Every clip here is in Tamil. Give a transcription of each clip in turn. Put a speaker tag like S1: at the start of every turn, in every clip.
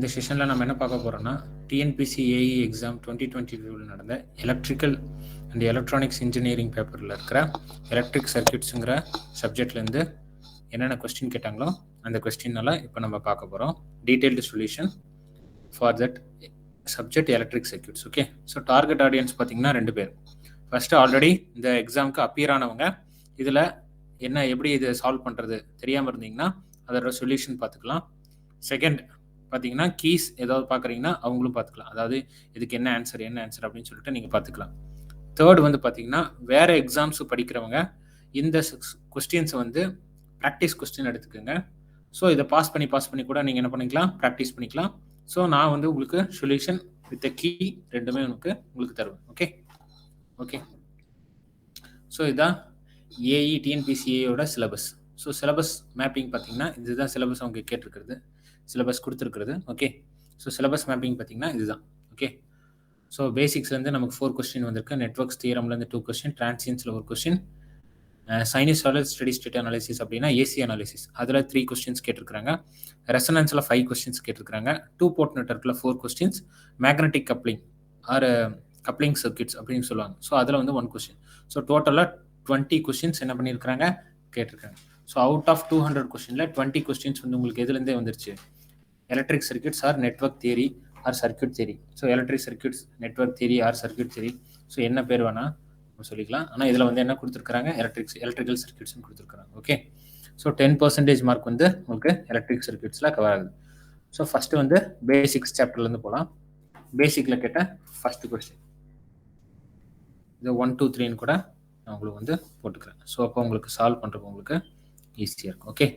S1: இந்த செஷனில் நம்ம என்ன பார்க்க போகிறோம்னா டிஎன்பிஎஸ்சி ஏஇ எக்ஸாம் 2022 நடந்த எலக்ட்ரிக்கல் அண்ட் எலக்ட்ரானிக்ஸ் இன்ஜினியரிங் பேப்பரில் இருக்கிற எலக்ட்ரிக் சர்க்கியூட்ஸுங்கிற சப்ஜெக்ட்லேருந்து என்னென்ன கொஸ்டின் கேட்டாங்களோ அந்த கொஸ்டினெல்லாம் இப்போ நம்ம பார்க்க போகிறோம். Detailed solution for that subject electric circuits. Okay, so target audience பார்த்தீங்கன்னா 2 பேர். ஃபஸ்ட்டு ஆல்ரெடி இந்த எக்ஸாமுக்கு அப்பியர் ஆனவங்க, இதில் என்ன எப்படி இது சால்வ் பண்ணுறது தெரியாமல் இருந்தீங்கன்னா அதோட சொல்யூஷன் பார்த்துக்கலாம். செகண்ட் பார்த்தீங்கன்னா கீஸ் ஏதாவது பார்க்குறீங்கன்னா அவங்களும் பார்த்துக்கலாம், அதாவது இதுக்கு என்ன ஆன்சர் அப்படின்னு சொல்லிட்டு நீங்கள் பார்த்துக்கலாம். தேர்ட் வந்து பார்த்தீங்கன்னா வேறு எக்ஸாம்ஸ் படிக்கிறவங்க இந்த கொஸ்டின்ஸை வந்து ப்ராக்டிஸ் கொஸ்டின் எடுத்துக்கோங்க. ஸோ இதை பாஸ் பண்ணி கூட நீங்கள் என்ன பண்ணிக்கலாம், ப்ராக்டிஸ் பண்ணிக்கலாம். ஸோ நான் வந்து உங்களுக்கு சொல்யூஷன் வித் கீ ரெண்டுமே உங்களுக்கு தருவேன். ஓகே. ஸோ இதுதான் ஏஇ டிஎன்பிசிஏயோட சிலபஸ். ஸோ சிலபஸ் மேப்பிங் பார்த்தீங்கன்னா இதுதான் சிலபஸ் அவங்க கேட்டிருக்கிறது, சிலபஸ் கொடுத்துருக்குறது. ஓகே, ஸோ சிலபஸ் மேப்பிங் பார்த்தீங்கன்னா இதுதான். ஓகே, ஸோ பேசிக்ஸ்லேருந்து நமக்கு 4 கொஸ்டின் வந்திருக்கு. நெட்வொர்க்ஸ் தியரம்லேருந்து 2 கொஸ்டின், டிரான்சியன்ஸில் 1 question, sinusoidal steady state analysis அப்படின்னா ஏசி அனாலிசிஸ் அதில் 3 கொஸ்டின்ஸ் கேட்டிருக்காங்க. ரெசனன்ஸில் 5 கொஸ்டின்ஸ் கேட்டிருக்காங்க. 2 போர்ட் நெட்வொர்க்கில் 4 questions, magnetic coupling or coupling circuits அப்படின்னு சொல்லுவாங்க. ஸோ அதில் வந்து 1 கொஸ்டின். ஸோ டோட்டலாக 20 கொஸ்டின்ஸ் என்ன பண்ணியிருக்காங்க, கேட்டிருக்காங்க. ஸோ அவுட் ஆஃப் 200 கொஸ்டினில் 20 கொஸ்டின்ஸ் வந்து உங்களுக்கு எதுலேருந்தே வந்துருச்சு, electric circuits or network theory or circuit theory. So electric circuits, network theory or circuit theory, so என்ன பேர் வேணால் சொல்லிக்கலாம். ஆனால் இதில் வந்து என்ன கொடுத்துருக்காங்க, எலக்ட்ரிக்கல் சர்க்கியூட்ஸ்னு கொடுத்துருக்காங்க. ஓகே, ஸோ 10% மார்க் வந்து உங்களுக்கு எலக்ட்ரிக் சர்க்கியூட்ஸில் கவர் ஆகுது. ஸோ ஃபஸ்ட்டு வந்து பேசிக்ஸ் சாப்டர்லேருந்து போகலாம். பேசிக்கில் கேட்ட ஃபஸ்ட்டு கொஸ்டின் இது 1 2 3ன்னு கூட நான் உங்களுக்கு வந்து போட்டுக்கிறேன். ஸோ அப்போ உங்களுக்கு சால்வ் பண்ணுறது உங்களுக்கு ஈஸியாக இருக்கும். ஓகே,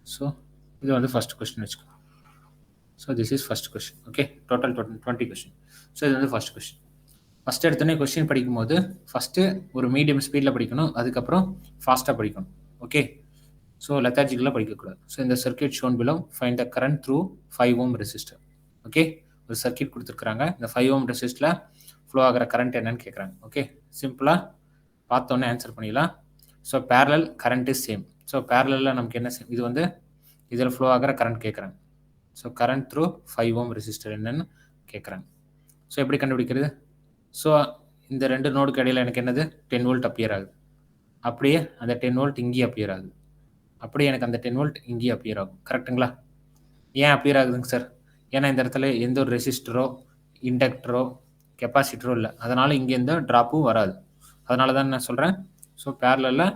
S1: ஸோ இது வந்து ஃபஸ்ட் கொஸ்டின் வச்சுக்கோங்க. So this is first question. Okay, total 20 question. So இது வந்து ஃபஸ்ட் கொஸ்டின். ஃபஸ்ட்டு எடுத்தோடனே கொஸ்டின் படிக்கும்போது ஃபஸ்ட்டு ஒரு மீடியம் ஸ்பீடில் படிக்கணும், அதுக்கப்புறம் ஃபாஸ்ட்டாக படிக்கணும். ஓகே, ஸோ லெத்தாஜிக்கலாக படிக்கக்கூடாது. ஸோ இந்த circuit shown below find the current through 5 ohm resistor. Okay, ஒரு சர்க்கியூட் கொடுத்துருக்குறாங்க, இந்த 5 ohm ரெசிஸ்டரில் ஃப்ளோ ஆகிற கரண்ட் என்னன்னு கேட்குறாங்க. ஓகே, சிம்பிளாக பார்த்தோன்னே ஆன்சர் பண்ணிடலாம். So parallel current is same. So பேரலில் நமக்கு என்ன சேம், இது வந்து இதில் ஃப்ளோ ஆகிற கரண்ட் கேட்குறாங்க. So current through 5 ohm resistor என்னன்னு கேட்குறாங்க. ஸோ எப்படி கண்டுபிடிக்கிறது? ஸோ இந்த 2 நோடுக்கு இடையில் எனக்கு என்னது 10 volt அப்பியர் ஆகுது, அப்படியே அந்த 10 volt இங்கேயே அப்பியர் ஆகுது, அப்படியே எனக்கு அந்த 10 volt இங்கேயே அப்பியர் ஆகும். கரெக்டுங்களா? ஏன் அப்பியர் ஆகுதுங்க சார்? ஏன்னா இந்த இடத்துல எந்த ஒரு ரெசிஸ்டரோ இண்டக்டரோ கெப்பாசிட்டரோ இல்லை, அதனால் இங்கே எந்த ட்ராப்பும் வராது. அதனால தான் நான் சொல்கிறேன். ஸோ பேரலில்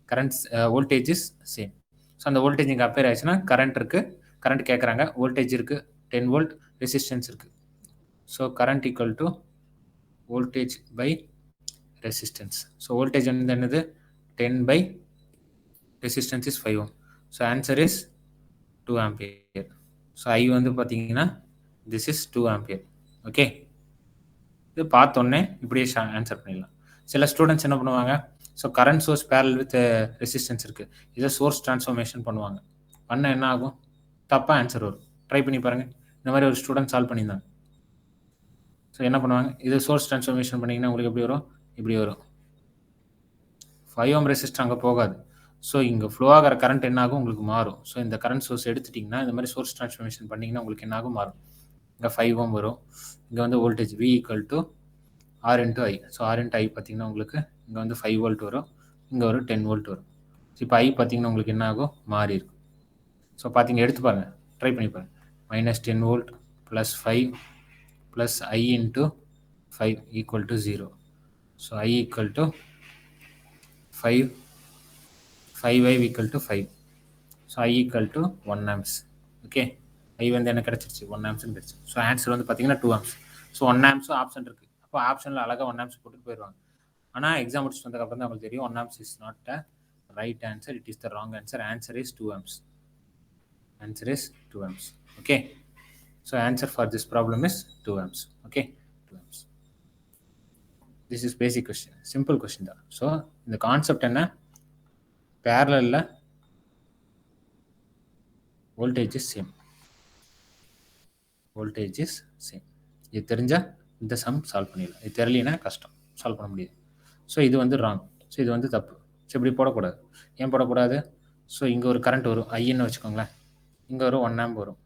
S1: currents voltage is same. So அந்த வோல்டேஜ் இங்கே அப்பியர் ஆயிடுச்சுன்னா கரண்ட் இருக்குது, கரண்ட் கேட்குறாங்க, வோல்டேஜ் இருக்குது, 10 volt ரெசிஸ்டன்ஸ் இருக்குது. So current equal to voltage by resistance. So voltage வந்து என்னது 10 by resistance is 5 ohm. So answer is 2 ampere. So I வந்து பார்த்தீங்கன்னா திஸ் இஸ் 2 ampere. ஓகே, இது பார்த்தோன்னே இப்படியே ஆன்சர் பண்ணிடலாம். சில ஸ்டூடெண்ட்ஸ் என்ன பண்ணுவாங்க, so current source parallel with resistance இருக்குது, இதை சோர்ஸ் ட்ரான்ஸ்ஃபர்மேஷன் பண்ணுவாங்க. பண்ண என்ன ஆகும், தப்பாக ஆன்சர் வரும். ட்ரை பண்ணி பாருங்கள். இந்த மாதிரி ஒரு ஸ்டூடெண்ட் சால்வ் பண்ணியிருந்தாங்க. ஸோ என்ன பண்ணுவாங்க, இது சோர்ஸ் ட்ரான்ஸ்ஃபர்மேஷன் பண்ணிங்கன்னா உங்களுக்கு எப்படி வரும், இப்படி வரும். 5 ohm ரெசிஸ்டர் அங்கே போகாது. ஸோ இங்கே ஃப்ளோ ஆகிற கரண்ட் என்ன ஆகும், உங்களுக்கு மாறும். ஸோ இந்த கரண்ட் சோர்ஸ் எடுத்துட்டிங்கன்னா இந்த மாதிரி சோர்ஸ் ட்ரான்ஸ்ஃபர்மேஷன் பண்ணிங்கன்னா உங்களுக்கு என்ன ஆகும், மாறும். இங்கே 5 ohm வரும், இங்கே வந்து voltage V equal to R into I. So R into I பார்த்தீங்கன்னா உங்களுக்கு இங்கே வந்து 5 volt வரும், இங்கே ஒரு 10 volt வரும். ஸோ இப்போ I பார்த்தீங்கன்னா உங்களுக்கு என்ன ஆகும், மாறி இருக்கும். ஸோ பார்த்தீங்க, எடுத்து பாருங்கள், ட்ரை பண்ணி பாருங்கள். -10 volt + 5 + I into 5 equal to 0. So I equal to 5, 5I equal to 5. So I equal to 1 amps. Okay, I வந்து என்ன கிடச்சிருச்சு, 1 amps கிடச்சி. ஸோ ஆன்சர் வந்து பார்த்தீங்கன்னா 2 amps. ஸோ 1 amps ஆப்ஷன் இருக்குது. அப்போ ஆப்ஷனில் அழகாக 1 amps போட்டுட்டு போயிடுவாங்க. ஆனால் எக்ஸாம் முடிச்சுட்டு வந்ததுக்கப்புறம் தான் அவங்களுக்கு தெரியும் 1 amps is not a right answer, it is the wrong answer. Answer is 2 amps. Answer is 2 amps. Okay, so answer for this problem is 2 amps. Okay, 2 amps. This is basic question, simple question da. So இந்த கான்செப்ட் என்ன, parallel voltage is same, voltage is same. இது தெரிஞ்சா இந்த சம் சால்வ் பண்ணிடலாம், இது தெரியலனா கஷ்டம், சால்வ் பண்ண முடியாது. ஸோ இது வந்து ராங், ஸோ இது வந்து தப்பு. ஸோ இப்படி போடக்கூடாது. ஏன் போடக்கூடாது, ஸோ இங்கே ஒரு கரண்ட் வரும் ஐன்னு வச்சுக்கோங்களேன், இங்கே ஒரு 1 amp வரும்.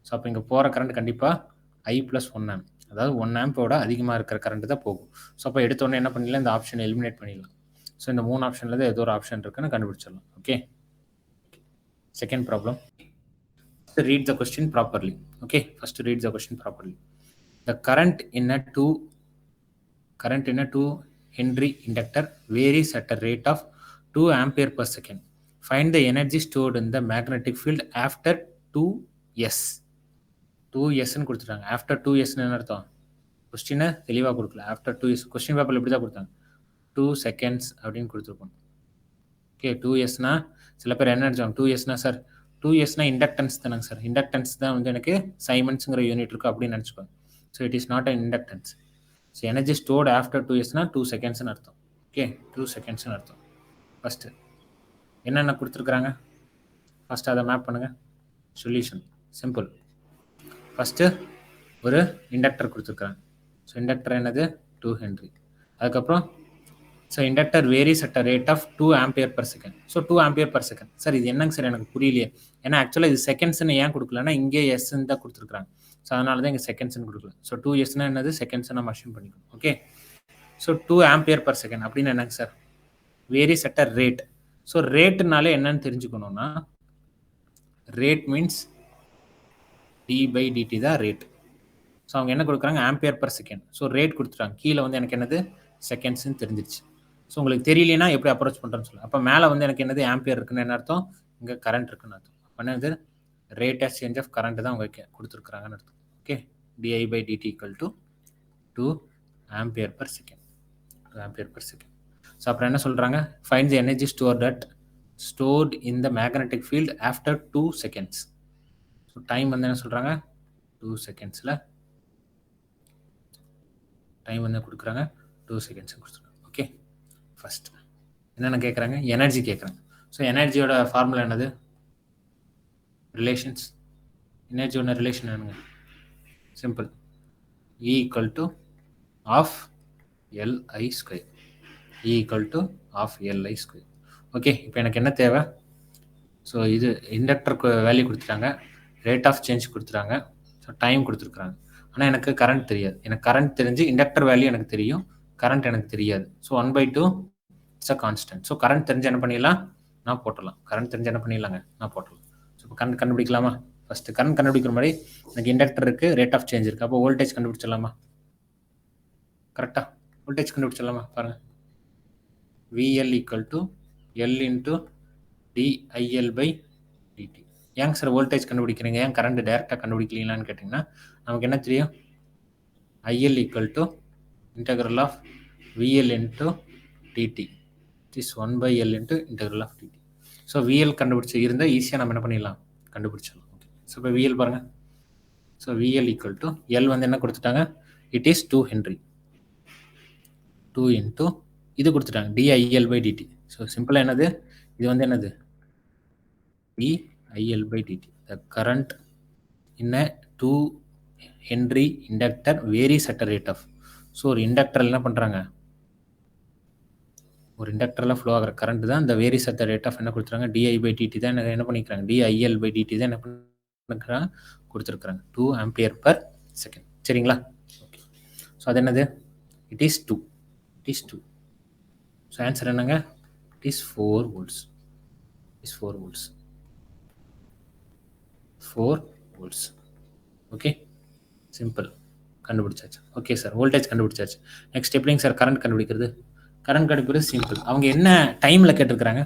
S1: ஸோ அப்போ இங்கே போகிற கரண்ட் கண்டிப்பாக I + 1 ஆம்ப், அதாவது 1 ஆம்போட அதிகமாக இருக்கிற கரண்ட் தான் போகும். ஸோ அப்போ எடுத்தோடனே என்ன பண்ணிடலாம், இந்த ஆப்ஷனை எலிமினேட் பண்ணிடலாம். ஸோ இந்த 3 ஆப்ஷனில் தான் ஏதோ ஒரு ஆப்ஷன் இருக்குன்னு கண்டுபிடிச்சிடலாம். Okay, second problem. Read the question properly. Okay, first read the question properly. The current in a 2 Henry inductor varies at a rate of 2 ampere per second. Find the energy stored in the magnetic field after 2s. 2s ன்னு கொடுத்துட்டாங்க. after 2s ன்னு என்ன அர்த்தம்? கொஸ்டினை தெளிவாக கொடுக்கல. after 2s கொஸ்டின் பேப்பரில் இப்படி தான் கொடுத்தாங்க, 2 seconds அப்படின்னு கொடுத்துருக்கோம். ஓகே, 2sனா சில பேர் என்ன நினச்சாங்க, 2sனா சார் 2sனா இண்டக்டன்ஸ் தானேங்க சார், இண்டக்டன்ஸ் தான் வந்து எனக்கு சைமன்ஸுங்கிற யூனிட் இருக்கும் அப்படின்னு நினச்சிக்கோங்க. So it is not a inductance. So energy stored after 2sனா 2 செகண்ட்ஸ்னு அர்த்தம். ஓகே, 2 செகண்ட்ஸ்னு அர்த்தம். ஃபஸ்ட்டு என்னென்ன கொடுத்துருக்குறாங்க, ஃபஸ்ட்டு அதை மேப் பண்ணுங்கள். Solution simple. ஃபஸ்ட்டு ஒரு இண்டக்டர் கொடுத்துருக்குறாங்க. ஸோ இண்டக்டர் என்னது, 2 ஹென்ரி. அதுக்கப்புறம் so inductor varies at a rate of 2 ampere per second. So 2 ampere per second. Sir இது என்னங்க சார் எனக்கு புரியலையே, ஏன்னா ஆக்சுவலாக இது செகண்ட்ஸ்னு ஏன் கொடுக்கலன்னா இங்கே எஸ்ன்னு தான் கொடுத்துருக்காங்க. ஸோ அதனால தான் இங்கே செகண்ட்ஸ்னு கொடுக்கல. ஸோ 2sனா என்னது, செகண்ட்ஸ் நம்ம அஷ்யூம் பண்ணிக்கணும். Okay, so 2 ampere per second அப்படின்னு என்னங்க sir, varies at a rate. So ரேட்டுனாலே என்னன்னு தெரிஞ்சுக்கணும்னா, ரேட் மீன்ஸ் d/dt தான் ரேட். ஸோ அவங்க என்ன கொடுக்குறாங்க, ampere per second. So rate கொடுத்துட்டாங்க, கீழே வந்து எனக்கு என்னது செகண்ட்ஸ்ன்னு தெரிஞ்சிருச்சு. ஸோ உங்களுக்கு தெரியலனா எப்படி அப்ரோச் பண்ணுறேன்னு சொல்லலாம். அப்போ மேலே வந்து எனக்கு என்னது ஆம்பியர் இருக்குன்னு என்ன அர்த்தம், இங்கே கரண்ட் இருக்குன்னு அர்த்தம். அப்போ என்னது, rate of change of current தான் உங்களுக்கு கொடுத்துருக்குறாங்கன்னு அர்த்தம். Okay, di/dt = 2 ampere per second. 2 ampere per second. So அப்புறம் என்ன சொல்கிறாங்க, find the energy stored in the magnetic field after 2 seconds. So time வந்து என்ன சொல்கிறாங்க, 2 செகண்ட்ஸில் டைம் வந்து கொடுக்குறாங்க, 2 செகண்ட்ஸ் கொடுத்துருக்காங்க. ஓகே, ஃபர்ஸ்ட் என்னென்ன கேட்குறாங்க, எனர்ஜி கேட்குறாங்க. ஸோ எனர்ஜியோட ஃபார்முலா என்னது, ரிலேஷன்ஸ். எனர்ஜியோட ரிலேஷன் என்னங்க, simple, E = ½ Li². E = ½ Li². Okay, இப்போ எனக்கு என்ன தேவை, ஸோ இது இண்டக்டருக்கு வேல்யூ கொடுத்துட்டாங்க, ரேட் ஆஃப் சேஞ்ச் கொடுத்துட்டாங்க, ஸோ டைம் கொடுத்துருக்குறாங்க. ஆனால் எனக்கு கரண்ட் தெரியாது. எனக்கு கரண்ட் தெரிஞ்சு இண்டக்டர் வேல்யூ எனக்கு தெரியும், கரண்ட் எனக்கு தெரியாது. So 1/2 it's a constant. So current தெரிஞ்சு என்ன பண்ணிடலாம், நான் போட்டுடலாம். கரண்ட் தெரிஞ்சு என்ன பண்ணிடலாங்க, நான் போட்டுடலாம். ஸோ இப்போ கரண்ட் கண்டுபிடிக்கலாமா, ஃபஸ்ட்டு கரண்ட் கண்டுபிடிக்கிற மாதிரி எனக்கு இண்டக்டர் இருக்குது, ரேட் ஆஃப் சேஞ்ச் இருக்குது. அப்போ வோல்டேஜ் கண்டுபிடிச்சிடலாமா, கரெக்டாக வோல்டேஜ் கண்டுபிடிச்சிடலாமா, பாருங்கள். VL = L × dIL/dt. ஏங்க சார் வோல்டேஜ் கண்டுபிடிக்கிறீங்க, ஏன் கரண்ட் டைரெக்டாக கண்டுபிடிக்கலான்னு கேட்டிங்கன்னா, நமக்கு என்ன தெரியும், IL = VL × dt. It is 1/L × dt. So VL கண்டுபிடிச்சி இருந்தால் ஈஸியாக நம்ம என்ன பண்ணிடலாம், கண்டுபிடிச்சிடலாம். ஓகே, ஸோ இப்போ VL பாருங்கள். ஸோ VL = L வந்து என்ன கொடுத்துட்டாங்க, இட் இஸ் 2 ஹென்ரி. 2 × இது கொடுத்துட்டாங்க, dIL/dt. ஸோ சிம்பிளாக என்னது, இது வந்து என்னது, dIL/dt. The current in a 2 Henry inductor varies at a rate of. So ஒரு இண்டக்டர் என்ன பண்ணுறாங்க, ஒரு இண்டக்டரில் ஃப்ளோ ஆகிற கரண்ட் தான் இந்த varies at the rate of என்ன கொடுத்துறாங்க, dI/dt தான் என்ன பண்ணிக்கிறாங்க, dIL/dt தான் என்ன பண்ணிக்கிறாங்க கொடுத்துருக்குறாங்க, 2 ஆம்பியர் பர் செகண்ட். சரிங்களா, ஓகே. ஸோ அது என்னது, இட் இஸ் 2. ஸோ ஆன்சர் என்னங்க, it is 4 volts. 4 volts. Okay, simple, கண்டுபிடிச்சாச்சு. ஓகே சார், வோல்டேஜ் கண்டுபிடிச்சாச்சு. நெக்ஸ்ட் எப்படிங்க சார் கரண்ட் கண்டுபிடிக்கிறது, கரண்ட் கண்டுபிடிக்கிறது சிம்பிள். அவங்க என்ன டைமில் கேட்டிருக்கிறாங்க,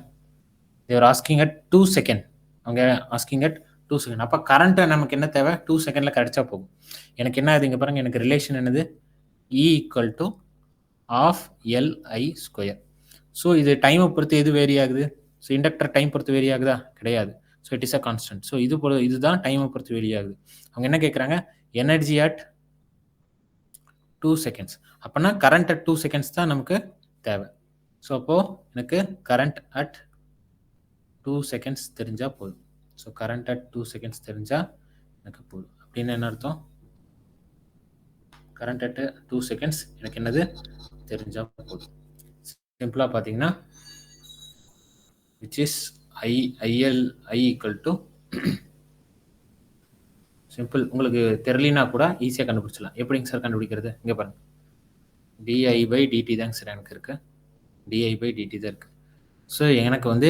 S1: தேவர் ஆஸ்கிங் அட் 2 செகண்ட். அவங்க ஆஸ்கிங் அட் 2 செகண்ட். அப்போ கரண்ட்டை நமக்கு என்ன தேவை, 2 செகண்டில் கிடைச்சா போகும். எனக்கு என்ன ஆகுது இங்கே பாருங்கள், எனக்கு ரிலேஷன் என்னது, E = ½ Li². ஸோ இது டைமை பொறுத்து எது வேரி ஆகுது, ஸோ இண்டக்டர் டைம் பொறுத்து வேரி ஆகுதா, கிடையாது. So it is a constant. So இதுதான் டைமை பொறுத்து வேரி ஆகுது. அவங்க என்ன கேட்குறாங்க, எனர்ஜி அட் 2 செகண்ட்ஸ். அப்போனா கரண்ட் அட் 2 செகண்ட்ஸ் தான் நமக்கு தேவை. ஸோ அப்போது எனக்கு கரண்ட் அட் 2 செகண்ட்ஸ் தெரிஞ்சால் போதும். ஸோ கரண்ட் அட் 2 செகண்ட்ஸ் தெரிஞ்சால் எனக்கு போதும். அப்படின்னு என்ன அர்த்தம், கரண்ட் அட் 2 செகண்ட்ஸ் எனக்கு என்னது தெரிஞ்சால் போதும். சிம்பிளாக பார்த்தீங்கன்னா which is I = சிம்பிள். உங்களுக்கு தெரியலனா கூட ஈஸியாக கண்டுபிடிச்சலாம். எப்படிங்க சார் கண்டுபிடிக்கிறது? இங்கே பாருங்க, di/dt தாங்க சார் எனக்கு இருக்கு. di/dt தான் இருக்கு. ஸோ எனக்கு வந்து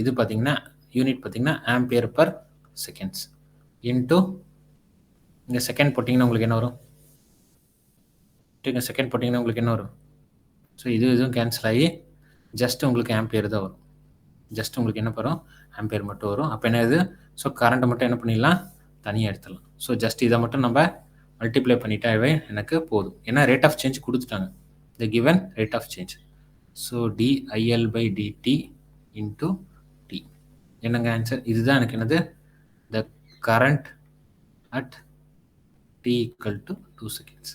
S1: இது பார்த்தீங்கன்னா யூனிட் பார்த்தீங்கன்னா ஆம்பியர் பர் செகண்ட்ஸ் இன்ட்டு இங்கே செகண்ட் போட்டிங்கன்னா உங்களுக்கு என்ன வரும்? இங்கே செகண்ட் போட்டிங்கன்னா உங்களுக்கு என்ன வரும்? ஸோ இதுவும் கேன்சல் ஆகி ஜஸ்ட் உங்களுக்கு ஆம்பியர் தான் வரும். ஜஸ்ட் உங்களுக்கு என்ன வரும்? ஆம்பியர் மட்டும் வரும். அப்போ என்ன இது? ஸோ கரண்ட்டை மட்டும் என்ன பண்ணிடலாம்? தனியாக எடுத்துடலாம். ஸோ ஜஸ்ட் இதை மட்டும் நம்ம மல்டிப்ளை பண்ணிட்டாவே எனக்கு போதும். ஏன்னா ரேட் ஆஃப் சேஞ்ச் கொடுத்துட்டாங்க, the given rate of change. So dIL/dt into t. என்னங்க ஆன்சர்? இதுதான் எனக்கு என்னது? The current at t equal to 2 seconds.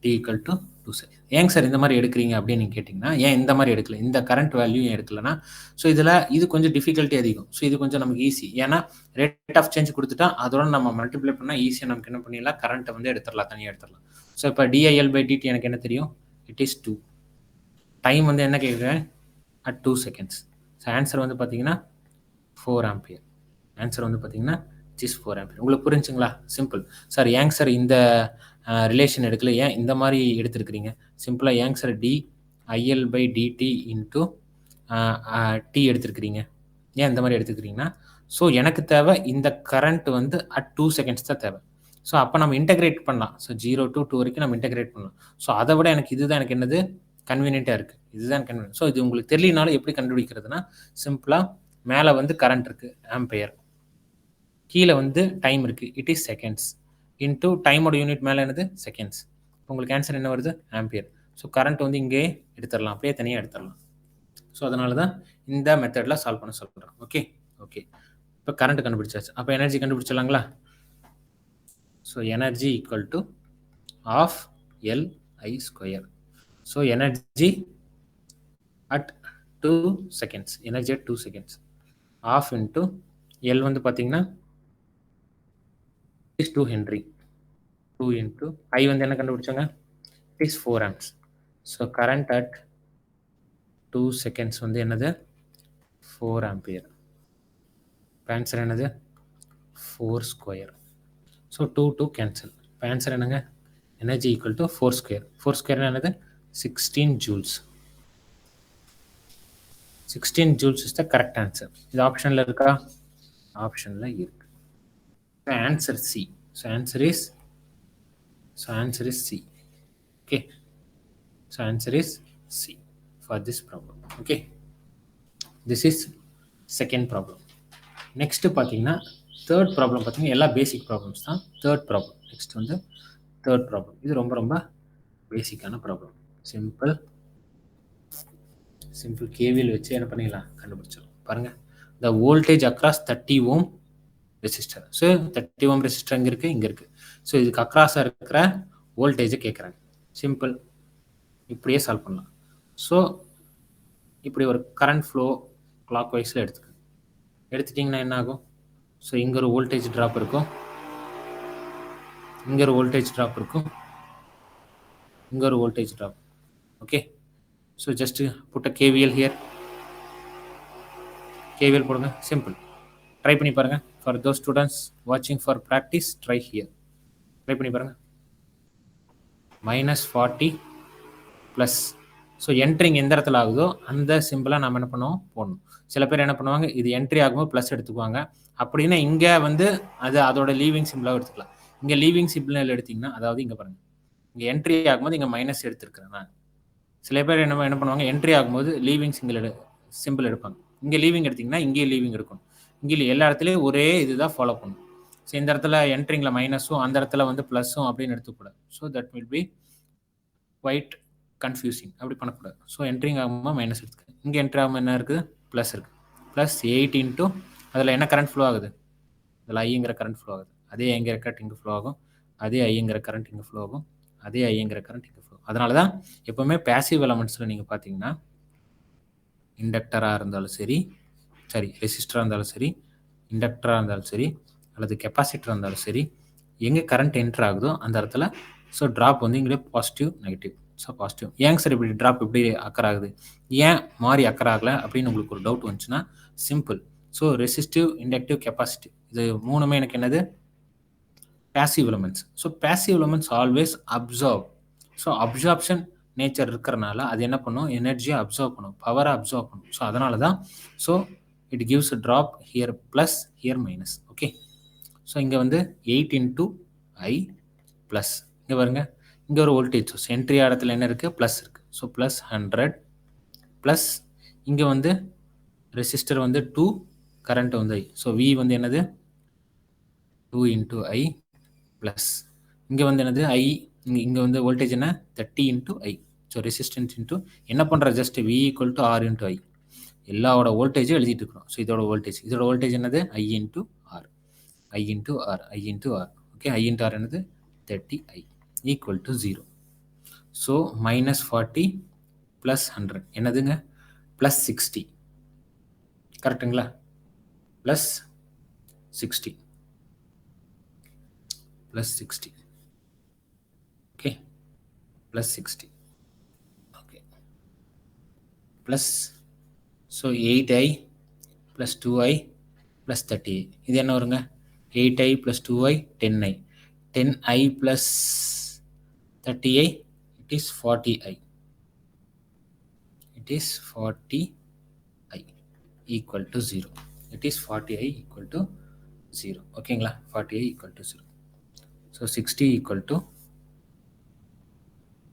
S1: t equal to 2 seconds. ஏங்க சார் இந்த மாதிரி எடுக்கிறீங்க அப்படின்னு நீங்கள் கேட்டிங்கன்னா, ஏன் இந்த மாதிரி எடுக்கல, இந்த கரண்ட் வேல்யூ ஏன் எடுக்கலன்னா, ஸோ இதில் இது கொஞ்சம் டிஃபிகல்ட்டி அதிகம். ஸோ இது கொஞ்சம் நமக்கு ஈஸி. ஏன்னா ரேட் ஆஃப் சேஞ்ச் கொடுத்துட்டா அதோட நம்ம மல்டிப்ளை பண்ணால் ஈஸியாக நமக்கு என்ன பண்ணிடலாம்? கரண்ட்டை வந்து எடுத்துடலாம், தனியாக எடுத்துடலாம். ஸோ இப்போ dIL/dt எனக்கு என்ன தெரியும்? It is 2. டைம் வந்து என்ன கேட்குறேன்? At 2 seconds. ஸோ ஆன்சர் வந்து பார்த்தீங்கன்னா 4 ஆம்பியர். ஆன்சர் வந்து பார்த்தீங்கன்னா இட்ஸ் 4 ஆம்பியர். உங்களுக்கு புரிஞ்சுங்களா? சிம்பிள். சார் ஏங்க சார் இந்த ரிலேஷன் எடுக்கல, ஏன் இந்த மாதிரி எடுத்துருக்கிறீங்க? சிம்பிளாக ஏங்க சார் dIL/dt இன்ட்டு t எடுத்துருக்கிறீங்க, ஏன் இந்த மாதிரி எடுத்துக்கிறீங்கன்னா, ஸோ எனக்கு தேவை இந்த கரண்ட் வந்து அட் 2 செகண்ட்ஸ் தான் தேவை. ஸோ அப்போ நம்ம இன்டகிரேட் பண்ணலாம். ஸோ 0 to 2 வரைக்கும் நம்ம இன்டகிரேட் பண்ணலாம். ஸோ அதை விட எனக்கு இதுதான் எனக்கு என்னது? கன்வீனியண்ட்டாக இருக்குது. இதுதான் கன்வீனியன்ட். ஸோ இது உங்களுக்கு தெரியலனாலும் எப்படி கண்டுபிடிக்கிறதுனா, சிம்பிளாக மேலே வந்து கரண்ட் இருக்குது ஆம்பியர், கீழே வந்து டைம் இருக்குது இட் இஸ் செகண்ட்ஸ், இன்ட்டு டைமோட யூனிட் மேலே என்னது? செகண்ட்ஸ். உங்களுக்கு ஆன்சர் என்ன வருது? ஆம்பியர். ஸோ கரண்ட் வந்து இங்கே எடுத்துடலாம், அப்படியே தனியாக எடுத்துடலாம். ஸோ அதனால தான் இந்த மெத்தடில் சால்வ் பண்ண சொல்கிறேன். Okay okay. இப்போ கரண்ட் கண்டுபிடிச்சாச்சு. அப்போ எனர்ஜி கண்டுபிடிச்சிடலாங்களா? So energy equal to of LI². So energy at 2 seconds, energy at 2 seconds of into L வந்து பார்த்தீங்கன்னா இஸ் 2 ஹென்ரி. 2 இன்ட்டு I வந்து என்ன கண்டுபிடிச்சாங்க? It is 4 amps. So current at 2 seconds வந்து என்னது? 4 ஆம்பியர். ஆன்சர் என்னது? 4². So 2 cancel. இப்போ ஆன்சர் என்னங்க? Energy equal to 4². 4² என்னது? 16 joules. 16 joules is the correct answer. இது ஆப்ஷனில் இருக்கா? ஆப்ஷனில் இருக்கு. Answer C. So answer is C. Okay. So answer is C for this problem. Okay, this is second problem. Next பார்த்தீங்கன்னா தேர்ட் ப்ராப்ளம் பார்த்தீங்கன்னா எல்லாம் பேசிக் ப்ராப்ளம்ஸ் தான். தேர்ட் ப்ராப்ளம் நெக்ஸ்ட் வந்து தேர்ட் ப்ராப்ளம். இது ரொம்ப ரொம்ப பேசிக்கான ப்ராப்ளம். சிம்பிள் கேவிஎல் வச்சு என்ன பண்ணிடலாம்? கண்டுபிடிச்சிடலாம். பாருங்கள், த voltage across 30 ohm resistor. So 30 ohm resistor இங்கே இருக்குது, இங்கே இருக்குது. ஸோ இதுக்கு அக்ராஸாக இருக்கிற வோல்டேஜை கேட்குறாங்க. சிம்பிள், இப்படியே சால்வ் பண்ணலாம். ஸோ இப்படி ஒரு கரண்ட் ஃப்ளோ கிளாக் வைஸில் எடுத்துட்டிங்கன்னா என்ன ஆகும்? ஸோ இங்கே ஒரு வோல்டேஜ் ட்ராப் இருக்கும், இங்கே ஒரு வோல்டேஜ் ட்ராப் இருக்கும், இங்கே ஒரு voltage drop. Okay, so just put a KVL here. KVL போடுங்க. சிம்பிள். ட்ரை பண்ணி பாருங்கள். ஃபார் தோஸ் ஸ்டூடெண்ட்ஸ் வாட்சிங் for practice, try here. Try பண்ணி பாருங்கள். -40 ப்ளஸ். ஸோ என்ட்ரிங் எந்த இடத்துல ஆகுதோ அந்த சிம்பிளாக நம்ம என்ன பண்ணுவோம்? போடணும். சில பேர் என்ன பண்ணுவாங்க, இது என்ட்ரி ஆகும்போது ப்ளஸ் எடுத்துக்குவாங்க. அப்படின்னா இங்கே வந்து அதோட லீவிங் சிம்பிளாக எடுத்துக்கலாம். இங்கே லீவிங் சிம்பிள் எடுத்திங்கன்னா, அதாவது இங்கே பாருங்கள், இங்கே என்ட்ரி ஆகும்போது இங்கே மைனஸ் எடுத்துருக்கிறேன் நான். சில பேர் என்ன பண்ணுவாங்க, என்ட்ரி ஆகும்போது லீவிங் சிம்பிள் எடுப்பாங்க. இங்கே லீவிங் எடுத்திங்கன்னா இங்கேயே லீவிங் எடுக்கணும். இங்கே எல்லா இடத்துலையும் ஒரே இதுதான் ஃபாலோ பண்ணணும். ஸோ இந்த இடத்துல என்ட்ரிங்கில் மைனஸும் அந்த இடத்துல வந்து ப்ளஸும் அப்படின்னு எடுத்துக்கூடாது. So that will be quite confusing. அப்படி பண்ணக்கூடாது. ஸோ என்ட்ரிங் ஆகும்போது மைனஸ் எடுத்துக்க. இங்கே என்ட்ரி ஆகும்போது என்ன இருக்குது? ப்ளஸ் இருக்குது. ப்ளஸ் 8 இன்ட்டு அதில் என்ன கரண்ட் ஃப்ளோ ஆகுது? அதில் ஐங்கிற கரண்ட் ஃப்ளோ ஆகுது. அதே ஐங்கிற கரண்ட் இங்கே ஃப்ளோ ஆகும், அதே ஐங்கிற கரண்ட் இங்கே ஃப்ளோ ஆகும், அதே ஐங்கிற கரண்ட் இங்கே ஃப்ளோ. அதனால தான் எப்போவுமே பேசிவ் எலமெண்ட்ஸில் நீங்கள் பார்த்தீங்கன்னா இண்டக்டராக இருந்தாலும் சரி, ரெசிஸ்டராக இருந்தாலும் சரி, இண்டக்டராக இருந்தாலும் சரி, அல்லது கெப்பாசிட்டராக இருந்தாலும் சரி, எங்கே கரண்ட் என்ட்ரு ஆகுதோ அந்த இடத்துல ஸோ ட்ராப் வந்து இங்கே பாசிட்டிவ் நெகட்டிவ். So positive. ஏங்க சார் இப்படி ட்ராப் எப்படி அக்கர் ஆகுது, ஏன் மாறி அக்கர் ஆகலை அப்படின்னு உங்களுக்கு ஒரு டவுட் வந்துச்சுன்னா simple. So resistive, inductive, capacitive இது மூணுமே எனக்கு என்னது? passive elements. So passive elements always absorb. So absorption nature இருக்கிறனால அது என்ன பண்ணும், எனர்ஜியை அப்சர்வ் பண்ணும், பவரை அப்சர்வ் பண்ணும். ஸோ அதனால தான் so it gives a drop here plus here minus. Okay, so இங்கே வந்து 8 இன்டூ ஐ ப்ளஸ், இங்கே பாருங்க இங்கே ஒரு வோல்டேஜ் சோர்ஸ் என்ட்ரி இடத்துல என்ன இருக்குது, ப்ளஸ் இருக்குது. ஸோ ப்ளஸ் 100 ப்ளஸ் இங்கே வந்து ரெசிஸ்டர் வந்து 2, கரண்ட் வந்து ஐ. ஸோ வி வந்து என்னது 2 இன்டூ ஐ ப்ளஸ் இங்கே வந்து என்னது ஐ, இங்கே வந்து வோல்டேஜ் என்ன 30 into I. So resistance into என்ன பண்ணுற just V equal to R into I. எல்லாவோட வோல்டேஜும் எழுதிட்டு இருக்கிறோம். ஸோ இதோட வோல்டேஜ் என்னது I into R, I into R, I into R. Okay, I into R என்னது 30i equal to 0. So minus 40 plus 100 என்னதுங்க ப்ளஸ் 60. கரெக்டுங்களா, plus 60 plus 60. Okay, plus 60. Okay, plus so 8i plus 2i plus 30i. இது என்ன வருங்க 8i plus 2i 10i, 10i plus 30i it is 40i, it is 40i equal to 0, it is 40i equal to 0. ஓகேங்களா, 40i equal to 0. So 60 equal to,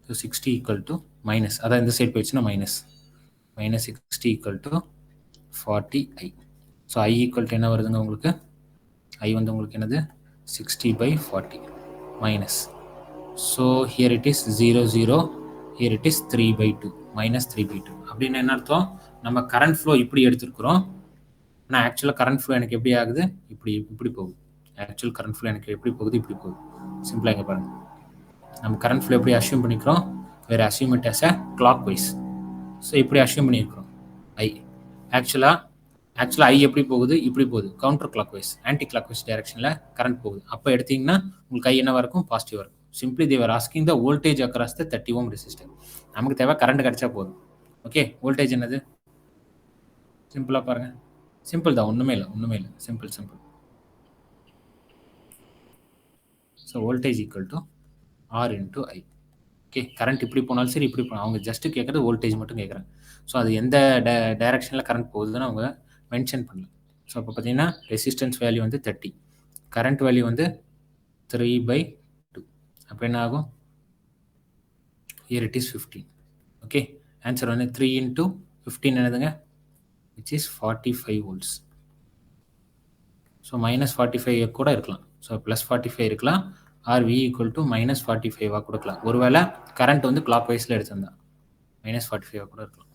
S1: so 60 equal to minus, அதான் இந்த சைட் போயிடுச்சுன்னா minus, minus 60 equal to 40i. So i equal to என்ன வருதுங்க உங்களுக்கு, i வந்து உங்களுக்கு என்னது 60/40 minus. So here it is 0 0, here it is 3/2 minus 3/2. அப்படின்னு என்ன அர்த்தம், நம்ம கரண்ட் ஃப்ளோ இப்படி எடுத்துருக்குறோம். ஆனால் ஆக்சுவலாக கரண்ட் ஃப்ளோ எனக்கு எப்படி ஆகுது, இப்படி போகுது. ஆக்சுவல் கரண்ட் ஃப்ளோ எனக்கு எப்படி போகுது, இப்படி போகுது. சிம்பிளாக இங்கே பாருங்கள், நம்ம கரண்ட் ஃப்ளோ எப்படி அஷ்யூம் பண்ணிக்கிறோம், வேறு assume it as a clockwise. So இப்படி அஷ்யூம் பண்ணியிருக்கிறோம் ஐ. ஆக்சுவலாக ஐ எப்படி போகுது, இப்படி போகுது, counter clock wise, anticlockwise டைரக்ஷனில் கரண்ட் போகுது. அப்போ எடுத்தீங்கன்னா உங்களுக்கு ஐ என்னவாக இருக்கும், பாசிட்டிவாக இருக்கும். Simply they're asking the voltage across the 30 ohm resistor. நமக்கு தேவை கரண்ட் கிடைச்சா போதும். ஓகே, வோல்டேஜ் என்னது சிம்பிளாக பாருங்கள், சிம்பிள் தான், ஒன்றுமே இல்லை, simple. So voltage equal to R into I. Okay, current இப்படி போனாலும் சரி, இப்படி போனாலும் அவங்க ஜஸ்ட்டு கேட்குறது வோல்டேஜ் மட்டும் கேட்குறாங்க. ஸோ அது எந்த டைரக்ஷனில் கரண்ட் போகுதுன்னு அவங்க மென்ஷன் பண்ணல. ஸோ அப்போ பார்த்தீங்கன்னா ரெசிஸ்டன்ஸ் வேல்யூ வந்து 30, கரண்ட் வேல்யூ வந்து 3/2. அப்போ என்ன ஆகும், here it is 15. Okay, answer வந்து 3 இன்டூ 15 என்னதுங்க, which is 45 volts. So minus 45 கூட இருக்கலாம், ஸோ ப்ளஸ் 45 இருக்கலாம், or V equal to minus 45 கொடுக்கலாம். ஒருவேளை கரண்ட் வந்து கிளாக் வைஸில் எடுத்திருந்தா மைனஸ் 45 கூட இருக்கலாம்.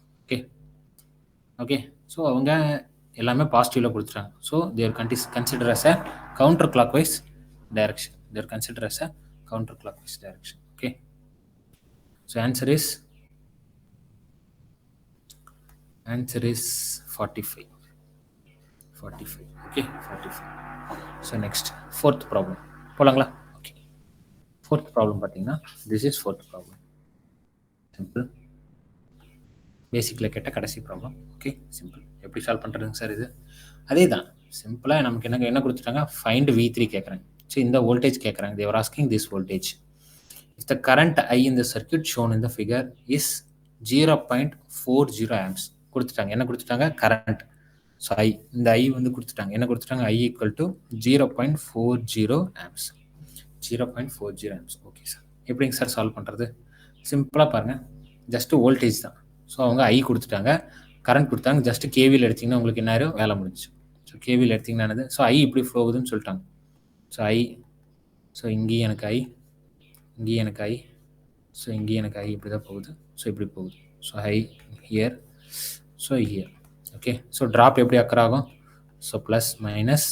S1: ஓகே, ஸோ அவங்க எல்லாமே பாசிட்டிவில் கொடுத்துட்டாங்க. So they're consider as a counter clock wise direction, okay. So answer is 45. Okay, 45. So next fourth problem போலாங்களா. ஓகே, ஃபோர்த் ப்ராப்ளம் பார்த்தீங்கன்னா this is fourth problem. Simple, பேசிக்கில் கேட்ட கடைசி ப்ராப்ளம். Okay, simple. எப்படி சால்வ் பண்ணுறதுங்க சார் இது, அதே தான் சிம்பிளாக நமக்கு என்ன கொடுத்துட்டாங்க, ஃபைண்ட் V3 கேட்குறாங்க. ஸோ இந்த வோல்டேஜ் கேட்குறாங்க, they're asking this voltage. If the current I in the circuit shown in the figure is 0.40 amps கொடுத்துட்டாங்க. என்ன கொடுத்துட்டாங்க, கரண்ட். ஸோ ஐ, இந்த ஐ வந்து கொடுத்துட்டாங்க, என்ன கொடுத்துட்டாங்க, I equal to 0.40 amps. 0.40 amps. Okay sir, எப்படிங்க சார் சால்வ் பண்ணுறது, சிம்பிளாக பாருங்கள், ஜஸ்ட்டு வோல்டேஜ் தான். ஸோ அவங்க ஐ கொடுத்துட்டாங்க, கரண்ட் கொடுத்தாங்க, ஜஸ்ட்டு கேவியில் எடுத்திங்கன்னா உங்களுக்கு என்ன ஆயிரும், வேலை முடிஞ்சிச்சு. ஸோ கேவியில் எடுத்திங்கன்னா என்னது, ஸோ ஐ இப்படி போகுதுன்னு சொல்லிட்டாங்க. ஸோ ஐ, ஸோ இங்கேயும் எனக்கு ஐ, இங்கேயும் எனக்கு ஐ, ஸோ இங்கேயும் எனக்கு ஐ இப்படி தான் போகுது. ஸோ இப்படி போகுது. So I here, so here. Okay, so drop எப்படி அக்கர் ஆகும், ஸோ ப்ளஸ் மைனஸ்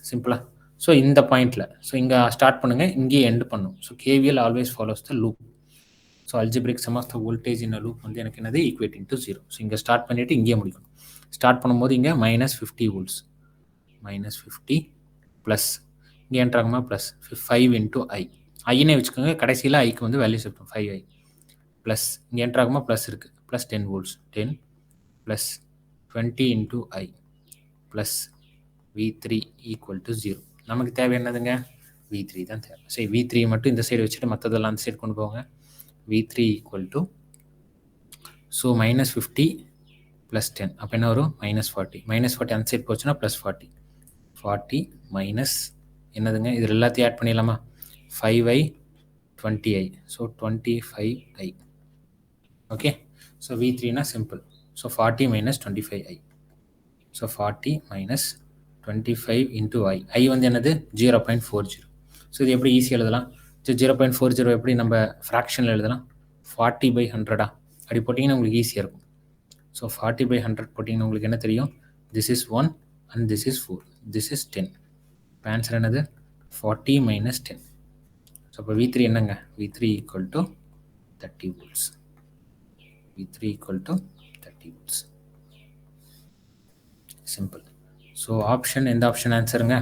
S1: சிம்பிளாக. ஸோ இந்த பாயிண்டில், ஸோ இங்கே ஸ்டார்ட் பண்ணுங்கள், இங்கேயே எண்ட் பண்ணும். So KVL always follows the loop. So algebraic sum of the voltage in loop வந்து எனக்கு என்னது, ஈக்குவேட்டிங் டு 0. ஸோ இங்கே ஸ்டார்ட் பண்ணிவிட்டு இங்கேயே முடிக்கணும். ஸ்டார்ட் பண்ணும்போது இங்கே -50 volts, -50 ப்ளஸ் இங்கே என்ட்ராகுமா ப்ளஸ் 5 இன்டூ ஐ, ஐன்னே வச்சுக்கோங்க, கடைசியில் ஐக்கு வந்து வேல்யூ செப்டும் 5i ப்ளஸ் இங்கே என்ட்ராகுமா ப்ளஸ் இருக்குது, plus 10 volts, 10 plus 20 into I plus V3 equal to 0. நமக்கு தேவை என்னதுங்க? V3 தான் தேவை. சரி, V3 மட்டும் இந்த சைடு வச்சுட்டு மற்றதெல்லாம் அந்த சைடு கொண்டு போங்க. V3 ஈக்குவல் டு -50 + 10 அப்போ என்ன வரும்? -40. -40 அந்த சைடு போச்சுன்னா +40. 40 மைனஸ் என்னதுங்க? இதில் எல்லாத்தையும் ஆட் பண்ணிடலாமா? 5i 20i. So 25i. Okay. So V3னா simple. So 40 - 25i. So 40 - 25 × i. i வந்து என்னது? 0.40. ஸோ இது எப்படி ஈஸியாக எழுதலாம்? ஸோ 0.40 எப்படி நம்ம ஃப்ராக்ஷனில் எழுதலாம்? 40/100 அப்படி போட்டிங்கன்னா உங்களுக்கு ஈஸியாக இருக்கும். ஸோ 40/100 போட்டிங்கன்னா உங்களுக்கு என்ன தெரியும்? This is 1 and this is 4. This is 10. இப்போ ஆன்சர் என்னது? 40 - 10. ஸோ அப்போ V3 என்னங்க? V3 equal to 30 volts. V3 equal to 30 volts. Simple. So option எந்த option ஆன்சருங்க?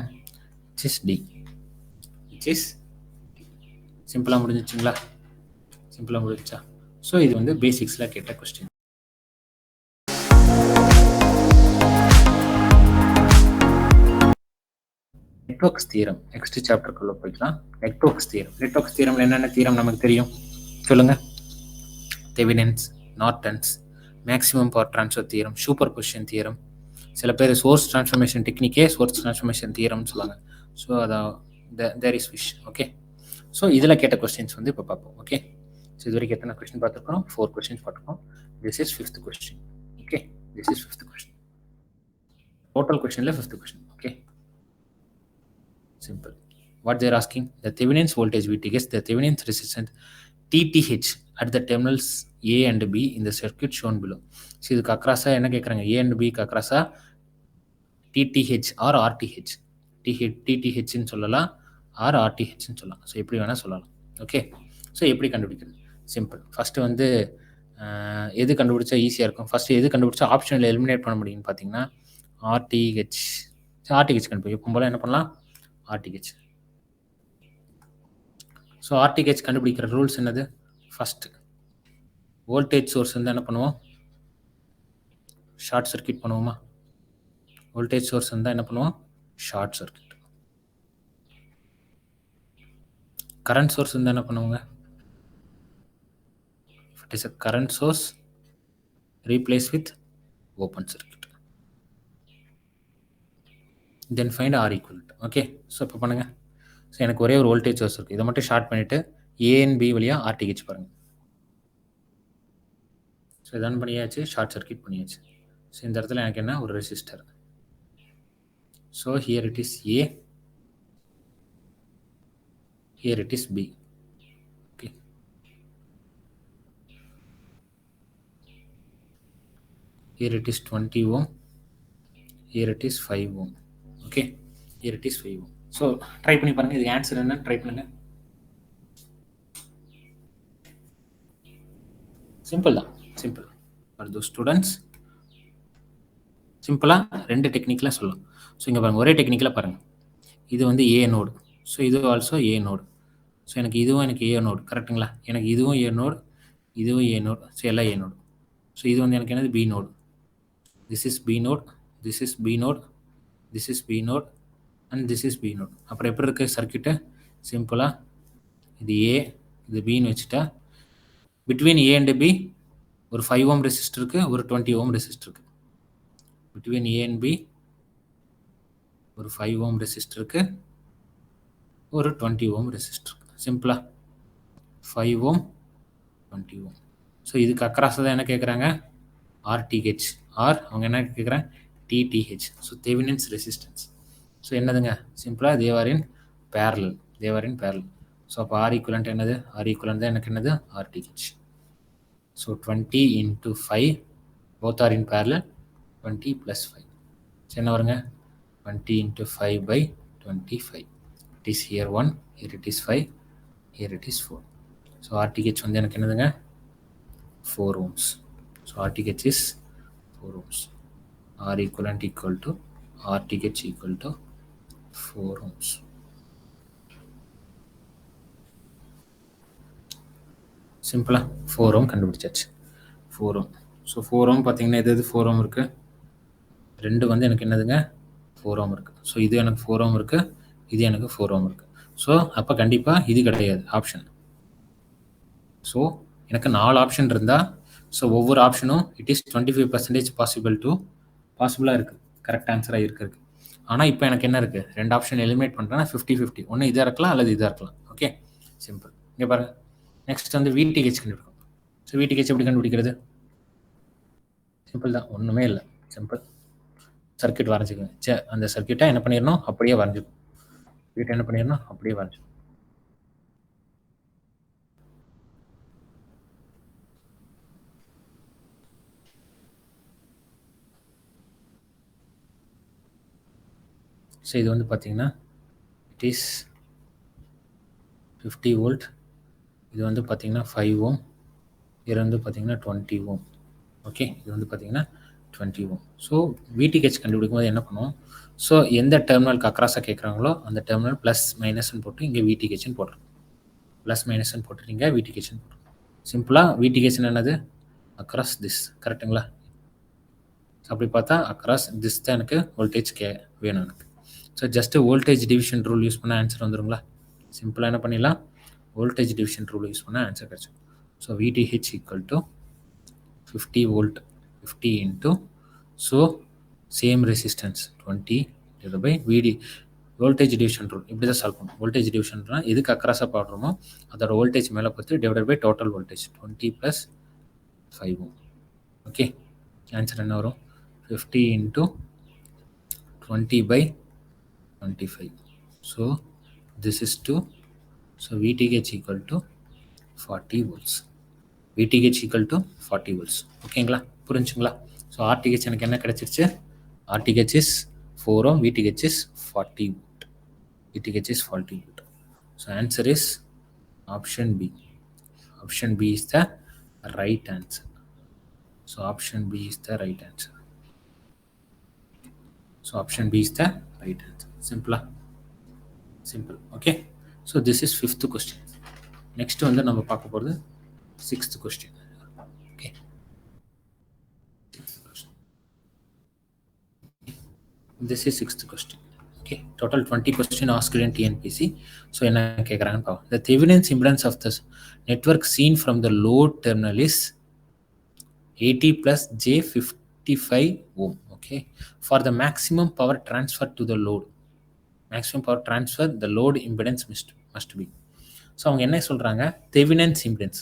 S1: Which is D. Which is சிம்பிளாக முடிஞ்சிச்சுங்களா? சிம்பிளாக முடிஞ்சா? ஸோ இது வந்து பேசிக்ஸில் கேட்ட கொஸ்டின். நெட்வொர்க்ஸ் தியரம் நெக்ஸ்ட் சாப்டருக்குள்ள போய்க்கலாம். நெட்வொர்க்ஸ் தியரம்ல என்னென்ன தியரம் நமக்கு தெரியும் சொல்லுங்க? Thevenin's, Norton's, maximum power transfer theorem, superposition theorem, சில பேர் சோர்ஸ் ட்ரான்ஸ்ஃபர்மேஷன் டெக்னிக்கே சோர்ஸ் ட்ரான்ஸ்ஃபர்மேஷன் தியரம்னு சொல்லுவாங்க. ஸோ அதான் there is wish. Okay. So இதில் கேட்ட கொஸ்டின்ஸ் வந்து இப்போ பார்ப்போம். ஓகே. ஸோ இது வரைக்கும் எத்தனை கொஸ்டின் பார்த்துருக்கோம்? 4 கொஸ்டின்ஸ் பார்த்துருக்கோம். This is 5th question. Okay. This is 5th question. Total கொஸ்டினில் 5th question. Okay. Simple. What they are asking? The Thevenin's voltage VTH, the Thevenin's resistance TTH at the terminals A and B in the circuit shown below. So இதுக்கு அக்ராஸா என்ன கேட்குறாங்க? A and B க்கு அக்ராஸா TTH or RTH. TTHன்னு சொல்லலாம் or RTHன்னு சொல்லலாம். ஸோ எப்படி வேணால் சொல்லலாம். ஓகே. ஸோ எப்படி கண்டுபிடிக்கிறது? சிம்பிள். ஃபஸ்ட்டு வந்து எது கண்டுபிடிச்சா ஈஸியாக இருக்கும்? ஃபஸ்ட்டு எது கண்டுபிடிச்சா ஆப்ஷனில் எலிமினேட் பண்ண முடியும்னு பார்த்தீங்கன்னா RTH. RTH கண்டுபிடிக்கும். எப்போ போல் என்ன பண்ணலாம்? RTH. ஸோ RTH கண்டுபிடிக்கிற ரூல்ஸ் என்னது? ஃபஸ்ட்டு வோல்டேஜ் சோர்ஸ் வந்து என்ன பண்ணுவோம்? ஷார்ட் சர்க்யூட் பண்ணுவோமா? வோல்டேஜ் சோர்ஸ் இருந்தால் என்ன பண்ணுவோம்? Short circuit. கரண்ட் சோர்ஸ் இருந்தால் என்ன பண்ணுவோங்க? It is a current source replace with open circuit. Then find R equivalent. Okay. So இப்போ பண்ணுங்கள். ஸோ எனக்கு ஒரே ஒரு வோல்டேஜ் சோர்ஸ் இருக்குது. இதை மட்டும் ஷார்ட் பண்ணிவிட்டு ஏஎன்பி வழியாக RTH பாருங்கள். ஸோ இதான் பண்ணியாச்சு, ஷார்ட் சர்க்யூட் பண்ணியாச்சு. ஸோ இந்த இடத்துல எனக்கு என்ன? ஒரு resistor. So here it is A, here it is B. Okay. Here it is 20 ohm, here it is 5 ohm. Okay. Here it is 5 ohm. So try பண்ணி பாருங்கள். இதுக்கு ஆன்சர் என்ன? ட்ரை பண்ணுங்கள். சிம்பிள் தான். Simple for those students. சிம்பிளாக 2 டெக்னிக்கில் சொல்லலாம். ஸோ இங்கே பாருங்கள், ஒரே டெக்னிக்கில் பாருங்கள். இது வந்து A நோடு. ஸோ இது ஆல்சோ A நோடு. ஸோ எனக்கு இதுவும் எனக்கு A நோடு. கரெக்டுங்களா? எனக்கு இதுவும் A நோடு, இதுவும் A நோடு. ஸோ எல்லாம் A நோடு. ஸோ இது வந்து எனக்கு என்னது? B node. This is B node, this is B node, this is B node and this is B node. அப்புறம் எப்படி இருக்குது சர்க்கியூட்டு? சிம்பிளாக இது A, இது Bன்னு வச்சுட்டா பிட்வீன் A அண்ட் B ஒரு 5 ohm ரெசிஸ்டர் இருக்குது, ஒரு 20 ohm ரெசிஸ்டர் இருக்குது. பிட்வீன் A அண்ட் B ஒரு 5 ohm ரெசிஸ்டர் இருக்குது, ஒரு 20 ohm ரெசிஸ்டர் இருக்குது. சிம்பிளாக 5 ohm 20 ohm. ஸோ இதுக்கு அக்ராஸாக தான் என்ன கேட்குறாங்க? RTH ஆர் அவங்க என்ன கேட்குறாங்க? TTH. So Thevenin's resistance. So என்னதுங்க? சிம்பிளாக தேவர் இன் பேரலல். ஸோ அப்போ R ஈக்குவலண்ட் என்னது? R ஈக்குவலண்ட் தான் எனக்கு என்னது? RTH. So 20 × 5 both are in parallel, 20 + 5. So என்ன வருங்க? 20 × 5/25. It is here 1, here it is 5, here it is 4. So RTH வந்து எனக்கு என்னதுங்க? 4 ohms. So RTH is 4 ohms. R equivalent equal to RTH equal to 4 ohms. சிம்பிளா 4 ohm கண்டுபிடிச்சாச்சு. 4 ohm. ஸோ 4 ohm பார்த்தீங்கன்னா எது 4 ohm இருக்குது? ரெண்டு வந்து எனக்கு என்னதுங்க? 4 ohm இருக்குது. ஸோ இது எனக்கு 4 ohm இருக்குது, இது எனக்கு 4 ஓம் இருக்குது. ஸோ அப்போ கண்டிப்பாக இது கிடையாது ஆப்ஷன். ஸோ எனக்கு 4 ஆப்ஷன் இருந்தால் ஸோ ஒவ்வொரு ஆப்ஷனும் இட் இஸ் 25% பாசிபிளாக இருக்குது கரெக்ட் ஆன்சராக இருக்கிறது. ஆனால் இப்போ எனக்கு என்ன இருக்குது, 2 ஆப்ஷன் எலிமினேட் பண்ணுறேன்னா 50-50. ஒன்று இதாக இருக்கலாம் அல்லது இதாக இருக்கலாம். Okay, simple. இங்கே பாருங்கள், நெக்ஸ்ட் வந்து VTH கண்டுபிடிக்கும். ஸோ VTH எப்படி கண்டுபிடிக்கிறது? சிம்பிள் தான், ஒன்றுமே இல்லை, சிம்பிள். சர்க்கியூட் வரைஞ்சிக்கோங்க. சரி, அந்த சர்க்கியூட்டை என்ன பண்ணிடணும், அப்படியே வரைஞ்சிக்கும். வீட்டை என்ன பண்ணிடணும், அப்படியே வரைஞ்சிக்கும். ஸோ இது வந்து பார்த்தீங்கன்னா இட் இஸ் 50 வோல்ட். இது வந்து பார்த்தீங்கன்னா 5 ஓம். இது வந்து பார்த்தீங்கன்னா 20 ஓம். ஓகே, இது வந்து பார்த்தீங்கன்னா 20 ஓம். ஸோ VTH கண்டுபிடிக்கும் போது என்ன பண்ணுவோம், ஸோ எந்த டெர்மினலுக்கு அக்ராஸாக கேட்குறாங்களோ அந்த டெர்மினல் ப்ளஸ் மைனஸ்ன்னு போட்டு இங்கே VTHன்னு போட்டுரும். ப்ளஸ் மைனஸ்ன்னு போட்டுட்டு இங்கே VTHன்னு போட்டுரும். சிம்பிளாக VTH என்னது, அக்ராஸ் திஸ். கரெக்டுங்களா? அப்படி பார்த்தா அக்ராஸ் திஸ் தான் எனக்கு வோல்டேஜ் வேணும் எனக்கு. So just voltage division rule use பண்ணால் ஆன்சர் வந்துடுங்களா? சிம்பிளாக என்ன பண்ணிடலாம், வோல்டேஜ் டிவிஷன் ரூல் யூஸ் பண்ணால் ஆன்சர் கிடச்சிடும். So VTH equal to 50 volt 50 into so same resistance 20 divide by VD. Voltage division rule இப்படி தான் சால்வ் பண்ணும். வோல்டேஜ் டிவிஷன்னால் எதுக்கு அக்ராஸாக பாடுறோமோ அதோட வோல்டேஜ் மேலே பார்த்து divide by total voltage 20 + 5 ohm. Okay, answer என்ன வரும், 50 into 20/25. So this is 2. So VTH equal to 40 volts. VTH equal to 40 volts. ஓகேங்களா, புரிஞ்சுங்களா? ஸோ RTH எனக்கு என்ன கிடைச்சிருச்சு, RTH is 4 ohm, VTH is 40 volt. VTH is 40 volt. So answer is option B. Option B is the right answer. So option B is the right answer. So option B is the right answer. Simple. Okay, so this is 5th question. Next வந்து நம்ம பார்க்க போகிறது 6th question. Okay, this is 6th question. Okay, total 20 question asked in TNPSC. So என்ன கேட்குறாங்கன்னு பார்ப்போம். The Thevenin impedance of the network seen from the load terminal is 80 + j55 ohm. Okay, for the maximum power transfer to the load, maximum power transfer the load impedance must be. So அவங்க என்ன சொல்கிறாங்க, தெவினன்ஸ் இம்பிடன்ஸ்.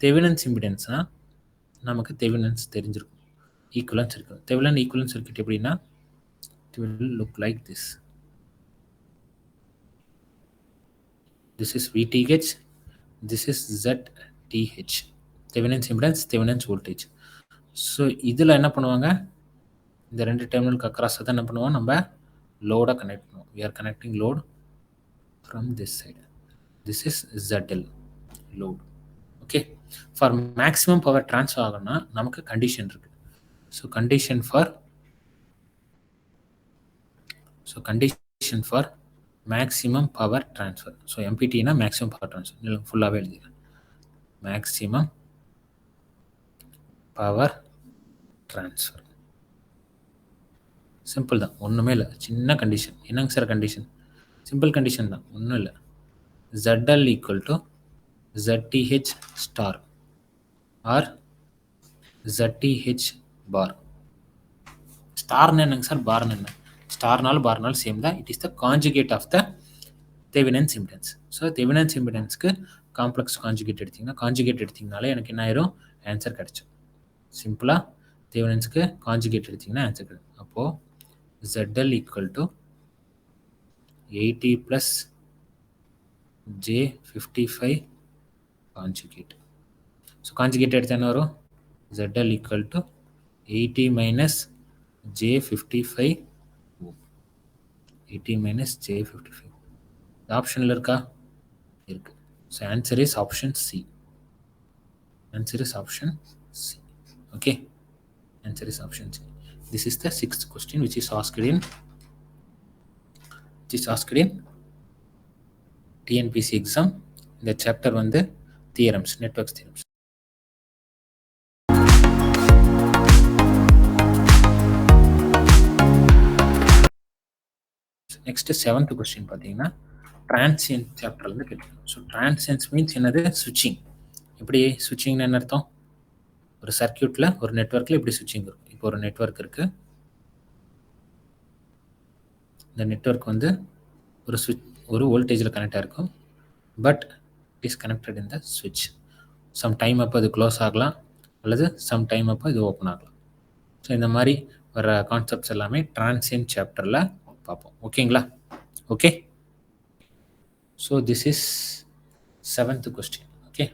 S1: தெவினன்ஸ் இம்பிடன்ஸ்னால் நமக்கு தெவினன்ஸ் தெரிஞ்சிருக்கும், ஈக்குவலன்ஸ் இருக்கும். தெவினன் ஈக்குவலன்ஸ் சர்க்யூட் எப்படின்னா it will look like this. This is VTH, this is ZTH. Thevenin's impedance, Thevenin's voltage. So இதில் என்ன பண்ணுவாங்க, இந்த ரெண்டு டெர்மினலுக்கு அக்ராஸாக தான் என்ன பண்ணுவோம், நம்ம லோடை கனெக்ட் பண்ணுவோம். we are connecting load from this side. This is ZL load. Okay, for maximum power transfer ஆகணும்னா நமக்கு கண்டிஷன் இருக்கு. So condition for maximum power transfer. So MPTனா மேக்ஸிமம் பவர் ட்ரான்ஸ்ஃபர், ஃபுல்லாகவே எழுதிக்கிறேன். மேக்ஸிமம் பவர் ட்ரான்ஸ்ஃபர் சிம்பிள் தான், ஒன்றுமே இல்லை, சின்ன கண்டிஷன். என்னங்க சார் கண்டிஷன்? சிம்பிள் கண்டிஷன் தான், ஒன்றும் இல்லை. ZL equal to ZTH star or ZTH bar. ஸ்டார்னு என்னங்க சார், பார்னு என்ன? ஸ்டார்னாலும் பார்னாலும் சேம் தான். It is the conjugate of the Thevenin's impedance. So Thevenin's இம்பிடன்ஸ்க்கு காம்ப்ளெக்ஸ் கான்ஜுகேட் எடுத்திங்கனாலே எனக்கு என்ன ஆயிரும், ஆன்சர் கிடைச்சோம். சிம்பிளாக தெவினன்ஸ்க்கு கான்ஜுகேட் எடுத்திங்கன்னா ஆன்சர் கிடைக்கும். அப்போது ZL equal to 80 + j55 conjugate. So conjugate எடுத்து என்ன வரும், ZL equal to 80 - j55 ohm. 80 - j55. இந்த ஆப்ஷனில் இருக்கா? இருக்கு. So answer is option C. Answer is option C. Okay, answer is option C. This is the 6th question which is asked in TNPSC exam. இந்த சாப்டர் வந்து theorems, networks theorems. Next 7th question பார்த்தீங்கன்னா டிரான்சியன்ட் சாப்டர்லேருந்து கேட்கணும். ஸோ டிரான்சியன்ஸ் மீன்ஸ் என்னது? சுவிட்சிங். எப்படி சுவிட்சிங்னு என்ன அர்த்தம்? ஒரு சர்க்கியூட்டில் ஒரு நெட்வொர்க்கில் இப்படி சுவிட்சிங் இருக்கும். இப்போ ஒரு நெட்வொர்க் இருக்குது. இந்த நெட்வொர்க் வந்து ஒரு சுவிட்ச் ஒரு வோல்டேஜில் கனெக்ட் ஆகிருக்கும். But it is connected in the சுவிட்ச். சம் டைம் அப்போ அது க்ளோஸ் ஆகலாம் அல்லது சம் டைம் அப்போ இது ஓப்பன் ஆகலாம். ஸோ இந்த மாதிரி வர கான்செப்ட்ஸ் எல்லாமே டிரான்சியன்ட் சாப்டரில் பார்ப்போம். ஓகேங்களா? Okay. So this is 7th question. Okay,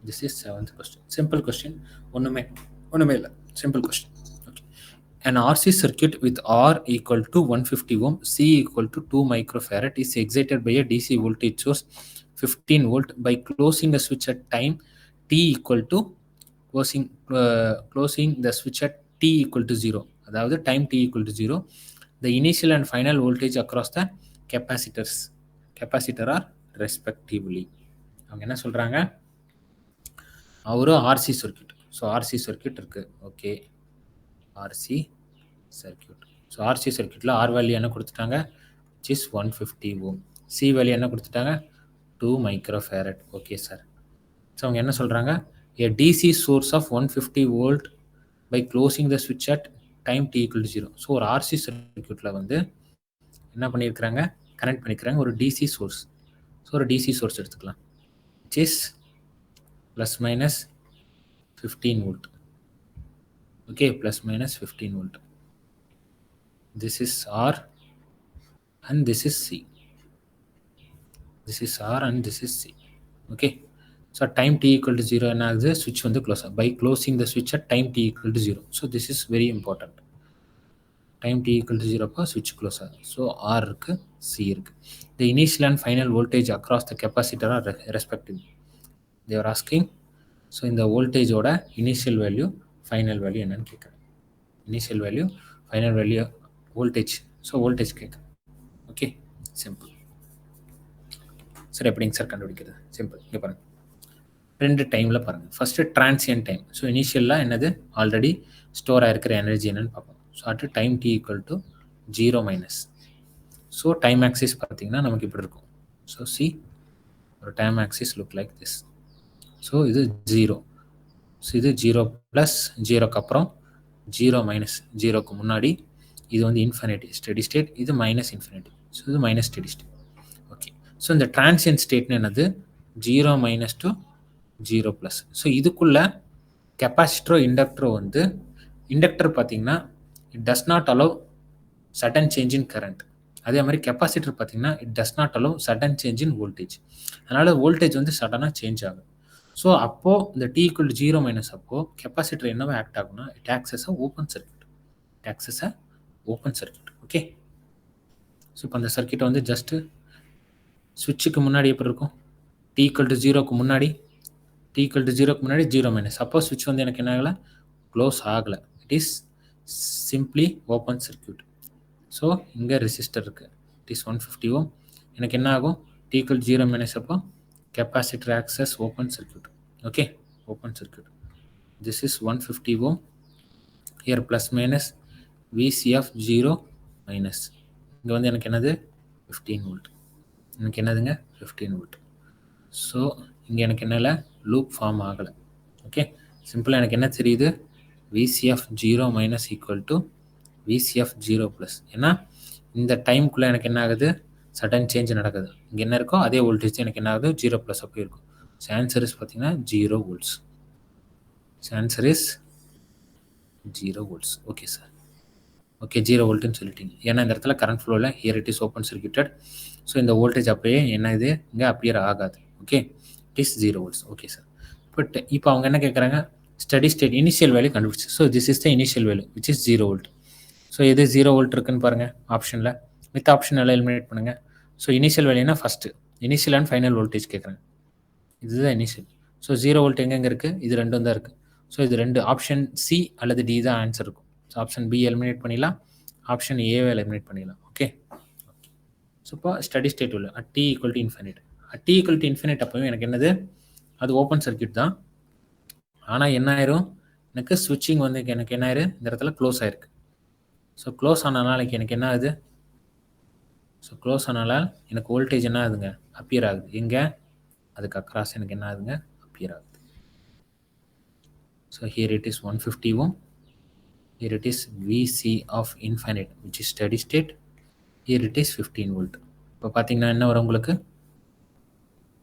S1: this is 7th question. Simple question, ஒன்றுமே இல்லை, simple question. Okay, an RC circuit with R equal to 150 ohm, C equal to 2 microfarad is excited by a DC voltage source 15 volt by closing the switch at time t equal to closing the switch at t equal to 0. அதாவது time t equal to 0. The initial and final voltage across the capacitor are respectively. அவங்க என்ன சொல்றாங்க? ஒரு RC circuit. So RC circuit இருக்கு. Okay, RC circuit. So RC சர்க்கியூட்டில் ஆர் வேல்யூ என்ன கொடுத்துட்டாங்க? Which is 150 ohm. C value என்ன கொடுத்துட்டாங்க? 2 மைக்ரோஃபேரட். Okay sir. ஸோ அவங்க என்ன சொல்கிறாங்க? a DC source of 150 volt by closing the switch at time t equal to 0. So ஒரு ஆர்சி சர்க்கியூட்டில் வந்து என்ன பண்ணியிருக்கிறாங்க? கனெக்ட் பண்ணிக்கிறாங்க ஒரு டிசி சோர்ஸ். ஸோ ஒரு டிசி சோர்ஸ் எடுத்துக்கலாம், which is plus minus 15 volt. Okay, plus minus 15 volt. This is R and this is C. This is R and this is C. Okay, so time t equal to 0 and the switch on the close by closing the switch at time t equal to 0. So this is very important. Time t equal to 0 pa switch close. So R irukku, C irukku. The initial and final voltage across the capacitor are respective. They are asking, so in the voltage oda initial value final value enna கேக்குறாங்க. Initial value final value voltage. So voltage கேக்குறாங்க. Okay, simple. சார் எப்படிங்க சார் கண்டுபிடிக்கிறது? சிம்பிள். இங்கே பாருங்கள், ரெண்டு டைமில் பாருங்கள். First transient time. ஸோ இனிஷியலாக என்னது? ஆல்ரெடி ஸ்டோர் ஆகிருக்கிற எனர்ஜி என்னன்னு பார்ப்போம். So at time t equal to 0 minus. So time axis பார்த்தீங்கன்னா நமக்கு இப்படி இருக்கும். ஸோ சி ஒரு time axis look like this. So இது 0. ஸோ இது 0 ப்ளஸ் 0க்கு அப்புறம் 0 மைனஸ் 0க்கு முன்னாடி இது வந்து இன்ஃபினிட்டி ஸ்டெடி ஸ்டேட், இது மைனஸ் இன்ஃபினிட்டி. ஸோ இது minus steady state. Okay, so இந்த டிரான்சியன்ட் ஸ்டேட்னு என்னது? 0 மைனஸ் டு 0 ப்ளஸ். ஸோ இதுக்குள்ள கெப்பாசிட்டரோ இண்டக்டரோ வந்து, இண்டக்டர் பார்த்தீங்கன்னா it does not allow sudden change in current. அதே மாதிரி கெப்பாசிட்டர் பார்த்தீங்கன்னா it does not allow sudden change in voltage. அதனால் வோல்டேஜ் வந்து சடனாக சேஞ்ச் ஆகும். ஸோ அப்போது இந்த t ஈக்குவல் டு 0 மைனஸ் அப்போது கெப்பாசிட்டர் என்னவோ ஆக்ட் ஆகும்னா it acts as a open circuit. It acts as a open circuit. Okay, so இப்போ அந்த சர்க்யூட்டை வந்து ஜஸ்ட்டு ஸ்விட்சுக்கு முன்னாடி எப்படி இருக்கும்? t ஈக்குவல் டு 0க்கு முன்னாடி, t ஈக்குவல் டு 0க்கு முன்னாடி 0 மைனஸ். அப்போ ஸ்விட்ச் வந்து எனக்கு என்ன ஆகலை? க்ளோஸ் ஆகலை. It is simply open circuit. So இங்கே ரெசிஸ்டர் இருக்குது, இட் இஸ் 150 ஓம். எனக்கு என்ன ஆகும்? t ஈக்குவல் டு 0 மைனஸ் அப்போ capacitor acts open circuit. Okay, open circuit. This is 150 ohm. Here plus minus VC of 0 minus. இங்கே வந்து எனக்கு என்னது? 15 வோல்ட். எனக்கு என்னதுங்க? 15 வோல்ட். ஸோ இங்கே எனக்கு என்னல லூப் ஃபார்ம் ஆகலை. ஓகே, சிம்பிளாக எனக்கு என்ன தெரியுது? VC of 0 minus equal to VC of 0 plus. ஏன்னா இந்த டைமுக்குள்ளே எனக்கு என்ன ஆகுது? சடன் சேஞ்ச் நடக்குது. இங்கே என்ன இருக்கோ அதே வோல்டேஜ் எனக்கு என்ன ஆகுது? 0 ப்ளஸ் அப்போ இருக்கும். ஸோ ஆன்சர் இஸ் பார்த்தீங்கன்னா 0 volts. So answer is 0 volts. Okay sir. Okay, 0 வோல்ட்டுன்னு சொல்லிட்டீங்க. ஏன்னா இந்த இடத்துல கரண்ட் ஃப்ளோவில் here it is open circuited. So இந்த வோல்டேஜ் அப்படியே என்ன இது இங்கே அப்பியர் ஆகாது. Okay, it is 0 volts. Okay sir. But இப்போ அவங்க என்ன கேட்குறாங்க? ஸ்டடி ஸ்டேட் இனிஷியல் வேல்யூ கண்டுபிடிச்சு. So this is the initial value which is 0 volt. So எது 0 வோல்ட் இருக்குன்னு பாருங்கள் ஆப்ஷனில். வித் ஆப்ஷன் எல்லாம் எலிமினேட் பண்ணுங்கள். ஸோ இனிஷியல் வேல்யூனா first initial and final voltage கேட்குறேன். இதுதான் இனிஷியல். ஸோ 0 வோல்ட் எங்கெங்கே இருக்குது? இது ரெண்டும் தான் இருக்குது. ஸோ இது ரெண்டு ஆப்ஷன் சி அல்லது டி தான் ஆன்சர் இருக்கும். ஸோ ஆப்ஷன் பி எலிமினேட் பண்ணிடலாம், ஆப்ஷன் ஏவை எலிமினேட் பண்ணிடலாம். ஓகே, ஸோ இப்போ ஸ்டடி ஸ்டேட் உள்ள at t equal to infinite. At t equal to infinite அப்போவே எனக்கு என்னது? அது ஓப்பன் சர்க்யூட் தான். ஆனால் என்ன ஆயிரும்? எனக்கு ஸ்விட்சிங் வந்து எனக்கு என்ன ஆயிரு? இந்த இடத்துல க்ளோஸ் ஆயிருக்கு. ஸோ க்ளோஸ் ஆன நாளைக்கு எனக்கு என்ன ஆகுது? ஸோ க்ளோஸ் ஆனால எனக்கு வோல்டேஜ் என்ன ஆகுதுங்க அப்பியர் ஆகுது. எங்கே அதுக்கு அக்ராஸ் எனக்கு என்ன ஆகுதுங்க அப்பியர் ஆகுது. So here it is 150 ohm. Here it is Vc of infinite which is steady state. Here it is 15 volt. இப்போ பார்த்தீங்கன்னா என்ன வரும் உங்களுக்கு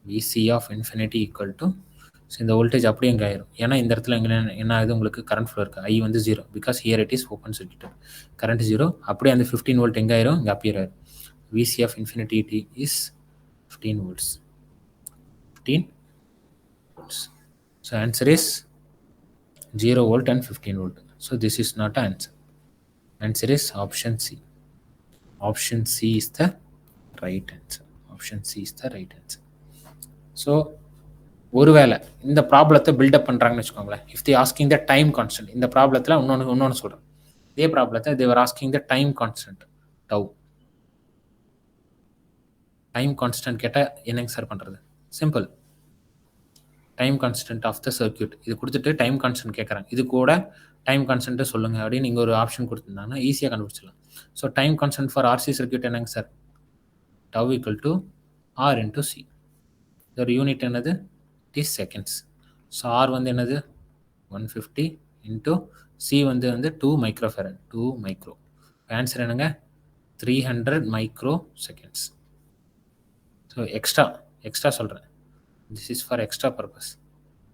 S1: Vc of infinity equal to, so இந்த வோல்டேஜ் அப்படியே எங்கே ஆயிரும். ஏன்னா இந்த இடத்துல எங்கே என்ன ஆகுது உங்களுக்கு கரண்ட் ஃப்ளோ இருக்குது. ஐ வந்து 0 because here it is open circuit. Current 0 அப்படியே அந்த 15 வோல்ட் எங்கே ஆயிரும் இங்கே அப்பியர் ஆயிரும். Vc of infinity is 15 volts. 15 volts. So answer is 0 volt and 15 volt. So this is not an answer. Answer is option C. Option C is the right answer. Option C is the right answer. So ஒருவேளை இந்த ப்ராப்ளத்தை பில்டப் பண்ணுறாங்கன்னு வச்சுக்கோங்களேன். If they asking the time constant, இந்த ப்ராப்ளத்தில் இன்னொன்று சொல்கிறேன். இதே ப்ராப்ளத்தை they're asking the time constant tau. Time constant கேட்டால் என்னங்க சார் பண்ணுறது? Simple. Time constant of the circuit இது கொடுத்துட்டு டைம் கான்ஸ்டன்ட் கேட்குறாங்க. இது கூட டைம் கான்ஸ்டன்ட்டு சொல்லுங்கள் அப்படின்னு நீங்கள் ஒரு ஆப்ஷன் கொடுத்துருந்தாங்கன்னா ஈஸியாக கண்டுபிடிச்சிடலாம். So time constant for RC circuit என்னங்க sir? Tau equal to R into C. ஒரு யூனிட் என்னது? It is seconds. So R வந்து என்னது 150 இன்டூ சி வந்து 2 மைக்ரோஃபெரட் 2 மைக்ரோ. ஆன்சர் என்னங்க 300 மைக்ரோ செகண்ட்ஸ். ஸோ எக்ஸ்ட்ரா சொல்கிறேன். This is for extra purpose.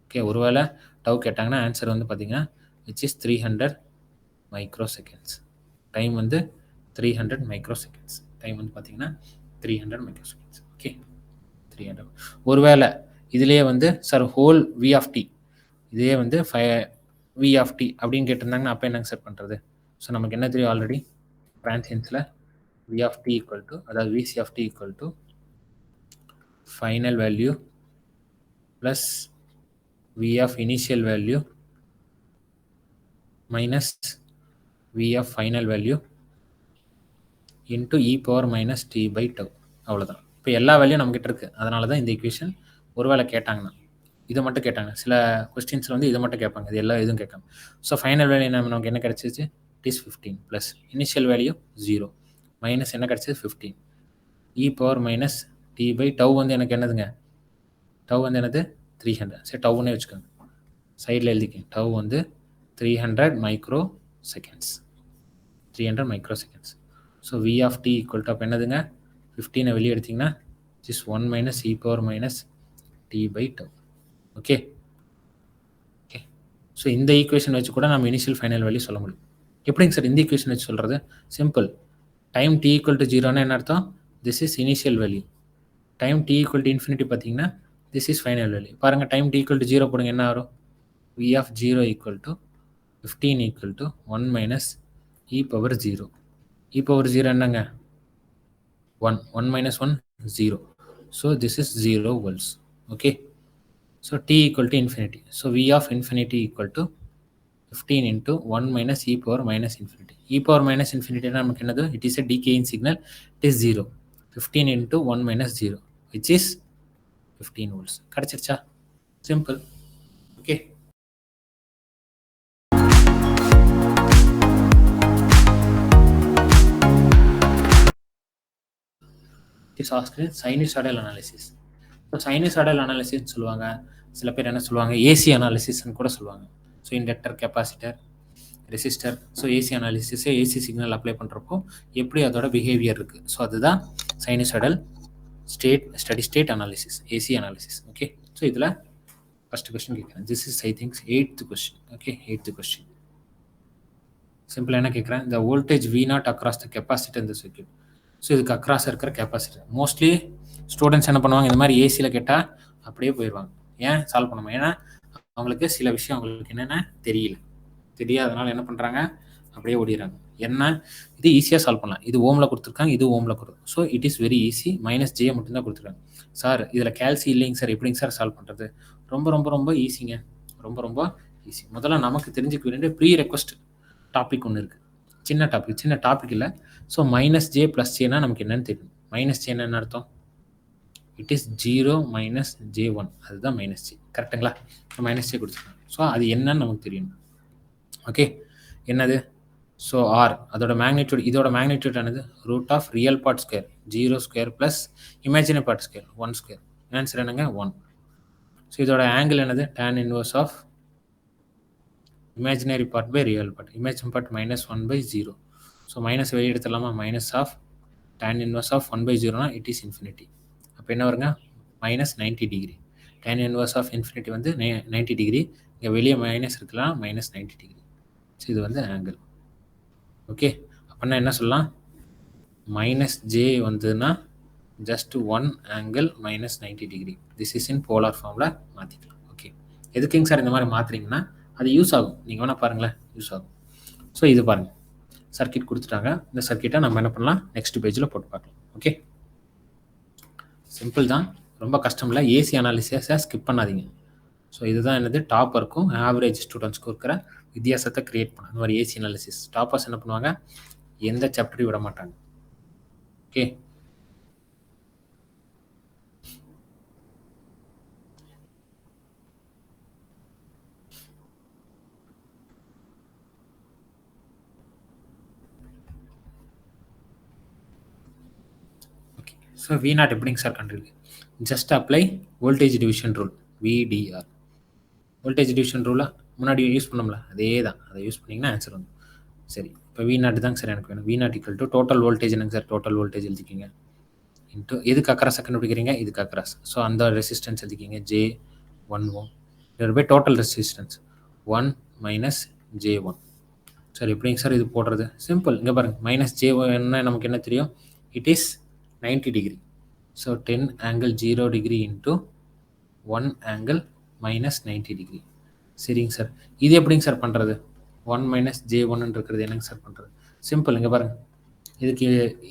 S1: Okay, ஒருவேளை டவ் கேட்டாங்கன்னா ஆன்சர் வந்து பார்த்தீங்கன்னா which is 300 micro seconds. Time வந்து 300 மைக்ரோ செகண்ட்ஸ். டைம் வந்து பார்த்தீங்கன்னா 300 மைக்ரோ செகண்ட்ஸ். ஓகே, 300. ஒருவேளை இதுலேயே வந்து sir whole V of t, இதே வந்து வி ஆஃப் டி அப்படின்னு கேட்டிருந்தாங்கன்னா அப்போ என்னங்க சார் பண்ணுறது? ஸோ நமக்கு என்ன தெரியும் ஆல்ரெடி டிரான்சியன்ஸில் V of D equal to, அதாவது VC of D equal to final value plus V of initial value minus V of final value into E power minus D by tau. அவ்வளோதான். இப்போ எல்லா வேல்யூ நம்மகிட்ட இருக்குது. அதனால தான் இந்த ஈக்குவேஷன் ஒருவேளை கேட்டாங்கன்னா இதை மட்டும் கேட்டாங்க. சில கொஸ்டின்ஸில் வந்து இதை மட்டும் கேட்பாங்க, இது எல்லா இதுவும் கேட்காங்க. ஸோ ஃபைனல் வேல்யூ என்ன நமக்கு என்ன கிடச்சிச்சு? It is 15 plus initial value 0 minus என்ன கிடச்சிது 15 E power minus D by tau வந்து எனக்கு என்னதுங்க? டவ் வந்து என்னது 300. சரி டவ்னே வச்சுக்கோங்க, சைடில் எழுதிக்கங்க. டவ் வந்து 300 micro seconds. 300 micro seconds. So V of D equal to அப்போ என்னதுங்க 15 வெளியே எடுத்திங்கன்னா just 1 minus E power minus D by tau. Okay okay. So இந்த ஈக்குவேஷன் வச்சு கூட நம்ம இனிஷியல் ஃபைனல் வேல்யூ சொல்ல முடியும். எப்படிங்க சார் இந்த ஈக்குவேஷன் வச்சு சொல்கிறது? Simple. Time T equal to 0னா என்ன அர்த்தம்? This is initial value. Time T equal to infinity பார்த்தீங்கன்னா திஸ் இஸ் ஃபைனல் வேல்யூ. பாருங்கள், டைம் டி ஈக்குவல் டு 0 போடுங்க, என்ன வரும்? V of 0 equal to 15 equal to 1 minus E power 0. E power 0 என்னங்க 1. 1 minus 1 0. So this is 0 volts. Okay. So t equal to infinity. So v of infinity equal to 15 into 1 minus e power minus infinity. E power minus infinity நமக்கு என்னது? It is a decaying signal. It is 0. 15 into 1 minus 0 which is 15 volts. கிடைச்சிருச்சா? Simple. Okay. Is asked sinusoidal analysis. So sinusoidal அனாலிசிஸ்ன்னு சொல்லுவாங்க. சில பேர் என்ன சொல்லுவாங்க, ஏசி அனாலிசிஸ்ன்னு கூட சொல்லுவாங்க. So inductor, capacitor, resistor. So AC அனாலிசிஸை ஏசி சிக்னல் அப்ளை பண்ணுறப்போ எப்படி அதோட பிஹேவியர் இருக்குது. ஸோ அதுதான் sinusoidal steady state analysis, AC analysis. Okay. So இதில் ஃபஸ்ட் கொஸ்டின் கேட்குறேன். This is I think 8th question. Okay, 8th question. சிம்பிளாக என்ன கேட்குறேன்? இந்த வோல்டேஜ் வி நாட் அக்ராஸ் த கெப்பாசிட்டர் இந்த சர்க்யூட். ஸோ இதுக்கு அக்ராஸ் இருக்கிற கெப்பாசிட்டர். மோஸ்ட்லி ஸ்டூடெண்ட்ஸ் என்ன பண்ணுவாங்க, இந்த மாதிரி ஏசியில் கேட்டால் அப்படியே போயிடுவாங்க. ஏன் சால்வ் பண்ணுவோம்? ஏன்னா அவங்களுக்கு சில விஷயம் அவங்களுக்கு என்னென்ன தெரியாதனால என்ன பண்ணுறாங்க, அப்படியே ஓடிடுறாங்க. என்ன இது ஈஸியாக சால்வ் பண்ணலாம். இது ஓமில் கொடுத்துருக்காங்க, இது ஓமில் கொடுக்கும். So it is very easy. Minus J மட்டும்தான் கொடுத்துருக்காங்க. சார் இதில் கேல்சி இல்லைங்க சார், எப்படிங்க சார் சால்வ் பண்ணுறது? ரொம்ப ரொம்ப ரொம்ப ஈஸிங்க. ரொம்ப ரொம்ப ஈஸி. முதல்ல நமக்கு தெரிஞ்சுக்க வேண்டிய ப்ரீ ரெக்வஸ்ட் டாபிக் ஒன்று இருக்குது. சின்ன டாபிக் இல்லை. ஸோ மைனஸ் ஜே ப்ளஸ் ஜேனா நமக்கு என்னன்னு தெரியும். மைனஸ் ஜே என்ன அர்த்தம்? It is 0 minus J1. அதுதான் மைனஸ் ஜே. கரெக்டுங்களா? மைனஸ் ஜே கொடுத்துருக்காங்க. ஸோ அது என்னன்னு நமக்கு தெரியும். ஓகே, என்னது? ஸோ ஆர் அதோட மேக்னிடியூட் இதோட மேக்னிடியூட் என்னது root of real part square 0 square plus imaginary part square 1 square. Answer என்னங்க 1. ஸோ இதோட ஆங்கிள் என்னது tan inverse of imaginary part by real part. Imaginary part minus 1 by 0. So minus வெளியே எடுத்துடலாமா minus of tan inverse of 1 by 0 it is infinity. அப்போ என்ன வருங்க minus 90 degree. tan inverse of infinity வந்து 90 degree. இங்கே வெளியே மைனஸ் இருக்கலாம் minus 90 degree. ஸோ இது வந்து ஆங்கிள். ஓகே அப்படின்னா என்ன சொல்லலாம் மைனஸ் ஜே வந்துன்னா just 1 angle minus 90 degree. This is in polar ஃபார்மில் மாற்றிக்கலாம். ஓகே எதுக்குங்க சார் இந்த மாதிரி மாற்றுறீங்கன்னா அது யூஸ் ஆகும். நீங்கள் வேணால் பாருங்களேன் யூஸ் ஆகும். ஸோ இது பாருங்கள் சர்க்கியூட் கொடுத்துட்டாங்க. இந்த சர்க்கியூட்டை நம்ம என்ன பண்ணலாம் நெக்ஸ்ட் பேஜில் போட்டு பார்க்கலாம். ஓகே சிம்பிள் தான், ரொம்ப கஷ்டம் இல்லை. ஏசி அனாலிசிஸை ஸ்கிப் பண்ணாதீங்க. ஸோ இதுதான் என்னது டாப்பருக்கும் ஆவரேஜ் ஸ்டூடெண்ட்ஸ்க்கும் இருக்கிற வித்தியாசத்தை கிரியேட் பண்ண. இந்த மாதிரி ஏசி அனாலிசிஸ் டாப்பர்ஸ் என்ன பண்ணுவாங்க எந்த சாப்டரையும் விட மாட்டாங்க. ஓகே ஸோ வி நாட் எப்படிங்க சார் கண்டுருக்கு just apply voltage division rule VDR. Voltage division ரூலை முன்னாடி யூஸ் பண்ணோம்ல அதே தான், அதை யூஸ் பண்ணிங்கன்னா ஆன்சர் வந்து சரி. இப்போ வி நாட் தாங்க சார் எனக்கு வேணும். V naught equal to total voltage என்னங்க சார் டோட்டல் வோல்டேஜ் எழுதிக்கிங்க இன்ட்டு எதுக்கு அக்ராஸாக கண்டுபிடிக்கிறீங்க இதுக்கு அக்ராஸ். ஸோ அந்த ரெசிஸ்டன்ஸ் எழுதிக்கிங்க j 1 ohm divided by total resistance 1 minus j 1. Sir எப்படிங்க சார் இது போடுறது சிம்பிள். இங்கே பாருங்கள் மைனஸ் ஜே என்ன நமக்கு என்ன தெரியும் it is 90 degree. So 10 angle 0 degree into 1 angle minus 90 degree. சரிங்க சார் இது எப்படிங்க சார் பண்ணுறது 1 மைனஸ் ஜே 1 இருக்கிறது என்னங்க சார் பண்ணுறது சிம்பிள். இங்கே பாருங்கள்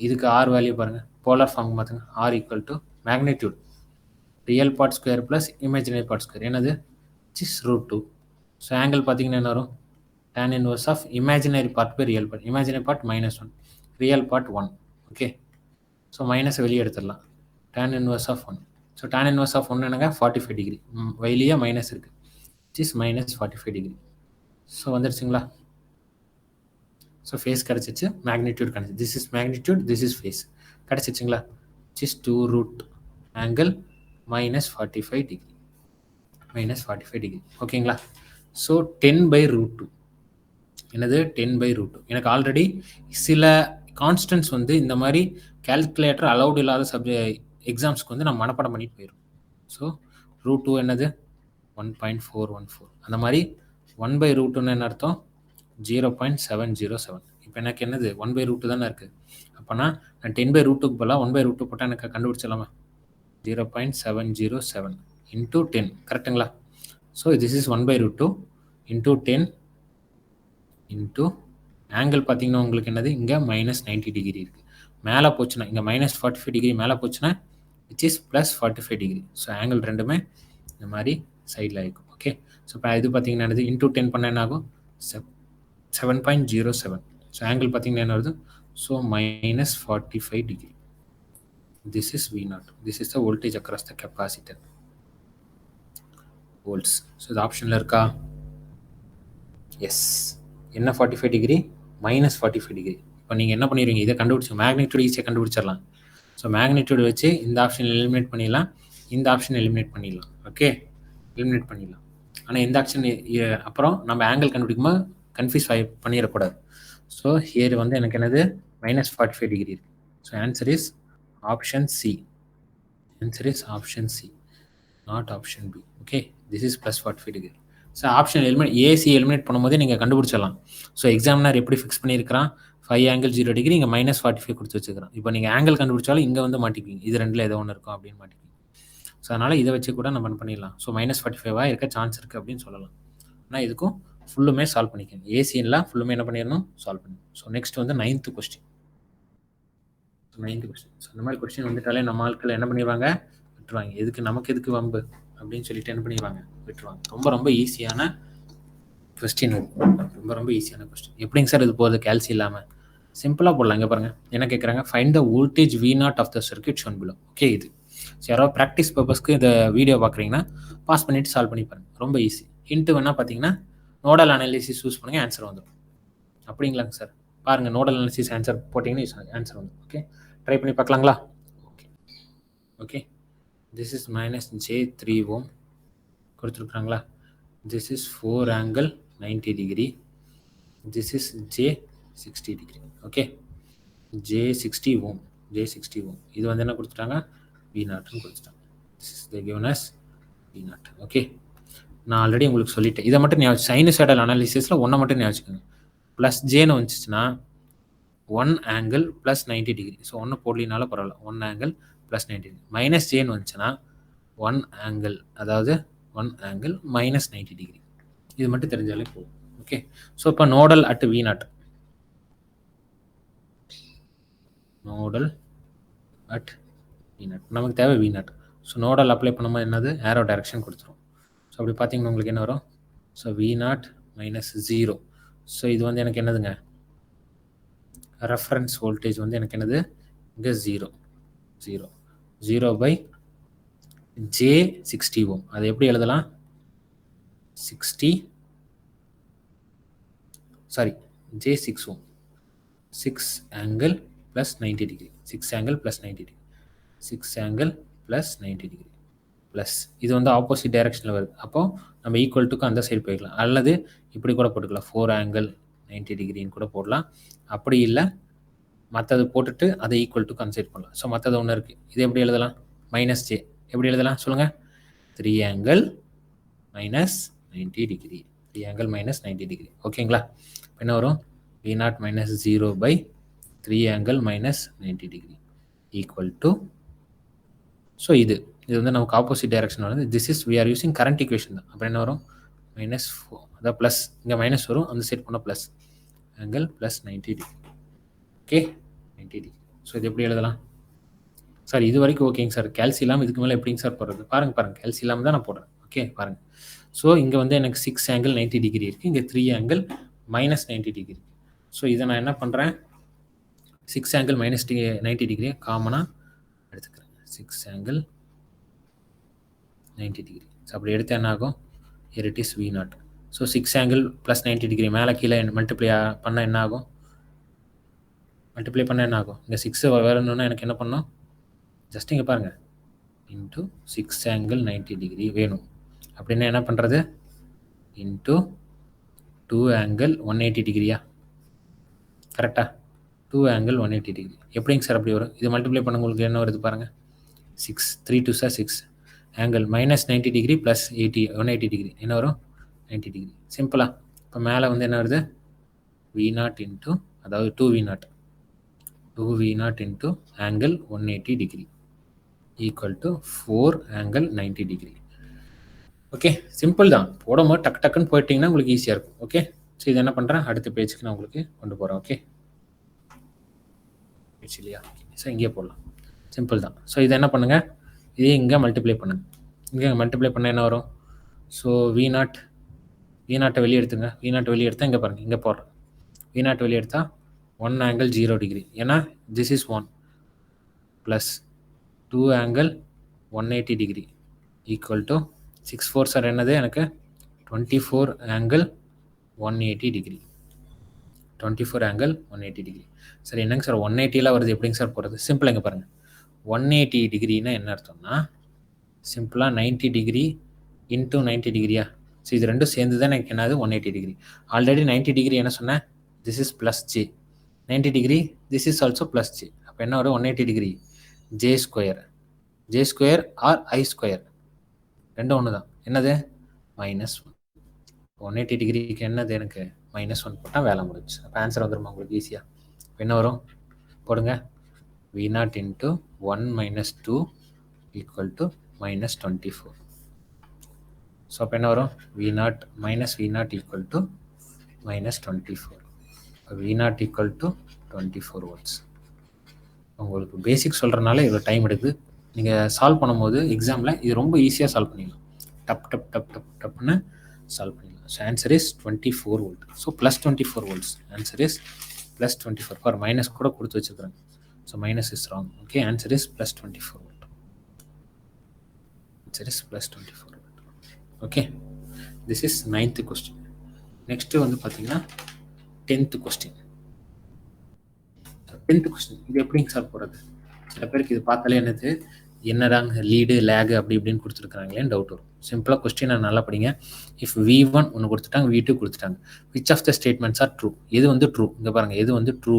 S1: இதுக்கு ஆர் வேல்யூ பாருங்கள் போலார் ஃபார்ம் பார்த்துங்க R equal to magnitude real part square plus imaginary part square என்னது சிஸ் ரூட் 2. ஸோ ஆங்கிள் பார்த்தீங்கன்னா என்ன வரும் tan inverse of imaginary part by real part. Imaginary part -1 real part 1. Okay so minus வெளியே எடுத்துடலாம் tan inverse of 1. So tan inverse of 1 என்னங்க 45 டிகிரி வெளியே மைனஸ் இருக்குது is minus 45 degree. So வந்துடுச்சுங்களா. So phase கிடச்சிச்சு மேக்னிடியூட் கிடச்சி this is magnitude this is phase கிடச்சிச்சுங்களா is 2 root angle -45 degree -45 degree. ஓகேங்களா. ஸோ 10/√2 என்னது 10/√2. எனக்கு ஆல்ரெடி சில கான்ஸ்டன்ட்ஸ் வந்து இந்த மாதிரி கேல்குலேட்டர் அலௌட் இல்லாத எக்ஸாம்ஸ்க்கு வந்து நம்ம மனப்பாடம் பண்ணிட்டு போயிடும். ஸோ √2 என்னது 1.414. அந்த மாதிரி 1/√2 என்ன அர்த்தம் 0.707. இப்போ எனக்கு என்னது 1/√2 தானே இருக்குது. அப்போனா நான் 10/√2க்கு பதிலாக 1/√2 போட்டால் எனக்கு கண்டுபிடிச்சிடலாமா 0.707 இன்ட்டு 10 கரெக்டுங்களா. So this is 1/√2 into 10 into angle பார்த்தீங்கன்னா உங்களுக்கு என்னது இங்கே -90 டிகிரி இருக்குது. மேலே போச்சுன்னா இங்கே -45 டிகிரி மேலே போச்சுன்னா which is +45 degree. So angle ரெண்டுமே இந்த மாதிரி சைடில் இருக்கும். ஓகே ஸோ இப்போ இது பார்த்தீங்கன்னா என்னது இன்ட்டு 10 பண்ண என்ன ஆகும் 7.07. ஸோ ஆங்கிள் பார்த்தீங்கன்னா என்ன வருது so -45 degree. This is V0. This is the voltage across the capacitor volts. So இது ஆப்ஷனில் இருக்கா எஸ். என்ன 45 டிகிரி -45 டிகிரி. இப்போ நீங்கள் என்ன பண்ணிடுவீங்க இதை கண்டுபிடிச்சி மேக்னிடியூட் ஈஸியாக கண்டுபிடிச்சிடலாம். ஸோ மேக்னிடியூட் வச்சு இந்த ஆப்ஷன் எலிமினேட் பண்ணிடலாம் இந்த ஆப்ஷன் எலிமினேட் பண்ணிடலாம். ஓகே எலிமினேட் பண்ணிடலாம். ஆனால் இந்த ஆப்ஷன் அப்புறம் நம்ம ஆங்கிள் கண்டுபிடிக்கும்போது கன்ஃபியூஸ் பண்ணிடக்கூடாது. ஸோ ஹியர் வந்து எனக்கு என்னது -45 டிகிரி இருக்குது. So answer is option C. Answer is option C not option B. Okay this is +45 degree. So option AC eliminate பண்ணும்போதே நீங்கள் கண்டுபிடிச்சிடலாம். ஸோ எக்ஸாமினர் எப்படி ஃபிக்ஸ் பண்ணியிருக்கிறான் 5 ஆங்கிள் 0 டிகிரி இங்கே -45 கொடுத்து வச்சுக்கிறான். இப்போ நீங்கள் ஆங்கிள் கண்டுபிடிச்சாலும் இங்கே வந்து மாட்டிக்குவீங்க இது ரெண்டில் ஏதோ ஒன்று இருக்கும் அப்படின்னு மாட்டிக்குவீங்க. ஸோ அதனால் இதை வச்சு கூட நம்ம பண்ணிடலாம். ஸோ -45 இருக்க சான்ஸ் இருக்குது அப்படின்னு சொல்லலாம். ஆனால் இதுக்கும் ஃபுல்லுமே சால்வ் பண்ணிக்கோங்க. ஏசியெல்லாம் ஃபுல்லுமே என்ன பண்ணிடணும் சால்வ் பண்ணணும். ஸோ நெக்ஸ்ட் வந்து 9th question. 9th question. So இந்த மாதிரி கொஸ்டின் வந்துட்டாலே நம்ம ஆட்கள் என்ன பண்ணிடுவாங்க விட்டுருவாங்க. நமக்கு எதுக்கு வம்பு அப்படின்னு சொல்லிட்டு என்ன பண்ணிடுவாங்க விட்டுருவாங்க. ரொம்ப ஈஸியான கொஸ்டின். ரொம்ப ஈஸியான கொஸ்டின். எப்படிங்க சார் இது போகுது கேல்சி இல்லாமல் சிம்பிளாக போடலாம். இங்கே பாருங்கள் என்ன கேட்குறாங்க find the voltage V0 of the circuit shown below. Okay இது யாராவது ப்ராக்டிஸ் பர்பஸ்க்கு இந்த வீடியோ பார்க்குறீங்கன்னா பாஸ் பண்ணிவிட்டு சால்வ் பண்ணி பாருங்கள். ரொம்ப ஈஸி. ஹிண்ட்டு வேணால் பார்த்தீங்கன்னா நோடல் அனாலிசிஸ் யூஸ் பண்ணுங்கள் ஆன்சர் வந்துடும். அப்படிங்களாங்க சார் பாருங்கள் நோடல் அனாலிசிஸ் ஆன்சர் போட்டிங்கன்னா ஆன்சர் வந்து ஓகே ட்ரை பண்ணி பார்க்கலாங்களா okay okay this is minus j 3 ohm கொடுத்துருக்குறாங்களா this is 4 angle 90 degree this is j 60 degree okay j 60 ohm j 60 ohm இது வந்து என்ன கொடுத்துட்டாங்க வி நாட்னு கொடுத்துட்டாங்க this is the given as V naught okay நான் ஆல்ரெடி உங்களுக்கு சொல்லிட்டேன் இதை மட்டும் ஞாபகம் சைனசாய்டல் அனாலிசிஸில் ஒன்றை மட்டும் ஞாபகம் ப்ளஸ் ஜேன்னு வந்துச்சுன்னா 1 ஆங்கிள் ப்ளஸ் 90 டிகிரி ஸோ ஒன்று போடலினால பரவாயில்ல 1 ஆங்கிள் ப்ளஸ் 90 டிகிரி மைனஸ் ஜேன்னு வந்துச்சுன்னா 1 ஆங்கிள் அதாவது 1 ஆங்கிள் மைனஸ் 90 டிகிரி இது மட்டும் தெரிஞ்சாலே போதும் ஓகே ஸோ இப்போ nodal at V naught nodal at V naught நமக்கு தேவை V naught so nodal apply பண்ணும்போது என்னது ஏரோ டைரக்ஷன் கொடுத்துரும் ஸோ அப்படி பார்த்தீங்கன்னா உங்களுக்கு என்ன வரும் so V naught minus 0 so இது வந்து எனக்கு என்னதுங்க ரெஃபரன்ஸ் வோல்டேஜ் வந்து எனக்கு என்னது இங்கே 0 பை ஜே 60 ஓம் அது எப்படி எழுதலாம் 60 சாரி ஜே 6 ஓம் 6 angle plus 90 degree 6 angle plus 90 degree 6 angle plus 90 degree plus இது வந்து ஆப்போசிட் டைரக்ஷனில் வருது அப்போ நம்ம ஈக்குவல் டுக்கு அந்த சைடு போய்க்கலாம் அல்லது இப்படி கூட போட்டுக்கலாம் 4 ஆங்கிள் 90 டிகிரின்னு கூட போடலாம் அப்படி இல்லை மற்றது போட்டுட்டு அதை ஈக்குவல் டு கன்சிடர் பண்ணலாம் ஸோ மற்றது ஒன்று இருக்குது இது எப்படி எழுதலாம் மைனஸ் ஜே எப்படி எழுதலாம் சொல்லுங்கள் 3 angle minus 90 degree 3 angle minus 90 degree ஓகேங்களா இப்போ என்ன வரும் V naught minus 0 by 3 angle minus 90 degree equal to so இது வந்து நமக்கு ஆப்போசிட் டைரக்ஷன் வருது this is we are using current equation தான் அப்புறம் என்ன வரும் மைனஸ் 4 அதான் ப்ளஸ் இங்கே மைனஸ் வரும் அந்த சைட் போனால் plus angle plus 90 degree okay 90 degree so இது எப்படி எழுதலாம் சார் இது வரைக்கும் ஓகேங்க சார் கேல்சி இல்லாமல் இதுக்கு மேலே எப்படிங்க சார் போடுறது பாருங்கள் கேல்சி இல்லாமல் தான் நான் போடுறேன் ஓகே பாருங்கள் ஸோ இங்கே வந்து எனக்கு 6 ஆங்கிள் 90 டிகிரி இருக்குது இங்கே 3 ஆங்கிள் மைனஸ் 90 டிகிரி ஸோ இதை நான் என்ன பண்ணுறேன் 6 ஆங்கிள் மைனஸ் 90 டிகிரியை காமனாக எடுத்துக்கிறேன் 6 ஆங்கிள் 90 டிகிரி ஸோ அப்படி எடுத்து என்ன ஆகும் here it is V not so 6 angle plus 90 degree மேலே கீழே மல்டிப்ளை பண்ண என்ன ஆகும் இங்கே 6 வரணுன்னா எனக்கு என்ன பண்ணணும் ஜஸ்ட் இங்கே பாருங்கள் இன்ட்டு 6 ஆங்கிள் 90 டிகிரி வேணும் அப்படின்னா என்ன பண்ணுறது இன்ட்டு 2 ஆங்கிள் 180 டிகிரியா கரெக்டாக 2 ஆங்கிள் 180 டிகிரி எப்படிங்க சார் அப்படி வரும் இது மல்டிப்ளை பண்ண உங்களுக்கு என்ன வருது பாருங்கள் 6 3 2 sir 6 angle minus 90 degree plus 180 degree என்ன வரும் 90 டிகிரி சிம்பிளா இப்போ மேலே வந்து என்ன வருது வி நாட் இன்ட்டு அதாவது 2 V naught into angle 180 degree equal to 4 angle 90 degree okay simple தான் போடும்போது டக்குன்னு போயிட்டீங்கன்னா உங்களுக்கு ஈஸியாக இருக்கும் ஓகே ஸோ இது என்ன பண்ணுறேன் அடுத்த பேஜுக்கு நான் உங்களுக்கு கொண்டு போகிறேன் ஓகே இல்லையா ஸோ இங்கேயே போடலாம் சிம்பிள் தான் ஸோ இதை என்ன பண்ணுங்கள் இதே இங்கே மல்டிப்ளை பண்ணுங்கள் இங்கே மல்டிப்ளை பண்ண என்ன வரும் ஸோ வி நாட்டை வெளியே எடுத்துங்க வி நாட்டை வெளியே எடுத்தால் இங்கே பாருங்கள் இங்கே போடுறேன் வி நாட் வெளியே எடுத்தால் 1 ஆங்கிள் 0 டிகிரி ஏன்னா this is 1 plus 2 angle 180 degree equal to 6 4 sir என்னது எனக்கு 24 angle 180 degree 24 angle 180 degree sir என்னங்க சார் 180 வருது எப்படிங்க சார் போகிறது சிம்பிள் இங்கே பாருங்கள் 180 டிகிரின்னா என்ன அர்த்தம்னா சிம்பிளாக 90 டிகிரி இன்ட்டு 90 டிகிரியா ஸோ இது ரெண்டும் சேர்ந்து தான் எனக்கு என்னது 180 டிகிரி ஆல்ரெடி 90 டிகிரி என்ன சொன்னேன் this is plus J 90 degree this is also plus J அப்போ என்ன வரும் 180 டிகிரி ஜே ஸ்கொயர் ஆர் ஐ ஸ்கொயர் ரெண்டும் ஒன்று தான் என்னது மைனஸ் 180 டிகிரிக்கு என்னது எனக்கு -1 போட்டால் வேலை முடிஞ்சு அப்போ ஆன்சர் வந்துருமா உங்களுக்கு ஈஸியாக என்ன வரும் போடுங்க V naught into 1 minus 2 equal to -24 so அப்போ என்ன வரும் V naught equal to -24 V naught equal to 24 volts உங்களுக்கு பேசிக் சொல்கிறனால இவ்வளோ டைம் எடுக்குது நீங்கள் சால்வ் பண்ணும்போது எக்ஸாமில் இது ரொம்ப ஈஸியாக சால்வ் பண்ணிடலாம் டப்னு சால்வ் பண்ணிடலாம் so answer is 24 volt so plus 24 volts answer is plus 24 for minus கூட கொடுத்து வச்சுக்கிறேன் so minus is wrong okay answer is plus 24 volt answer is plus 24 volt okay this is 9th question next வந்து பார்த்தீங்கன்னா 10th கொஸ்டின் 10th கொஸ்டின் இது எப்படிங்க சார் போகிறது? சில பேருக்கு இது பார்த்தாலே என்னடாங்க லீடு லேகு அப்படி இப்படின்னு கொடுத்துருக்காங்களேன்னு டவுட் வரும். சிம்பிளாக கொஸ்டினை நல்லா படிங்க. இஃப் V1 ஒன்று கொடுத்துட்டாங்க, V2 கொடுத்துட்டாங்க, which of the statements are true? எது ட்ரூ? இங்கே பாருங்கள், எது ட்ரூ?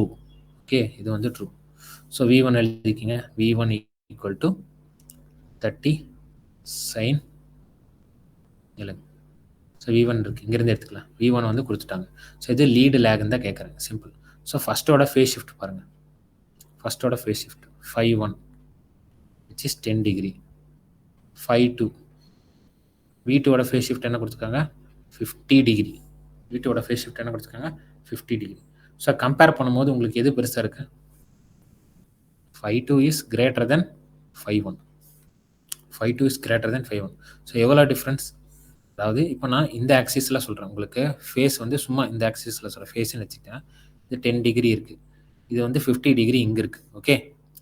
S1: ஓகே, இது ட்ரூ. ஸோ V1 எழுதிக்கிங்க. V1 ஈக்குவல் டு 30 sin எழுங்க. ஸோ V1 இருக்குது, இங்கேருந்து எடுத்துக்கலாம். V1 கொடுத்துட்டாங்க. ஸோ இது லீடு லேகுன்னு தான் கேட்குறாங்க. சிம்பிள். ஸோ ஃபஸ்ட்டோட ஃபேஸ் ஷிஃப்ட் பாருங்கள். ஃபஸ்ட்டோட phase shift 5-1 which is 10 degree. 5-2 V2 phase shift என்ன கொடுத்துருக்காங்க? 50 டிகிரி. V2 ஃபேஸ் ஷிஃப்ட் என்ன கொடுத்துருக்காங்க? 50 டிகிரி. ஸோ கம்பேர் பண்ணும்போது உங்களுக்கு எது பெருசாக இருக்குது? 5-2 is greater than 5-1. 5-2 is greater than 5-1. So எவ்வளோ டிஃப்ரென்ஸ்? அதாவது இப்போ நான் இந்த ஆக்சிஸில் சொல்கிறேன். உங்களுக்கு ஃபேஸ் சும்மா இந்த ஆக்சிஸில் சொல்கிறேன். ஃபேஸ்ன்னு வச்சுக்கிட்டேன். இது 10 டிகிரி இருக்குது. இது 50 டிகிரி இங்கே இருக்குது. ஓகே,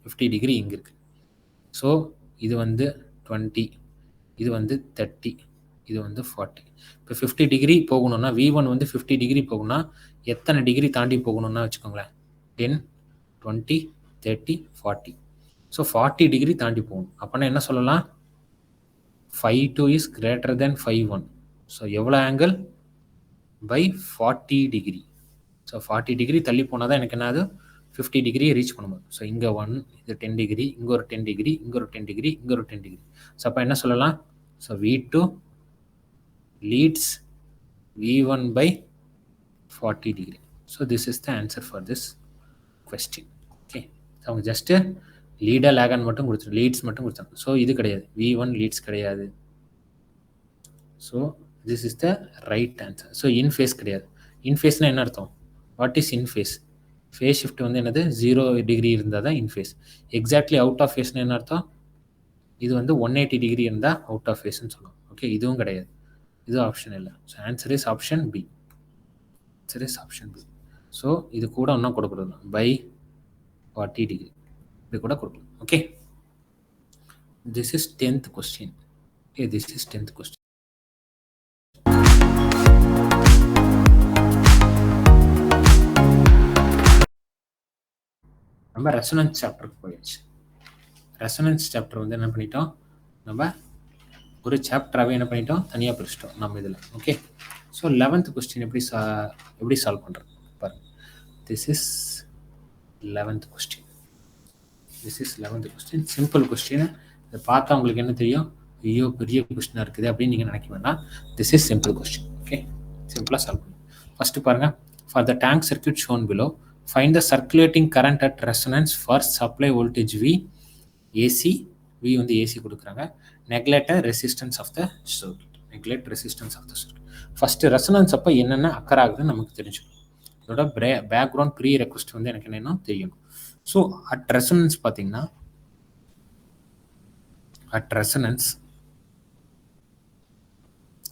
S1: 50 டிகிரி இங்கே இருக்குது. ஸோ இது 20, இது 30, இது 40. இப்போ 50 டிகிரி போகணும்னா V1 50 டிகிரி போகணும்னா எத்தனை டிகிரி தாண்டி போகணும்னா வச்சுக்கோங்களேன்? 10, 20, 30, 40. ஸோ 40 டிகிரி தாண்டி போகணும். அப்போனா என்ன சொல்லலாம்? 5-2 இஸ் கிரேட்டர் தென் 5-1. ஸோ எவ்வளோ angle? By 40 degree. So 40 degree தள்ளி போனால் தான் எனக்கு என்னது? 50 டிகிரியை ரீச் பண்ணும்போது. ஸோ இங்கே 1, இது 10 டிகிரி, இங்கே ஒரு 10 டிகிரி, இங்கே ஒரு 10 டிகிரி, இங்கே ஒரு 10 டிகிரி. ஸோ அப்போ என்ன சொல்லலாம்? So V2 leads V1 by 40 degree. So this is the answer for this question. Okay, அவங்க ஜஸ்ட்டு லீடாக லேகான்னு மட்டும் கொடுத்துரு, லீட்ஸ் மட்டும் கொடுத்தாங்க. ஸோ இது கிடையாது, V1 லீட்ஸ் கிடையாது. So this is the right answer. So in phase கிடையாது. இன் ஃபேஸ்னால் என்ன அர்த்தம்? What is in phase? Phase shift என்னது? 0 டிகிரி இருந்தால் தான் in phase. Exactly out of ஃபேஸ்னு என்ன அர்த்தம்? இது 180 டிகிரி இருந்தால் அவுட் ஆஃப் ஃபேஸ்ன்னு சொல்லுவோம். ஓகே, இதுவும் கிடையாது. இது ஆப்ஷன் இல்லை. So answer is option B. Answer is option B. So இது கூட ஒன்றும் கொடுக்குறது பை 40 டிகிரி இது கூட கொடுக்கலாம். Okay, this is 10th question. Okay, this is 10th question. நம்ம ரெசனன்ஸ் சாப்டருக்கு போயாச்சு. ரெசனன்ஸ் சாப்டர் என்ன பண்ணிட்டோம்? நம்ம ஒரு சாப்டராகவே என்ன பண்ணிட்டோம்? தனியாக பிரிச்சிட்டோம் நம்ம இதில். ஓகே, ஸோ 11th கொஸ்டின் எப்படி சால்வ் பண்ணுறது பாருங்கள். This is 11th question. This is 11th question. Simple question. இதை பார்த்தா உங்களுக்கு என்ன தெரியும்? ஐயோ பெரிய கொஸ்டினாக இருக்குது அப்படின்னு நீங்கள் நினைக்க வேண்டாம். This is simple question. Okay, சிம்பிளாக சால்வ் பண்ணுங்க. ஃபஸ்ட்டு பாருங்கள். For the tank circuit shown below find the circulating current at resonance for supply voltage V, AC. V AC கொடுக்குறாங்க. Neglect resistance of the circuit. Neglect resistance of the circuit. First resonance அப்போ என்னென்ன அக்கர் ஆகுதுன்னு நமக்கு தெரிஞ்சுக்கணும். இதோட பேக்ரவுண்ட் ப்ரீ ரெக்வஸ்ட் எனக்கு என்னென்னா தெரியணும். ஸோ அட் ரெசனன்ஸ் பார்த்தீங்கன்னா, அட் ரெசனன்ஸ்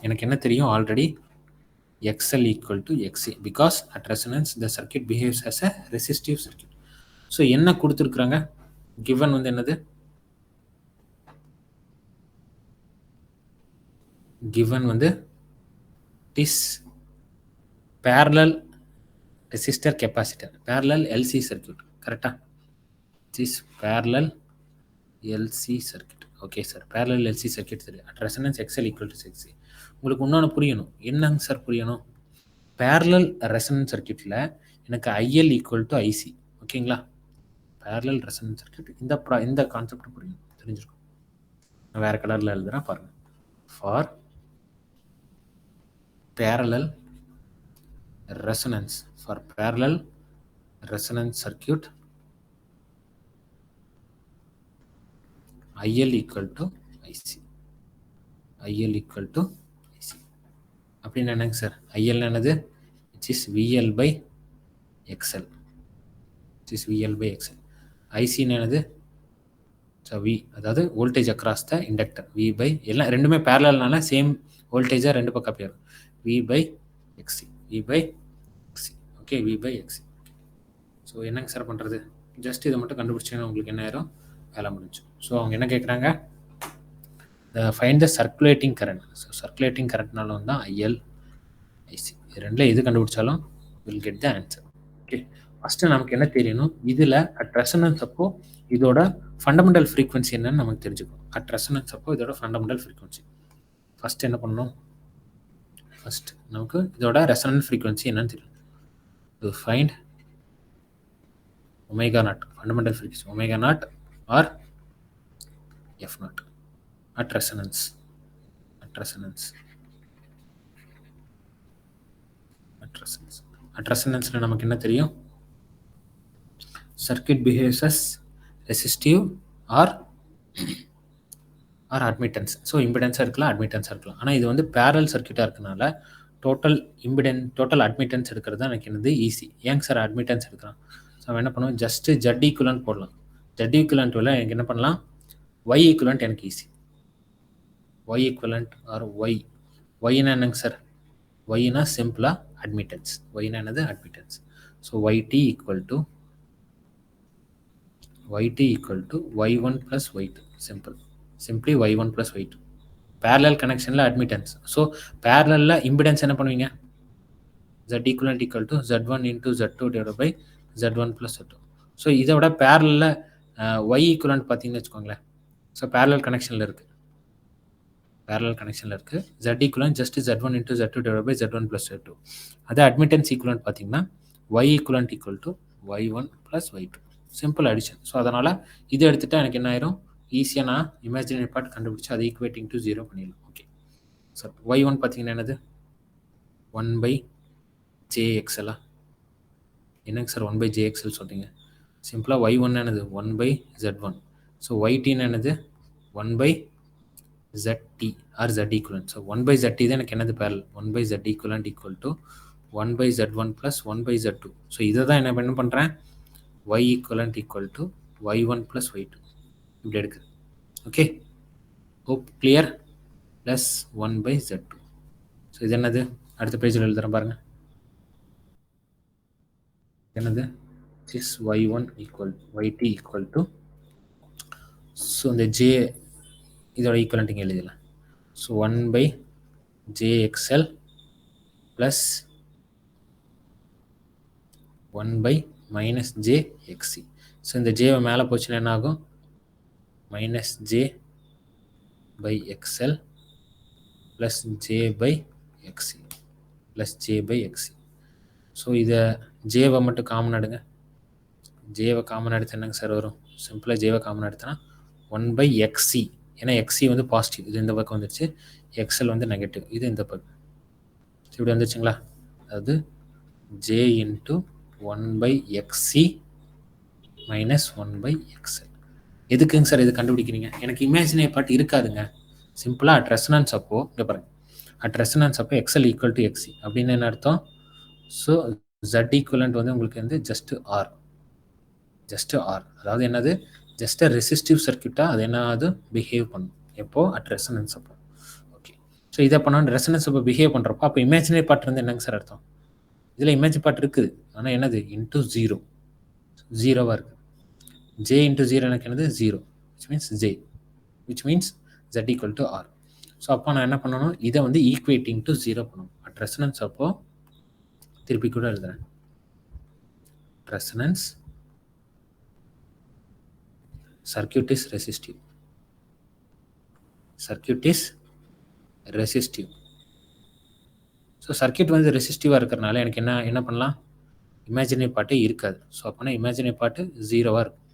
S1: எனக்கு என்ன தெரியும்? Already XL equal to XC because at resonance the circuit behaves as a resistive circuit. So என்ன கொடுத்துருக்குறாங்க? given என்னது? given it is parallel resistor capacitor, parallel LC circuit. கரெக்டா? it is parallel LC circuit. Okay sir, parallel LC circuit சரி. at resonance XL equal to XC. உங்களுக்கு இன்னொன்று புரியணும். என்னங்க சார் புரியணும்? parallel resonance circuitல எனக்கு IL equal to IC. ஓகேங்களா? parallel resonance circuit இந்த கான்செப்ட் புரியணும், தெரிஞ்சிருக்கும். நான் வேறு கலரில் எழுதுறேன் பாருங்கள். for parallel resonance, for parallel resonance circuit IL equal to IC. IL equal to IC அப்படின்னு என்னங்க சார்? IL என்னது? which is VL by XL. which is VL by XL. IC என்னது? ஸோ V அதாவது voltage across the inductor. V by எல்லாம் ரெண்டுமே பேரலல்னால சேம் வோல்டேஜாக ரெண்டு பக்கம் போயிடும். V by XC. V by XC. Okay, V by XC. So என்னங்க சார் பண்ணுறது? ஜஸ்ட் இதை மட்டும் கண்டுபிடிச்சிங்கன்னா உங்களுக்கு என்ன ஆயிரும்? வேலை முடிஞ்சு. ஸோ அவங்க என்ன கேட்குறாங்க? Find the circulating current. So circulating கரண்ட்னாலும் தான் IL, IC. இது ரெண்டில் எது கண்டுபிடிச்சாலும் will get the answer. Okay, first நமக்கு என்ன தெரியணும், இதில் அட் ரெசனன்ஸ் அப்போ இதோட ஃபண்டமெண்டல் ஃப்ரீக்வன்சி என்னன்னு நமக்கு தெரிஞ்சுக்கணும். அட் ரெசனன்ஸ் அப்போ இதோட ஃபண்டமெண்டல் ஃப்ரீக்வன்சி ஃபஸ்ட் என்ன பண்ணணும், ஃபஸ்ட் நமக்கு இதோட ரெசனன்ட் ஃப்ரீக்வன்சி என்னன்னு தெரியும். To find omega naught, fundamental frequency omega naught or f naught at resonance. At resonance at resonance at ரெசனன்ஸில் நமக்கு என்ன தெரியும், circuit behaves as resistive or admittance. So இம்பிடன்ஸாக இருக்கலாம், அட்மிட்டன்ஸாக இருக்கலாம். ஆனால் இது வந்து பேரல் சர்க்கியூட்டாக இருக்கனால டோட்டல் அட்மிட்டன்ஸ் எடுக்கிறது தான் எனக்கு என்னது ஈஸி. ஏங்க சார் அட்மிட்டன்ஸ் எடுக்கலாம், ஸோ நம்ம என்ன பண்ணுவோம், ஜஸ்ட்டு ஜட் ஈக்குவலன்ட் போடலாம். ஜட் ஈக்குவலன்ட்டில் எனக்கு என்ன பண்ணலாம், ஒய் ஈக்குவலன்ட் எனக்கு ஈஸி. ஒய் ஈக்குவலன்ட் ஆர் ஒய்னா என்னங்க சார், ஒய்னா சிம்பிளாக அட்மிட்டன்ஸ். ஒய்னா என்னது admittance. So YT equal to yt equal to y1 plus y2. Simply y1 plus y2. Parallel connectionல admittance. So parallelல impedance என்ன பண்ணுவீங்க, z equivalent equal to z1 into z2 divided by z1 plus z2. So இதை விட parallelல y equivalent பார்த்தீங்கன்னு வச்சுக்கோங்களேன். ஸோ parallel connectionல இருக்கு, z equivalent just z1 into z2 divided by z1 plus z2. அதே admittance equivalent பார்த்தீங்கன்னா y equivalent equal to y1 plus y2. Simple addition. So அதனால் இதை எடுத்துகிட்டா எனக்கு என்ன ஆயிரும், ஈஸியாக நான் இமேஜினரி பார்ட் கண்டுபிடிச்சி அதை ஈக்குவேட்டிங் டு 0 பண்ணிடலாம். ஓகே சார், y1 பார்த்தீங்கன்னா என்னது 1/jxl. என்னங்க சார் 1/jxl சொல்கிறீங்க, சிம்பிளாக y1 என்னது 1/z1. ஸோ ytன்னு என்னது 1/zt R z equivalent. So 1/zt தான் எனக்கு என்னது parallel, 1/z equivalent equal to 1/z1 plus 1/z2. So இதை தான் என்ன பண்ணுறேன், y equivalent equal to y1 plus y2 இப்படி எடுக்குது. Okay, hope clear, plus 1/z2. So இது என்னது, அடுத்த பேஜில் எழுதுகிறேன் பாருங்க, என்னது is y1 equal yt equal to, so இந்த j இதோட ஈக்குவலண்ட் இங்கே எழுதிடலாம். So 1/jxl plus 1/-jxc. So இந்த ஜேவை மேலே போச்சுன்னா என்ன ஆகும், -j/xl plus j/xc plus j/xc. So இதை ஜேவை மட்டும் காமன் எடுங்க. ஜேவை காமன் எடுத்து என்னங்க சார் வரும், சிம்பிளாக ஜேவை காமன் எடுத்தனா 1/xc. ஏன்னா xc வந்து பாசிட்டிவ், இது இந்த பக்கம் வந்துடுச்சு, xl வந்து நெகட்டிவ், இது இந்த பக்கம் இப்படி வந்துருச்சுங்களா. அதாவது j into 1/xc minus 1/xl. எதுக்குங்க சார் இது கண்டுபிடிக்கிறீங்க, எனக்கு இமேஜினரி பார்ட் இருக்காதுங்க. சிம்பிளாக அட் ரெசனன்ஸ் அப்போ இங்கே பாருங்க, அட் ரெசனன்ஸ் அப்போ xl ஈக்குவல் டு xc அப்படின்னு என்ன அர்த்தம். ஸோ z ஈக்குவலண்ட் வந்து உங்களுக்கு வந்து ஜஸ்ட் ஆர், அதாவது என்னது, ஜஸ்ட் ரெசிஸ்டிவ் சர்க்கியூட்டாக அது என்னது பிஹேவ் பண்ணும். எப்போ அட் ரெசனன்ஸ் அப்போ. ஓகே, ஸோ இதை பண்ணால் ரெசனன்ஸ் அப்போ பிஹேவ் பண்ணுறப்போ அப்போ இமேஜினரி பார்ட் வந்து என்னங்க சார் அர்த்தம், இதில் இமேஜ் பார்ட் இருக்குது, ஆனால் என்னது இன்ட்டு 0 இருக்குது. j இன்ட்டு 0 எனக்கு என்னது 0, which means z equal to r. So அப்போ நான் என்ன பண்ணணும், இதை வந்து ஈக்குவேட்டிங் டு 0 பண்ணணும். அட் ரெசனன்ஸ் அப்போ திருப்பி கூட எழுதுறேன், resonance circuit is resistive. So circuit வந்து ரெசிஸ்டிவாக இருக்கிறனால எனக்கு என்ன பண்ணலாம், இமேஜினரி பார்ட்டே இருக்காது. ஸோ அப்போனா இமேஜினரி பார்ட்டு 0வாக இருக்கும்.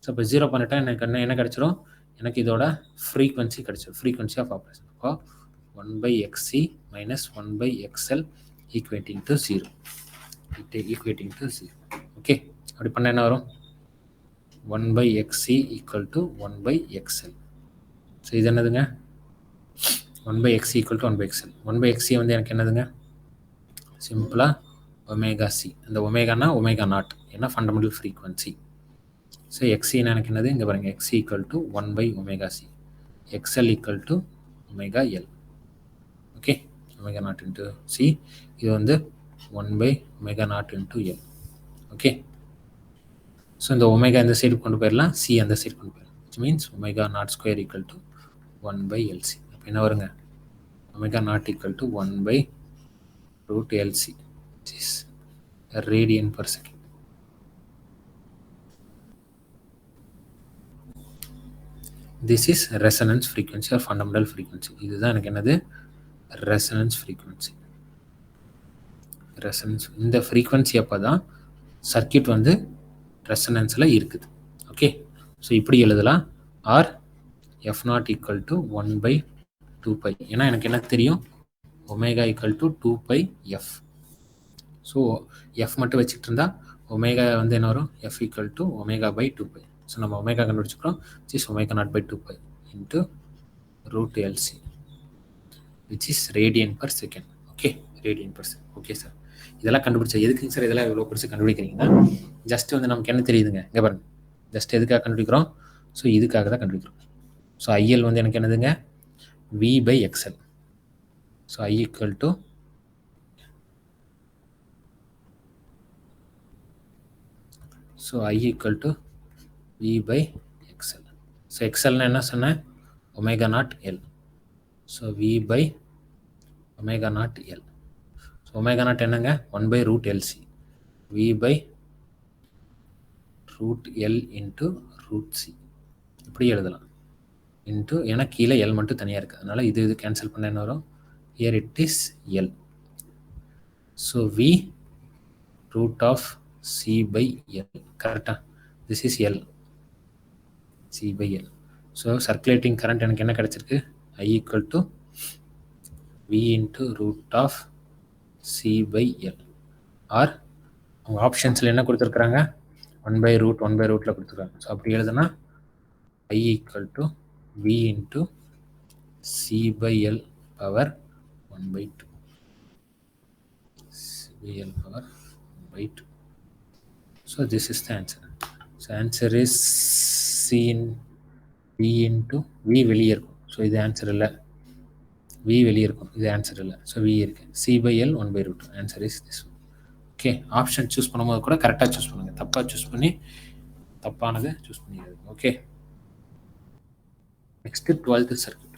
S1: ஸோ இப்போ 0 பண்ணிட்டா எனக்கு என்ன கிடச்சிரும், எனக்கு இதோட ஃப்ரீக்வன்சி கிடச்சிடும், ஃப்ரீக்வன்சி ஆஃப் ஆப்ரேஷன். அப்போ 1/xc minus 1/xl equating to 0. Okay, அப்படி பண்ண என்ன வரும், 1/xc equal to 1/xl. So இது என்னதுங்க, 1/xc equal to 1/xl. 1/xc வந்து எனக்கு என்னதுங்க, சிம்பிளாக ஒமேகா சி. அந்த ஒமேகானா ஒமேகா நாட், ஏன்னா ஃபண்டமெண்டல் ஃப்ரீக்வன்சி. ஸோ எக்ஸின்னா எனக்கு என்னது, இங்கே பாருங்கள், XE equal to 1/ωc, XL equal to ωL. Okay, omega not into C, இது வந்து 1/ω0 இன்ட்டு எல். ஓகே, ஸோ இந்த ஒமேகா இந்த சைடு கொண்டு போயிடலாம், சி அந்த சைடு கொண்டு போயிடலாம், which means ω0² equal to 1/LC. அப்போ என்ன வருங்க, ω0 equal to 1/√LC, which is radian per second. This is resonance frequency or fundamental frequency. இதுதான் எனக்கு என்னது ரெசனன்ஸ் ஃப்ரீக்வன்சி. ரெசனன்ஸ் இந்த ஃப்ரீக்வன்சி அப்போ தான் சர்க்கியூட் வந்து ரெசனன்ஸில் இருக்குது. ஓகே, ஸோ இப்படி எழுதலாம். Or f naught equal to 1/2π. ஏன்னா எனக்கு என்ன தெரியும், omega equal to 2π f. So f மட்டும் வச்சுட்டு இருந்தால் ஒமேகா வந்து என்ன வரும், எஃப் ஈக்குவல் டு ஒமேகா/2π. ஸோ நம்ம ஒமேகா கண்டுபிடிச்சிக்கிறோம், இஸ் ஒமேகா0/2π into root LC which is radian per second. Okay, radian per second. Okay sir, இதெல்லாம் கண்டுபிடிச்சா எதுக்குங்க சார் இதெல்லாம் இவ்வளோ பெருசு கண்டுபிடிக்கிறீங்கன்னா, ஜஸ்ட் வந்து நமக்கு என்ன தெரியுதுங்க, இங்கே பாருங்க, ஜஸ்ட் எதுக்காக கண்டுபிடிக்கிறோம், ஸோ இதுக்காக தான் கண்டுபிடிக்கிறோம். ஸோ ஐஎல் வந்து எனக்கு என்னதுங்க, V/XL. So I equal to I equal to V/XL. So எக்ஸல்னா என்ன சொன்னேன், ω0L. So V/ω0L. ஸோ ω0 என்னங்க, 1/√LC. V/√L into √C. இப்படி எழுதலாம். இன்ட்டு ஏன்னா கீழே எல் மட்டும் தனியாக இருக்குது, அதனால் இது கேன்சல் பண்ண என்ன வரும், here it is L. So V√C/L. கரெக்டாக, this is L, C/L. So circulating current எனக்கு என்ன கிடச்சிருக்கு, I equal to V into √C/L. Or அவங்க ஆப்ஷன்ஸில் என்ன கொடுத்துருக்குறாங்க, 1/√1/√ல கொடுத்துருக்காங்க. ஸோ அப்படி எழுதுனா I equal to V into C/L power 1/2. C/L power 1/2. So this is the answer. So answer is C in V into V வெளியே இருக்கும். ஸோ இது ஆன்சர் இல்லை, V வெளியே இருக்கும், இது ஆன்சர் இல்லை. ஸோ V இருக்கு, C/L 1/√. Answer is this. Okay, option choose பண்ணும்போது கூட கரெக்டாக சூஸ் பண்ணுங்க, தப்பாக சூஸ் பண்ணி தப்பானதை சூஸ் பண்ணிடுது. Okay, next 12th circuit.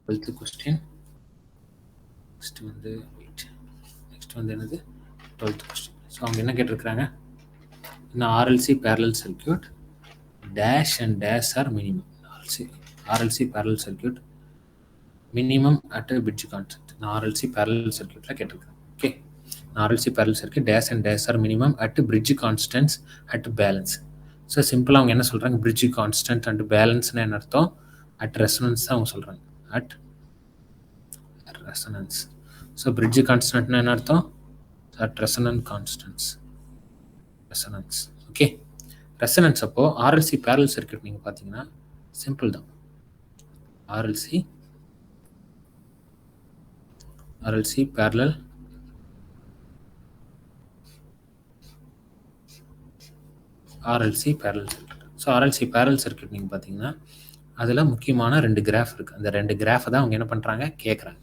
S1: 12th question. Next வந்து என்னது 12th கொஸ்டின். ஸோ அவங்க என்ன கேட்டிருக்கிறாங்க, இன்னும் RLC parallel circuit dash and dash are minimum. RLC parallel circuit minimum at a bridge constant. நான் RLC parallel circuitல கேட்டிருக்கேன். Okay, RLC parallel circuit dash and dash are minimum at bridge constants at balance. So சிம்பிளாக அவங்க என்ன சொல்கிறாங்க, bridge constant and balance-னா என்ன அர்த்தம், at resonance தான் அவங்க சொல்கிறாங்க, at resonance. ஸோ bridge constant-னா என்ன அர்த்தம், at resonant constants. Resonance. Okay, resonance அப்போ RLC parallel circuit நீங்கள் பார்த்தீங்கன்னா சிம்பிள் தான். RLC parallel circuit. So RLC parallel circuit நீங்கள் பார்த்தீங்கன்னா அதில் முக்கியமான 2 கிராஃப் இருக்குது. அந்த 2 கிராஃபை தான் அவங்க என்ன பண்ணுறாங்க, கேட்குறாங்க.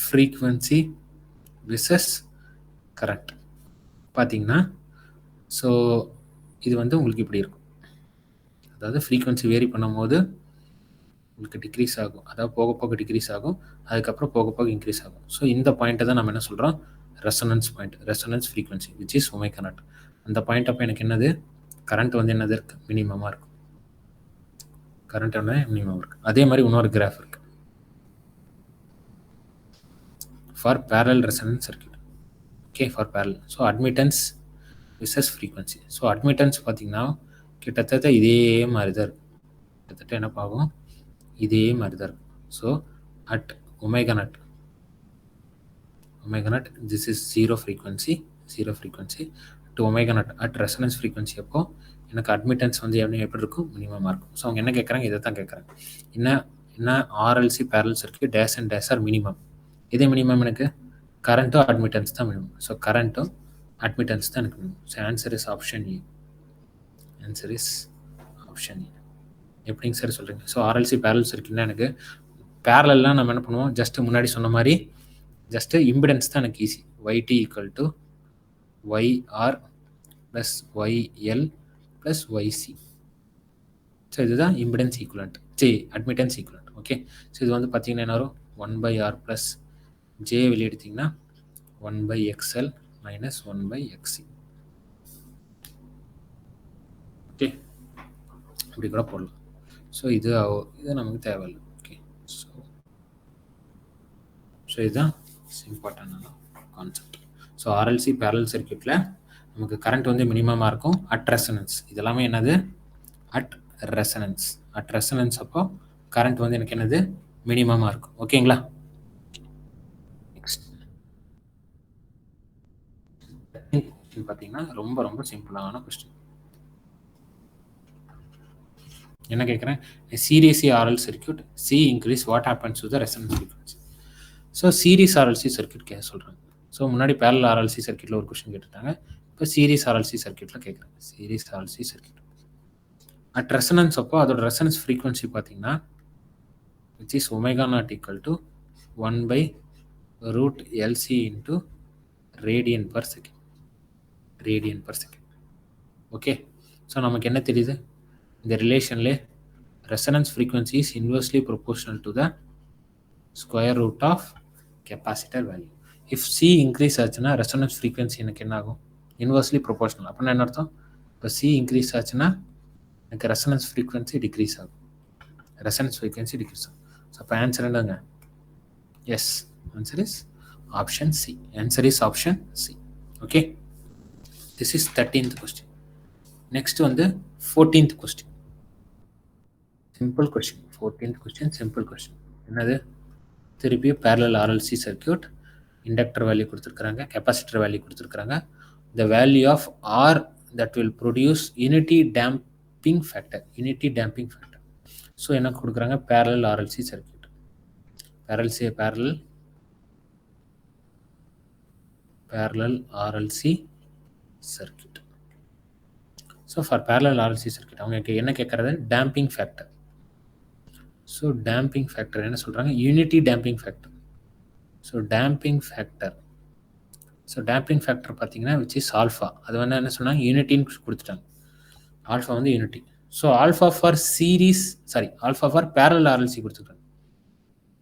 S1: ஃப்ரீக்வன்சி விசஸ் கரண்ட் பார்த்தீங்கன்னா, ஸோ இது வந்து உங்களுக்கு இப்படி இருக்கும், அதாவது ஃப்ரீக்வன்சி வேரி பண்ணும்போது உங்களுக்கு டிக்ரீஸ் ஆகும், அதாவது போக போக டிக்ரீஸ் ஆகும், அதுக்கப்புறம் போக போக இன்க்ரீஸ் ஆகும். ஸோ இந்த பாயிண்ட்டை தான் நம்ம என்ன சொல்கிறோம், resonance point, resonance frequency which is ω0. அந்த பாயிண்ட் அப்போ எனக்கு என்னது, கரண்ட் வந்து என்னது இருக்குது, மினிமமாக இருக்கும், கரண்ட் வந்து மினிமம் இருக்குது. அதே மாதிரி இன்னொரு கிராஃப் இருக்குது for parallel resonance circuit. Okay, for parallel. So admittance versus frequency. So admittance பார்த்தீங்கன்னா கிட்டத்தட்ட இதே மாதிரி தான் இருக்கும், கிட்டத்தட்ட என்ன ஆகும், இதே மாதிரி தான் இருக்கும். So at ω0, this is zero frequency to ω0 at resonance frequency அப்போ எனக்கு அட்மிட்டன்ஸ் வந்து எப்படி இருக்கும், மினிமமாக இருக்கும். ஸோ அவங்க என்ன கேட்குறாங்க, இதை தான் கேட்குறாங்க. என்ன RLC parallel circuit dash and dash are minimum. இதே மினிமம் எனக்கு கரண்ட்டும் அட்மிட்டன்ஸ் தான் மினிமம். ஸோ கரண்ட்டும் அட்மிட்டன்ஸ் தான் எனக்கு minimum. So answer is option ஏ. எப்படிங்க சார் சொல்கிறீங்க? ஸோ RLC parallel circuitனா எனக்கு பேரலெல்லாம் நம்ம என்ன பண்ணுவோம், ஜஸ்ட்டு முன்னாடி சொன்ன மாதிரி ஜஸ்ட்டு இம்பிடன்ஸ் தான் எனக்கு easy. YT equal to YR plus YL plus YC. So இதுதான் impedance equivalent, admittance equivalent. Okay, so இது வந்து பார்த்தீங்கன்னா என்ன வரும், 1/R plus J வெளியே எடுத்திங்கன்னா 1/XL minus 1/XC. ஓகே, இப்படி கூட போடலாம். ஸோ இது நமக்கு தேவையில்லை. ஓகே, ஸோ இதுதான் இம்பார்ட்டண்டான கான்செப்ட். ஸோ ஆர்எல்சி பேரலல் சர்க்யூட்டில் நமக்கு கரண்ட் வந்து மினிமமாக இருக்கும் அட் ரெசனன்ஸ். இதெல்லாமே என்னது? At resonance. அட் ரெசனன்ஸ் அப்போ கரண்ட் வந்து எனக்கு என்னது? மினிமமாக இருக்கும். ஓகேங்களா? நெக்ஸ்ட் பார்த்தீங்கன்னா ரொம்ப ரொம்ப சிம்பிளான கொஸ்டின். என்ன கேட்குறேன்? Series RL circuit C increase what happens to the resonance frequency. So series RLC circuit கேட்க சொல்கிறாங்க. ஸோ முன்னாடி பேரலல் ஆர்எல்சி சர்க்யூட்டில் ஒரு கொஸ்டின் கேட்டுட்டாங்க. இப்போ சீரிஸ் ஆர்எல்சி சர்க்யூட்டில் கேட்குறாங்க. Series RLC circuit at resonance அப்போ அதோட ரெசனன்ஸ் ஃப்ரீக்வன்சி பார்த்தீங்கன்னா which is omega naught equal to 1/√LC into radian per second. Radian per second. Okay, so நமக்கு என்ன தெரியுது? இந்த ரிலேஷன்லே resonance frequency is inversely proportional to the square root of capacitor value. If C increase ஆச்சுன்னா ரெசனன்ஸ் ஃப்ரீக்வன்சி எனக்கு என்ன ஆகும்? Inversely proportional. அப்படின்னா என்ன அர்த்தம்? இப்போ சி இன்க்ரீஸ் ஆச்சுன்னா எனக்கு ரெசனன்ஸ் ஃப்ரீக்வன்சி டிக்ரீஸ் ஆகும். ரெசனன்ஸ் ஃப்ரீக்வன்சி டிக்ரீஸ் ஆகும். ஸோ அப்போ ஆன்சர் என்னங்க? Yes, answer is option C. Answer is option C. Okay, this is 13th question. Next வந்து 14th question. Simple question. 14th question simple question. என்னது? திருப்பியும் parallel RLC circuit, inductor value கொடுத்துருக்குறாங்க, கெப்பாசிட்டர் வேல்யூ கொடுத்துருக்குறாங்க. The value of R that will produce unity damping factor. Unity damping factor. So என்ன கொடுக்குறாங்க? Parallel RLC circuit. parallel RLC circuit. So for parallel RLC circuit அவங்க என்ன கேட்கறது? damping factor. So damping factor என்ன சொல்றாங்க? unity damping factor. So damping factor பார்த்தீங்கன்னா which is alpha. அது வந்து என்ன சொன்னாங்க? யூனிட்டின்னு கொடுத்துட்டாங்க. ஆல்ஃபா வந்து unity. So alpha for alpha for parallel RLC கொடுத்துருக்காங்க.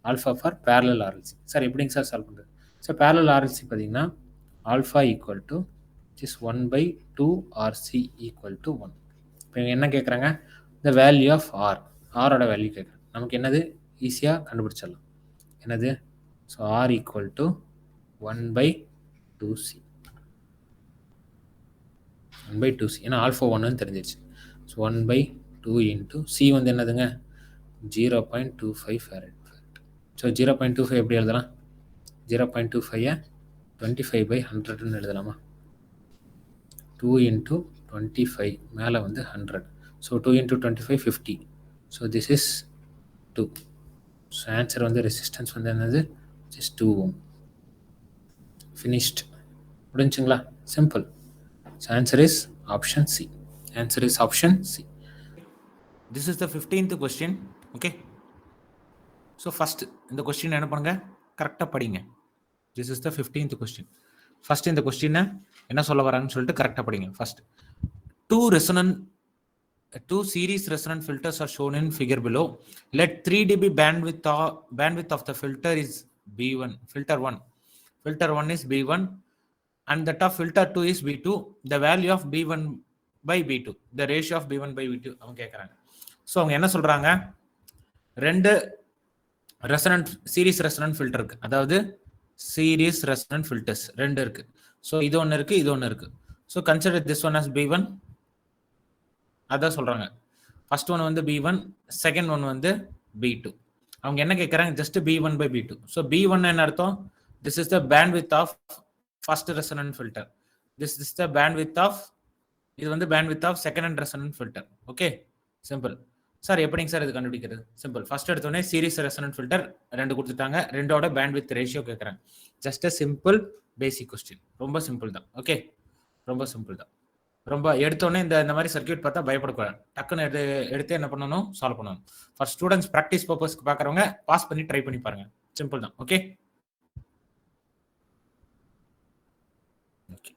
S1: Alpha for parallel RLC. Sir எப்படிங்க சார் சால்வ் பண்ணுறது? ஸோ பேரலல் ஆர்எல்சி பார்த்தீங்கன்னா alpha equal to is 1/2RC equal to 1. இப்போ என்ன கேட்குறாங்க? த வேல்யூ ஆஃப் ஆரோட வேல்யூ கேட்குறாங்க. நமக்கு என்னது? ஈஸியாக கண்டுபிடிச்சிடலாம். என்னது? So R equal to 1/2C. 1/2C ஏன்னா ஆல்ஃபா 1ன்னு தெரிஞ்சிருச்சு. ஸோ 1/2 இன்ட்டு சி வந்து என்னதுங்க? 0.25 ஃபேரட். ஸோ 0.25 எப்படி எழுதலாம்? 0.25 25/100ன்னு எழுதலாமா? 2 into 25 மேலே வந்து 100. So 2 into 25 50. So this is 2. So answer வந்து ரெசிஸ்டன்ஸ் வந்து என்னது? Just 2 ohm. ஃபினிஷ்ட். முடிஞ்சுங்களா? Simple. So answer is option C. Answer is option C. This is the 15th question. Okay, so first இந்த கொஸ்டின் என்ன பண்ணுங்க? கரெக்டாக படிங்க. This is the 15th question. First இந்த கொஸ்டினை என்ன சொல்ல வராங்கன்னு சொல்லிட்டு கரெக்டாக படிங்க. First two series resonant filters are shown in figure below. Let 3 dB bandwidth of the filter is B1. Filter 1 is B1 and that of filter 2 is B2. The value of B1 by B2. The ratio of B1 by B2 அவங்க கேட்குறாங்க. ஸோ அவங்க என்ன சொல்கிறாங்க? ரெண்டு சீரிஸ் ரெசனன்ட் ஃபில்டர் இருக்கு. அதாவது சீரிஸ் ரெசனன்ட் ஃபில்டர்ஸ் ரெண்டு இருக்கு. ஸோ இது ஒன்று இருக்கு, இது ஒன்று இருக்கு. So consider this one as B1. அதான் சொல்றாங்க. ஃபர்ஸ்ட் ஒன் வந்து B1, செகண்ட் ஒன் வந்து B2. அவங்க என்ன கேட்குறாங்க? Just B1 by B2. So B1 என்ன அர்த்தம்? This is the bandwidth of first resonant filter. This is the bandwidth of, இது வந்து bandwidth of second resonant filter. Okay, simple. Sir எப்படிங்க சார் இது கண்டுபிடிக்கிறது? சிம்பிள். ஃபர்ஸ்ட் எடுத்தோடனே சீரிஸ் ரெசனன்ட் ஃபில்டர் ரெண்டு கொடுத்துட்டாங்க, ரெண்டோட பேண்ட்வித் ரேஷியோ கேட்குறாங்க. Just a simple basic question. ரொம்ப சிம்பிள் தான். ஓகே, ரொம்ப சிம்பிள் தான். ரொம்ப எடுத்தோடனே இந்த மாதிரி சர்க்யூட் பார்த்தா பயப்படக்கூடாது. டக்குன்னு எடுத்து என்ன பண்ணணும்? சால்வ் பண்ணணும். ஃபார் ஸ்டூடெண்ட்ஸ் ப்ராக்டிஸ் பர்பஸ்க்கு பார்க்குறவங்க பாஸ் பண்ணி ட்ரை பண்ணி பாருங்க. சிம்பிள் தான். Okay, okay.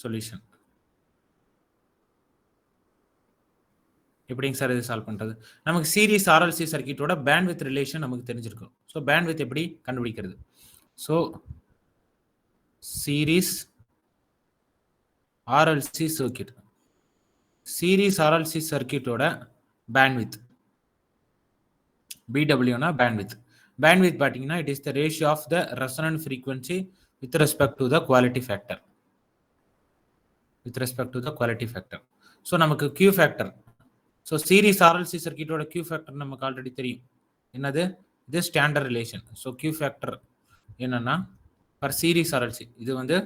S1: சொல்யூஷன் எப்படிங்க சார் இது சால்வ் பண்ணுறது? நமக்கு சீரிஸ் ஆர்எல்சி சர்க்யூட்டோட பேண்ட்வித் ரிலேஷன் நமக்கு தெரிஞ்சிருக்கும். ஸோ பேண்ட்வித் எப்படி கண்டுபிடிக்கிறது? So series RLC circuit. Series RLC சர்க்யூட்டோட பேண்ட்வித் BW னா பேண்ட்வித். பேண்ட்வித் பாத்தீங்கன்னா it is the ratio of the resonant frequency with respect to the quality factor. With respect to the quality factor. So நமக்கு Q factor. So series RLC சர்க்யூட்டோட Q factor நமக்கு ஆல்ரெடி தெரியும். என்னது? இது standard relation. So Q factor என்னன்னா for series RLC இது வந்து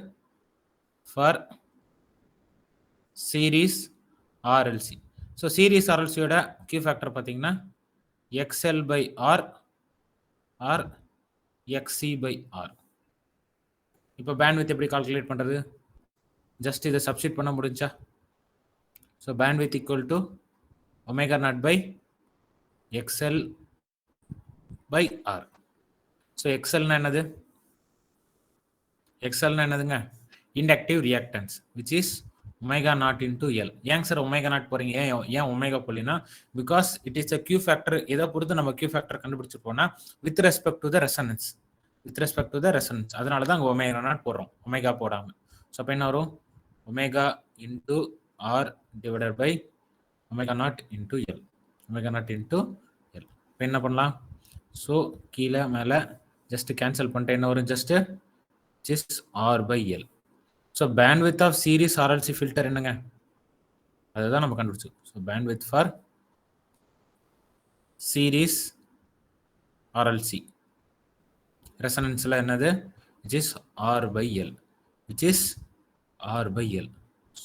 S1: for series RLC. So series RLC யோட Q factor பாத்தீங்கன்னா XL by R or XC by R. இப்போ பேண்ட்வித் எப்படி கால்குலேட் பண்றது? ஜஸ்ட் இதை சப்ஸ்டிட் பண்ண முடிஞ்சா? So bandwidth equal to omega naught by XL by R. ஸோ எக்ஸ்எல்னா என்னது? எக்ஸ்எல்னா என்னதுங்க? Inductive reactance which is omega naught into L. ஏங்க சார் ஒமேகா நாட் போறீங்க? ஏன் ஒமேகா போலினா because it is a Q factor. எதை பொறுத்து நம்ம கியூ ஃபேக்டர் கண்டுபிடிச்சிருப்போம்னா with respect to the resonance. With respect to the resonance. அதனால தான் அங்கே ஒமேகா நாட் போடுறோம், ஒமேகா போடாமல். ஸோ அப்போ என்ன வரும்? Omega into R divided by omega naught into L. Omega naught into L. இப்போ என்ன பண்ணலாம்? ஸோ கீழே மேலே ஜஸ்ட் கேன்சல் பண்ணிட்டு என்ன வரும்? Just R by L. So bandwidth of series RLC filter என்னங்க? அதுதான் நம்ம கண்டுபிடிச்சோம். So bandwidth for series RLC ரெசனன்ஸில் என்னது? Which is R by L. Which is R by L.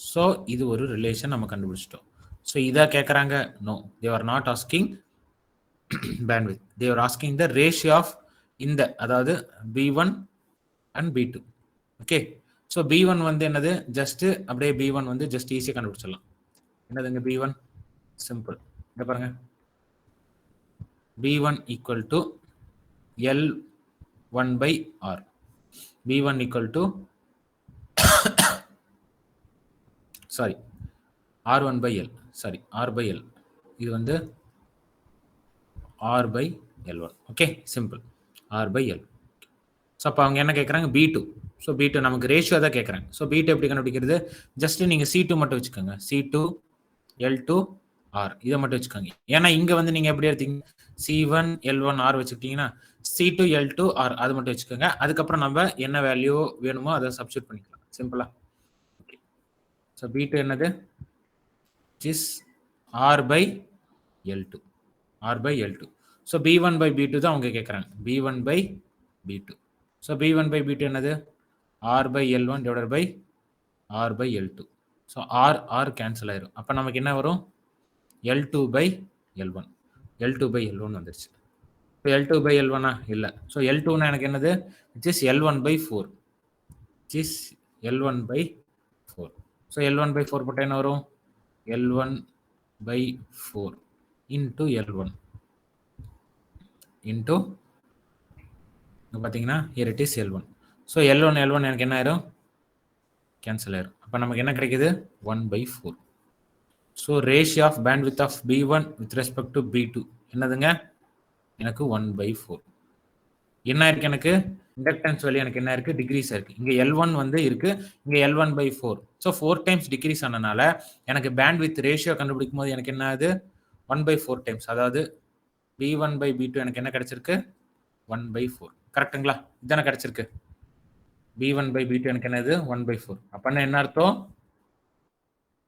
S1: So இது ஒரு ரிலேஷன் நம்ம கண்டுபிடிச்சிட்டோம். ஸோ இதை கேட்குறாங்க? No, they are not asking bandwidth. They are asking the ratio of இந்த, அதாவது B1 and B2. Okay. So B1 வந்து என்னது? ஜஸ்ட் அப்படியே B1 வந்து ஜஸ்ட் ஈஸியாக கண்டுபிடிச்சிடலாம். என்னதுங்க B1? சிம்பிள். இதை பாருங்க, B1 equal to L1 by R. B1 equal to sorry R1 by L. Sorry R by L. இது வந்து R by L1. Okay, simple. R by L. So அப்போ அவங்க என்ன கேட்குறாங்க? B2. ஸோ B2 நமக்கு ரேஷியோ தான் கேட்குறாங்க. ஸோ B2 எப்படி கண்டுபிடிக்கிறது? ஜஸ்ட் நீங்கள் C2 மட்டும் வச்சுக்கோங்க. C2 L2 R இதை மட்டும் வச்சுக்கோங்க. ஏன்னா இங்கே வந்து நீங்கள் எப்படி எடுத்தீங்க? C1 L1 R வச்சுக்கிட்டீங்கன்னா C2 L2 R அது மட்டும் வச்சுக்கோங்க. அதுக்கப்புறம் நம்ம என்ன வேல்யூ வேணுமோ அதை சப்ஸ்டியூட் பண்ணிக்கலாம். சிம்பிளா. ஓகே. ஸோ B2 என்னது? Is R by L2. R by L2. So B1 by B2 தான் அவங்க கேட்குறாங்க. B1 by B2. So B1 by B2 என்னது? R by L1 divided by R by L2. So R cancel ஆயிரும். அப்போ நமக்கு என்ன வரும்? L2 by L1. L2 by L1 வந்துருச்சு. இப்போ L2 by L1 இல்லை. ஸோ L2னா எனக்கு என்னது? Which is L1 by 4. Which is L1 by 4. So L1 by 4 போட்டால் என்ன வரும்? L1 by 4 into L1 into இங்கே பார்த்தீங்கன்னா here it is L1. So L1 எனக்கு என்ன ஆயிரும்? கேன்சல் ஆயிரும். அப்போ நமக்கு என்ன கிடைக்குது? 1 by 4. So ratio of bandwidth of B1 with respect to B2 என்னதுங்க? எனக்கு 1 by 4. என்ன இருக்கு? எனக்கு இண்டக்டன்ஸ் வேல்யூ எனக்கு என்ன இருக்கு? டிக்ரீஸ் இருக்கு. இங்கே L1 வந்து இருக்கு, இங்கே L1 by 4. So 4 times decrease ஆனனால எனக்கு பேண்ட்வித் ரேஷியோ கண்டுபிடிக்கும் போது எனக்கு என்ன ஆகுது? 1 by 4 டைம்ஸ். அதாவது B1 by B2 எனக்கு என்ன கிடைச்சிருக்கு? 1 by 4. கரெக்டுங்களா? இதுதானே கிடைச்சிருக்கு. B1 by B2 எனக்கு என்னது? 1 by 4. அப்போ என்ன அர்த்தம்?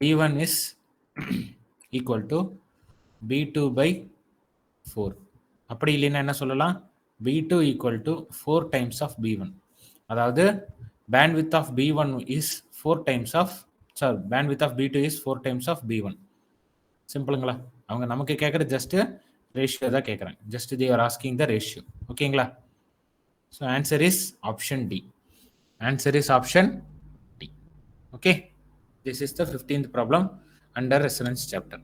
S1: B1 is equal to B2 by 4. அப்படி இல்லைன்னா என்ன சொல்லலாம்? B2 equal to 4 times of B1. அதாவது bandwidth of B1 is 4 times of, sorry, bandwidth of B2 is 4 times of B1. சிம்பிளுங்களா? அவங்க நமக்கு கேட்குற ஜஸ்ட் ரேஷியோ தான் கேட்குறாங்க. Just they are asking the ratio. ஓகேங்களா? So answer is option D. Answer is option D. Okay. This is the 15th problem under resonance chapter.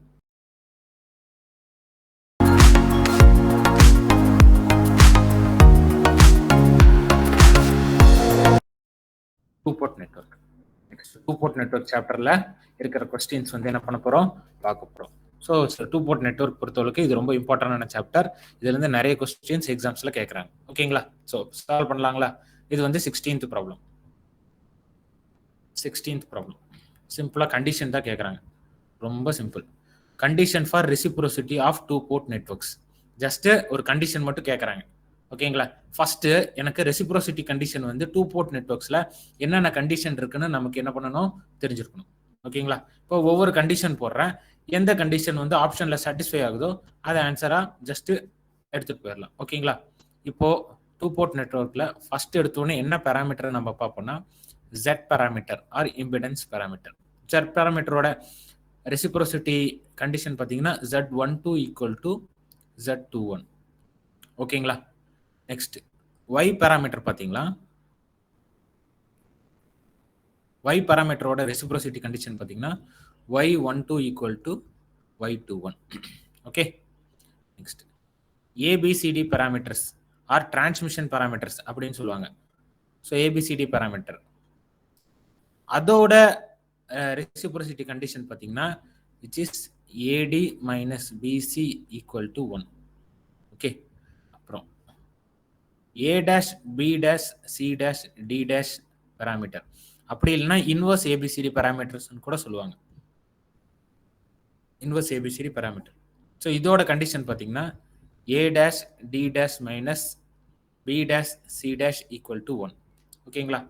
S1: Two-port network. Next, two-port network chapterல இருக்கிற questions வந்து என்ன பண்ண போறோம்? பார்க்க போறோம். ஸோ டூ-போர்ட் நெட்வொர்க் பொறுத்தவரைக்கும் இது ரொம்ப இம்பார்ட்டன்டான சாப்டர். இதுலேருந்து நிறைய கொஸ்டின்ஸ் எக்ஸாம்ஸில் கேட்குறாங்க. ஓகேங்களா? ஸோ சால்வ் பண்ணலாங்களா? இது வந்து 16th ப்ராப்ளம். 16th ப்ராப்ளம் சிம்பிளாக கண்டிஷன் தான் கேட்குறாங்க. ரொம்ப சிம்பிள். Condition for reciprocity of two port networks. Just ஒரு கண்டிஷன் மட்டும் கேட்குறாங்க. ஓகேங்களா? ஃபர்ஸ்ட் எனக்கு ரெசிப்ரோசிட்டி கண்டிஷன் வந்து டூ போர்ட் நெட்வொர்க்ஸ்ல என்னென்ன கண்டிஷன் இருக்குன்னு நமக்கு என்ன பண்ணணும் தெரிஞ்சிருக்கணும். ஓகேங்களா? இப்போ ஒவ்வொரு கண்டிஷன் போடுறேன். எந்த கண்டிஷன் வந்து ஆப்ஷன்ல சாட்டிஸ்ஃபை ஆகுதோ அதை ஆன்சரா ஜஸ்ட் எடுத்துட்டு போயிடலாம். ஓகேங்களா? இப்போ டூ போர்ட் நெட்வொர்க்ல ஃபர்ஸ்ட் எடுத்தோடனே என்ன பேராமீட்டர் நம்ம பார்ப்போம்னா Z parameter or impedance parameter. Z பேராமீட்டரோட ரெசிப்ரோசிட்டி கண்டிஷன் பார்த்தீங்கன்னா Z12 ஈக்குவல் டு Z21. ஓகேங்களா? நெக்ஸ்ட் Y பேராமீட்டர் பார்த்தீங்களா? Y பேராமீட்டரோட ரெசிப்ரோசிட்டி கண்டிஷன் பார்த்தீங்கன்னா Y12 equal to Y21. Okay. Next ABCD parameters or transmission parameters அப்படின்னு சொல்லுவாங்க. ஸோ ABCD பேராமீட்டர் அதோட ரெசிப்ரோசிட்டி கண்டிஷன் பார்த்தீங்கன்னா which is AD minus BC equal to 1. Okay. அப்புறம் A dash B dash C dash D dash parameter அப்படி இல்லைன்னா இன்வர்ஸ் ABCD பேராமீட்டர்ஸ் கூட சொல்லுவாங்க. Inverse ABCD parameter. ஸோ இதோட கண்டிஷன் பார்த்தீங்கன்னா A dash D dash minus B dash C dash equal to 1. ஓகேங்களா?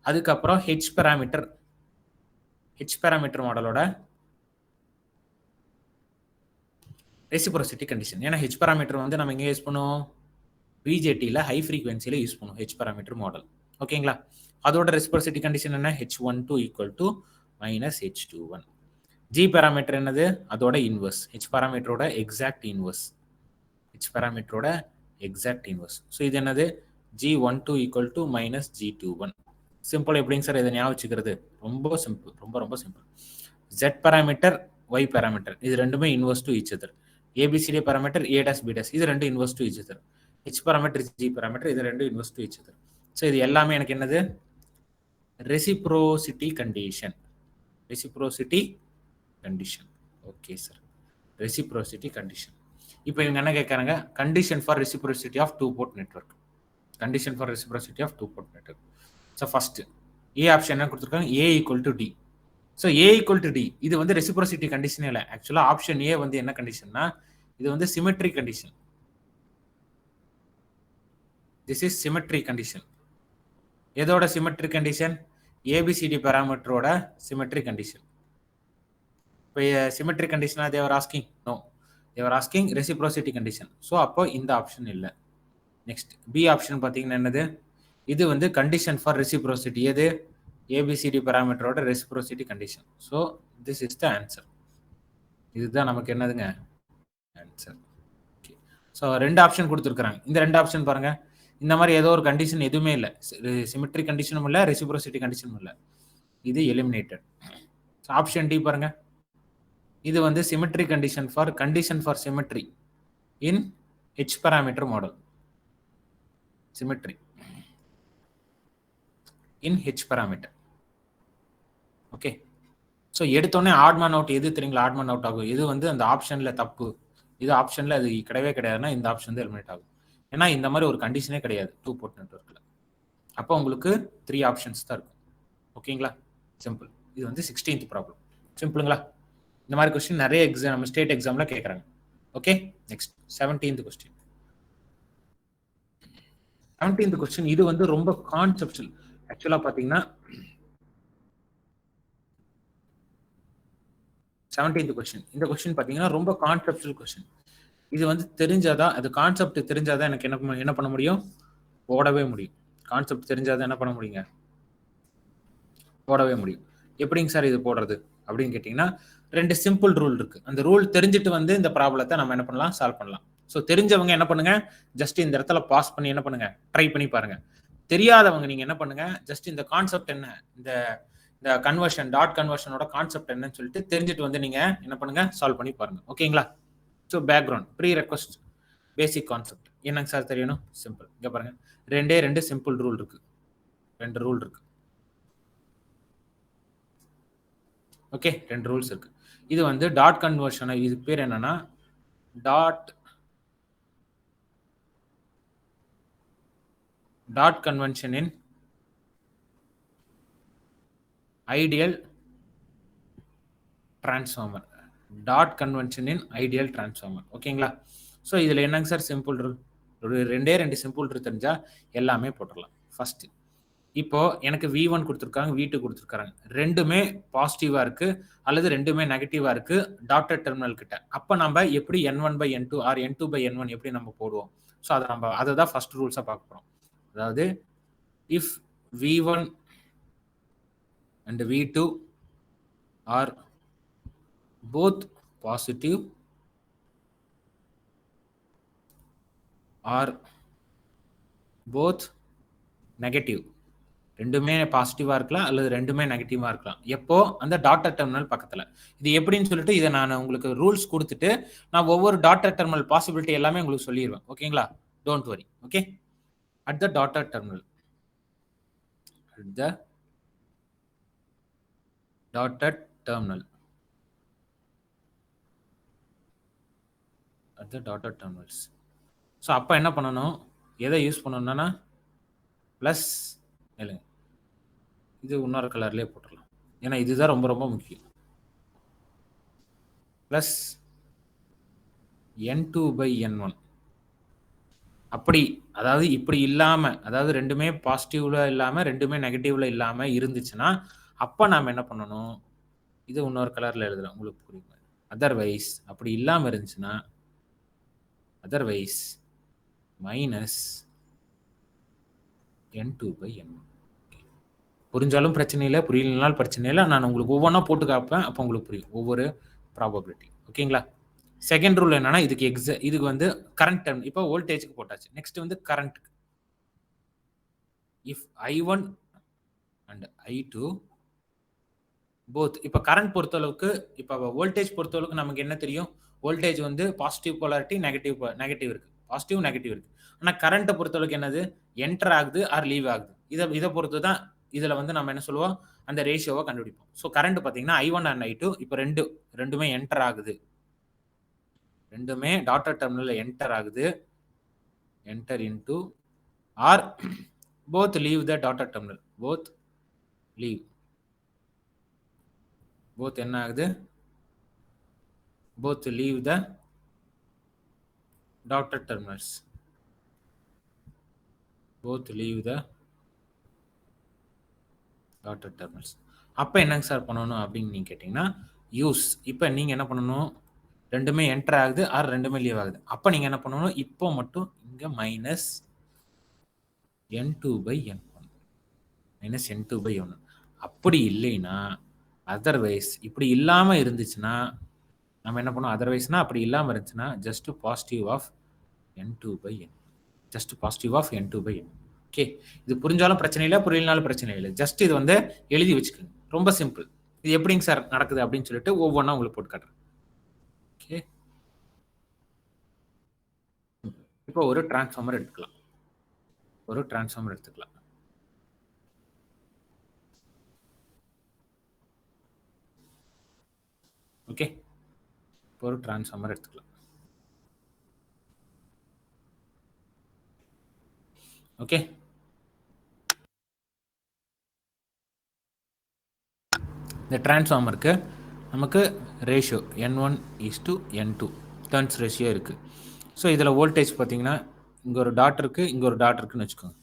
S1: அதுக்கப்புறம் H பேராமீட்டர் மாடலோட ரெசிப்ரோசிட்டி கண்டிஷன். ஏன்னா H பேராமீட்டர் வந்து நம்ம எங்கே யூஸ் பண்ணுவோம்? பிஜேடியில் ஹை ஃப்ரீக்வன்சியில் யூஸ் பண்ணுவோம் H பேராமீட்டர் மாடல். ஓகேங்களா? அதோட ரெசிப்ரோசிட்டி கண்டிஷன் என்ன? H12 equal to minus H21. G parameter என்னது? அதோட இன்வர்ஸ். H பேராமீட்டரோட எக்ஸாக்ட் இன்வர்ஸ். ஸோ இது என்னது? G12 equal to minus G21. Simple. எப்படிங்க சார் இதை ஞாபகம் வச்சுக்கிறது? ரொம்ப சிம்பிள். ரொம்ப simple. Z parameter Y parameter இது ரெண்டுமே inverse to each other. ABCD parameter A dash B dash இது ரெண்டு inverse to each other. H parameter G parameter இது ரெண்டு inverse to each other. So இது எல்லாமே எனக்கு என்னது? Reciprocity condition. Okay sir. Reciprocity condition. இப்போ இவங்க என்ன கேட்கறாங்க? Condition for reciprocity of two port network. So first A option என்ன கொடுத்துருக்காங்க? A equal to D. So A equal to D இது வந்து ரெசிப்ரோசிட்டி கண்டிஷனே இல்லை. ஆக்சுவலாக ஆப்ஷன் A வந்து என்ன கண்டிஷன்னா இது வந்து symmetry condition. This is symmetry condition. எதோட சிமெட்ரி கண்டிஷன்? ABCD பேராமீட்டரோட சிமெட்ரி கண்டிஷன். இப்போ சிமெட்ரி கண்டிஷனா they're asking? No, they're asking reciprocity condition. So அப்போ இந்த ஆப்ஷன் இல்லை. நெக்ஸ்ட் பி ஆப்ஷன் பார்த்தீங்கன்னா என்னது? இது வந்து கண்டிஷன் ஃபார் ரெசிப்ரோசிட்டி. எது? ABCD பேராமீட்டரோட reciprocity condition. So this is the answer. இதுதான் நமக்கு என்னதுங்க ஆன்சர். ஓகே. ஸோ ரெண்டு ஆப்ஷன் கொடுத்துருக்குறாங்க. இந்த ரெண்டு ஆப்ஷன் பாருங்க. இந்த மாதிரி ஏதோ ஒரு கண்டிஷன் எதுவுமே இல்லை. சிமெட்ரி கண்டிஷனும் இல்லை, ரெசிப்ரோசிட்டி கண்டிஷனும் இல்லை. இது எலிமினேட்டட். ஆப்ஷன் டி பாருங்க. இது வந்து symmetry condition for symmetry in H parameter model. Symmetry in H parameter. Okay. So எடுத்தோடனே ஆட்மேன் அவுட் எது தெரியுங்களா? ஆட்மேன் அவுட் ஆகும். இது வந்து அந்த ஆப்ஷன்ல தப்பு. இது ஆப்ஷன்ல அது கிடையவே கிடையாதுன்னா இந்த ஆப்ஷன் தான் எலிமினேட் ஆகும். ஏன்னா இந்த மாதிரி ஒரு கண்டிஷனே கிடையாது டூ போர்ட் நெட்வொர்க்கில். அப்போ உங்களுக்கு 3 ஆப்ஷன்ஸ் தான் இருக்கும். ஓகேங்களா? சிம்பிள். இது வந்து 16th ப்ராப்ளம். சிம்பிளுங்களா? இந்த மாதிரி கொஸ்டின் நிறைய எக்ஸாம் ஸ்டேட் எக்ஸாம்ல கேட்குறாங்க. Okay. Next 17th question. 17th question இது வந்து ரொம்ப கான்செப்சுவல். ஆக்சுவலா பாத்தீங்கன்னா 17th கொஸ்டின் இந்த கொஸ்டின் பாத்தீங்கன்னா ரொம்ப கான்செப்சுவல் கொஸ்டின். இது வந்து தெரிஞ்சாதான், அது கான்செப்ட் தெரிஞ்சாதான் எனக்கு என்ன பண்ண முடியும்? போடவே முடியும். கான்செப்ட் தெரிஞ்சாதான் என்ன பண்ண முடியுங்க? போடவே முடியும். எப்படிங்க சார் இது போடுறது அப்படின்னு கேட்டீங்கன்னா ரெண்டு சிம்பிள் ரூல் இருக்கு. அந்த ரூல் தெரிஞ்சுட்டு வந்து இந்த ப்ராப்ளத்தை நம்ம என்ன பண்ணலாம்? சால்வ் பண்ணலாம். ஸோ தெரிஞ்சவங்க என்ன பண்ணுங்க? ஜஸ்ட் இந்த இடத்துல பாஸ் பண்ணி என்ன பண்ணுங்க? ட்ரை பண்ணி பாருங்க. தெரியாதவங்க நீங்க என்ன பண்ணுங்க? ஜஸ்ட் இந்த கான்செப்ட் என்ன, இந்த இந்த கன்வர்ஷன் டாட் கன்வர்ஷனோட கான்செப்ட் என்னன்னு சொல்லிட்டு தெரிஞ்சுட்டு வந்து நீங்க என்ன பண்ணுங்க? சால்வ் பண்ணி பாருங்க. ஓகேங்களா? So background prerequisite basic concept என்னங்க சார் தெரியணும்? சிம்பிள். இங்க பாருங்க, ரெண்டு சிம்பிள் ரூல் இருக்கு. ரெண்டு ரூல் இருக்கு. ஓகே. ரெண்டு ரூல்ஸ் இருக்கு. இது வந்து டாட் கன்வர்ஷன். இது பேர் என்னன்னா டாட் கன்வென்ஷன் இன் ஐடியல் டிரான்ஸ்ஃபார்மர். டாட் கன்வென்ஷன் இன் ஐடியல் டிரான்ஸ்ஃபார்மர். ஓகேங்களா? ஸோ இதில் என்னங்க சார் சிம்பிள் ரூல்? ஒரு 2 சிம்பிள் ரூல் தெரிஞ்சா எல்லாமே போட்டுடலாம். ஃபர்ஸ்ட் இப்போ எனக்கு V1 கொடுத்துருக்காங்க, V2 கொடுத்துருக்காங்க. ரெண்டுமே பாசிட்டிவா இருக்கு அல்லது ரெண்டுமே நெகட்டிவா இருக்கு டாட்டட் டெர்மினல் கிட்ட. அப்ப நம்ம எப்படி N1/N2 ஆர் N2/N1 எப்படி நம்ம போடுவோம்? ஸோ அதை தான் ஃபர்ஸ்ட் ரூல்ஸா பார்க்க போறோம். அதாவது if V1 and V2 are both positive or both negative, ரெண்டுமே பாசிட்டிவா இருக்கலாம் அல்லது ரெண்டுமே நெகட்டிவா இருக்கலாம். எப்போ அந்த டாட்டட் டெர்மினல் பக்கத்துல. இது எப்படின்னு சொல்லிட்டு இதை நான் உங்களுக்கு ரூல்ஸ் கொடுத்துட்டு நான் ஒவ்வொரு டாட்டட் டெர்மினல் பாசிபிலிட்டி எல்லாமே உங்களுக்கு சொல்லிடுவேன். ஓகேங்களா? Don't worry. Okay, at the dotted terminal, at the dotted terminal, at the dotted terminals. So அப்போ என்ன பண்ணணும், எதை யூஸ் பண்ணணும்னா ப்ளஸ் இல்லைங்க, இது இன்னொரு கலர்லேயே போட்டுடலாம், ஏன்னா இதுதான் ரொம்ப ரொம்ப முக்கியம். Plus N2/N1. அப்படி அதாவது இப்படி இல்லாமல், அதாவது ரெண்டுமே பாசிட்டிவ்ல இல்லாமல் ரெண்டுமே நெகட்டிவ்ல இல்லாமல் இருந்துச்சுன்னா அப்போ நாம் என்ன பண்ணணும், இது இன்னொரு கலரில் எழுதுறேன் உங்களுக்கு புரியுங்க. அதர்வைஸ் அப்படி இல்லாமல் இருந்துச்சுன்னா அதர்வைஸ் மைனஸ் N2/N1. புரிஞ்சாலும் பிரச்சனை இல்லை, புரியலனாலும் பிரச்சனை இல்லை. நான் உங்களுக்கு ஒவ்வொன்றா போட்டு காப்பேன், அப்போ உங்களுக்கு புரியும் ஒவ்வொரு ப்ராபபிலிட்டி. ஓகேங்களா? செகண்ட் ரூல் என்னன்னா இதுக்கு வந்து கரண்ட் டெர்ம். இப்போ வோல்டேஜ்க்கு போட்டாச்சு. நெக்ஸ்ட் வந்து current. If I1 and I2 both, இப்போ கரண்ட் பொறுத்தளவுக்கு, இப்போ வோல்டேஜ் பொறுத்தளவுக்கு நமக்கு என்ன தெரியும், வோல்டேஜ் வந்து பாசிட்டிவ் போலாரிட்டி, நெகட்டிவ் இருக்கு, பாசிட்டிவ் நெகட்டிவ் இருக்கு. ஆனால் கரண்ட்டை பொறுத்தளவுக்கு என்னது, என்டர் ஆகுது ஆர் லீவ் ஆகுது. இதை பொறுத்து தான் இதில் வந்து நம்ம என்ன சொல்லுவோம், அந்த ரேஷியோவை கண்டுபிடிப்போம். ஸோ கரண்ட் பார்த்தீங்கன்னா I1 அண்ட் I2 இப்போ ரெண்டுமே என்டர் ஆகுது, ரெண்டுமே டாட்டட் டெர்மினல்ல என்டர் ஆகுது, enter into or both leave the dotted terminal, both leave, both என்ன ஆகுது, both leave the dotted terminals, both leave the dotted terminals. அப்போ என்னங்க சார் பண்ணணும் அப்படின்னு நீங்கள் கேட்டிங்கன்னா யூஸ். இப்போ நீங்கள் என்ன பண்ணணும், ரெண்டுமே என்டர் ஆகுது ஆர் ரெண்டுமே லீவ் ஆகுது. அப்போ நீங்கள் என்ன பண்ணணும், இப்போ மட்டும் இங்கே மைனஸ் N2/N1, மைனஸ் N2/N1. அப்படி இல்லைன்னா அதர்வைஸ், இப்படி இல்லாமல் இருந்துச்சுன்னா நம்ம என்ன பண்ணுவோம், அதர்வைஸ்னா அப்படி இல்லாமல் இருந்துச்சுன்னா just positive of N2/N1, just positive of N2/N1. Okay, இது புரிஞ்சாலும் பிரச்சனை இல்லை, புரியலனாலும் பிரச்சனை இல்லை. ஜஸ்ட் இது வந்து எழுதி வச்சுக்கோங்க, ரொம்ப சிம்பிள். இது எப்படிங்க சார் நடக்குது அப்படின்னு சொல்லிட்டு ஒவ்வொன்றா உங்களுக்கு போட்டு காட்டுறேன். ஓகே, இப்போ ஒரு டிரான்ஸ்ஃபார்மர் எடுத்துக்கலாம், ஒரு டிரான்ஸ்ஃபார்மர் எடுத்துக்கலாம். ஓகே, இப்போ ஒரு டிரான்ஸ்ஃபார்மர் எடுத்துக்கலாம். ஓகே, இந்த டிரான்ஸ்ஃபார்மருக்கு நமக்கு ரேஷியோ N1:N2 டர்ன்ஸ் ரேஷியோ இருக்குது. ஸோ இதில் வோல்டேஜ் பார்த்தீங்கன்னா இங்கே ஒரு டாட் இருக்குது, இங்கே ஒரு டாட் இருக்குன்னு வச்சுக்கோங்க.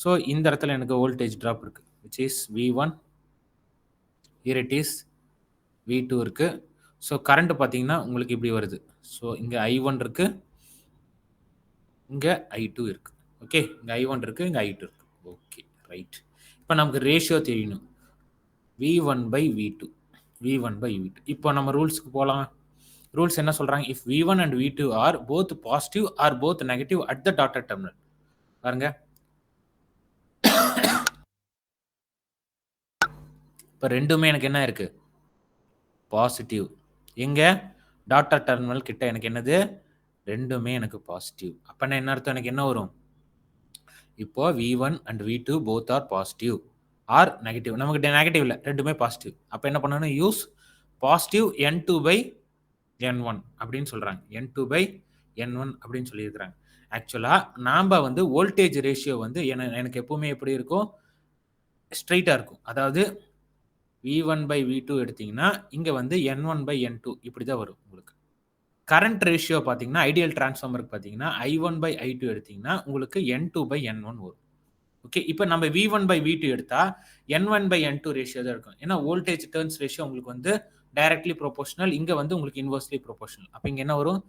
S1: ஸோ இந்த இடத்துல எனக்கு வோல்டேஜ் ட்ராப் இருக்குது, which is V1, here it is V2 இருக்குது. ஸோ கரண்ட் பார்த்தீங்கன்னா உங்களுக்கு இப்படி வருது. ஸோ இங்கே I1 இருக்குது, இங்கே I2 இருக்குது. ஓகே, இங்கே I1 இருக்குது, இங்கே I2 இருக்குது. Okay, right. இப்போ நமக்கு ரேஷியோ தெரியணும், V1/V2, V1/V2. இப்போ நம்ம ரூல்ஸ்க்கு போகலாம். ரூல்ஸ் என்ன சொல்கிறாங்க, if V1 and V2 are both positive or both negative at the dotted terminal. பாருங்க, இப்போ ரெண்டுமே எனக்கு என்ன இருக்கு, பாசிட்டிவ். எங்க டாட்டட் டெர்மினல் கிட்ட எனக்கு என்னது, ரெண்டுமே எனக்கு பாசிட்டிவ். அப்போ என்ன அர்த்தம், எனக்கு என்ன வரும், இப்போ V1 and V2 both are positive or negative. நமக்கு நெகட்டிவ் இல்லை, ரெண்டுமே பாசிட்டிவ். அப்போ என்ன பண்ணணும், யூஸ் பாசிட்டிவ் N2/N1 அப்படின்னு சொல்கிறாங்க, N2/N1 அப்படின்னு சொல்லியிருக்கிறாங்க. ஆக்சுவலாக நாம் வந்து வோல்டேஜ் ரேஷியோ வந்து எனக்கு எப்பவுமே எப்படி இருக்கும், ஸ்ட்ரைட்டாக இருக்கும். அதாவது V1 by V2 எடுத்தீங்கன்னா, இங்க வந்து N1 by N2 இப்படி தான் வரும் உங்களுக்கு. கரண்ட் ரேஷியோ பார்த்தீங்கன்னா, ஐடியல் டிரான்ஸ்ஃபார்மருக்கு பார்த்தீங்கன்னா, I1 by I2 எடுத்தீங்கன்னா, உங்களுக்கு N2 by N1 வரும். ஓகே. இப்ப நம்ம V1 by V2 எடுத்தா, N1 by N2 ரேஷியோ தான் இருக்கும். ஏன்னா, வோல்டேஜ் டர்ன்ஸ் ரேஷியோ உங்களுக்கு வந்து டைரக்ட்லி புரொபோர்ஷனல். இங்க வந்து உங்களுக்கு இன்வெர்ஸ்லி புரொபோர்ஷனல். அப்ப இங்க என்ன வரும்?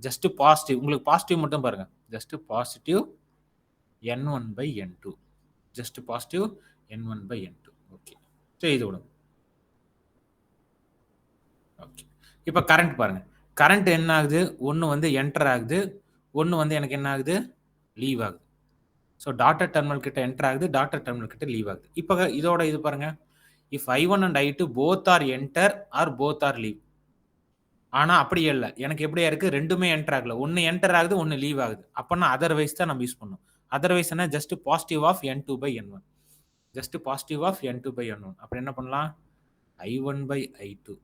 S1: Just positive. உங்களுக்கு பாசிட்டிவ் மட்டும் பாருங்க. Just positive N1 by N2. Just positive N1 by N2. Okay. செய்து விடுங்க. ஓகே. இப்ப கரண்ட் பாருங்க. கரண்ட் என்ன ஆகுது? ஒண்ணு வந்து என்டர் ஆகுது. ஒண்ணு வந்து எனக்கு என்ன ஆகுது? லீவ் ஆகுது. ஸோ டாட்டட் டெர்மினல் கிட்ட என்டர் ஆகுது. டாட்டட் டெர்மினல் கிட்ட லீவ் ஆகுது. இப்ப இதோட இது பாருங்க. If I1 and I2 both are enter or both are leave. ஆனா அப்படியே இல்ல. எனக்கு எப்படியா இருக்கு? 2மே என்டர் ஆகல. ஒண்ணு என்டர் ஆகுது, ஒண்ணு லீவ் ஆகுது. அப்பன்னா அதர்வைஸ் தான் நம்ம யூஸ் பண்ணணும். அதர்வைஸ் என்ன? Just positive of N2 by N1. Just positive of N2 by N1. அப்ப என்ன பண்ணலாம்? I1 by I2.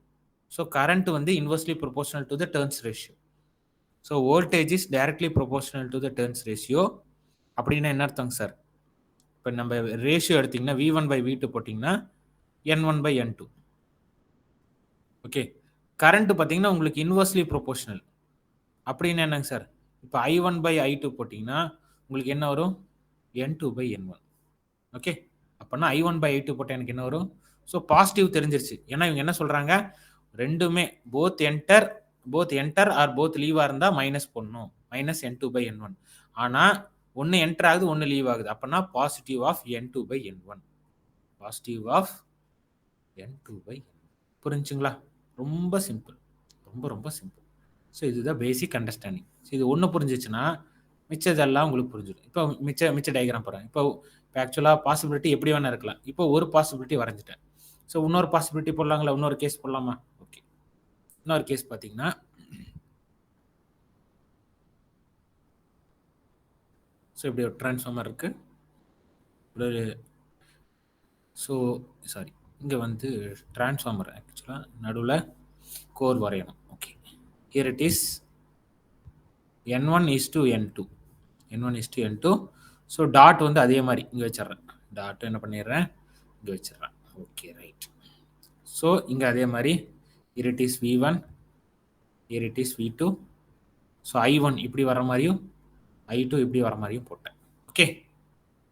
S1: So current வந்து inversely proportional to the turns ratio. So voltage is directly proportional to the turns ratio. அப்படின்னா என்ன அர்த்தங்க சார்? இப்போ நம்ம ரேஷியோ எடுத்தீங்கன்னா V1 by V2 போட்டிங்கன்னா N1 by N2. Okay. Current பார்த்தீங்கன்னா உங்களுக்கு இன்வெர்ஸ்லி ப்ரொபோர்ஷனல். அப்படின்னு என்னங்க சார்? இப்போ I1 by I2 போட்டிங்கன்னா உங்களுக்கு என்ன வரும்? N2 by N1. ஓகே. அப்போனா I1 by I2 போட்டால் எனக்கு என்ன வரும்? ஸோ பாசிட்டிவ் தெரிஞ்சிருச்சு. ஏன்னா இவங்க என்ன சொல்கிறாங்க? ரெண்டுமே போத் என்டர் ஆர் போத் லீவாக இருந்தால் மைனஸ் பண்ணணும். Minus N2 by N1. ஆனால் ஒன்று என்டர் ஆகுது, ஒன்று லீவ் ஆகுது. அப்போனா positive of N2 by N1. Positive of N2 by N1. புரிஞ்சுங்களா? ரொம்ப சிம்பிள். ரொம்ப ரொம்ப சிம்பிள். ஸோ இதுதான் பேசிக் அண்டர்ஸ்டாண்டிங். ஸோ இது ஒன்று புரிஞ்சிச்சுன்னா மிச்சதெல்லாம் உங்களுக்கு புரிஞ்சிடும். இப்போ மிச்ச டயக்ராம் போகிறேன். இப்போ ஆக்சுவலாக பாசிபிலிட்டி எப்படி வேணா இருக்கலாம். இப்போ ஒரு பாசிபிலிட்டி வரைஞ்சிட்டேன். ஸோ இன்னொரு பாசிபிலிட்டி போடலாங்களா? இன்னொரு கேஸ் போடலாமா? ஓகே. இன்னொரு கேஸ் பார்த்தீங்கன்னா, ஸோ இப்படி ஒரு டிரான்ஸ்ஃபார்மர் இருக்கு. ஒரு ஸோ சாரி, இங்கே வந்து டிரான்ஸ்ஃபார்மர் ஆக்சுவலாக நடுவில் கோர் வரையணும். Okay. Here it is N1 is to N2. N1 is to N2. So dot வந்து அதே மாதிரி இங்கே வச்சிடுறேன். டாட் என்ன பண்ணிடுறேன்? இங்கே வச்சிடுறேன். Okay right. ஸோ இங்கே அதே மாதிரி here it is V1, here it is V2. So I1 இப்படி வர மாதிரியும் I2 இப்படி வர மாதிரியும் போட்டேன். ஓகே.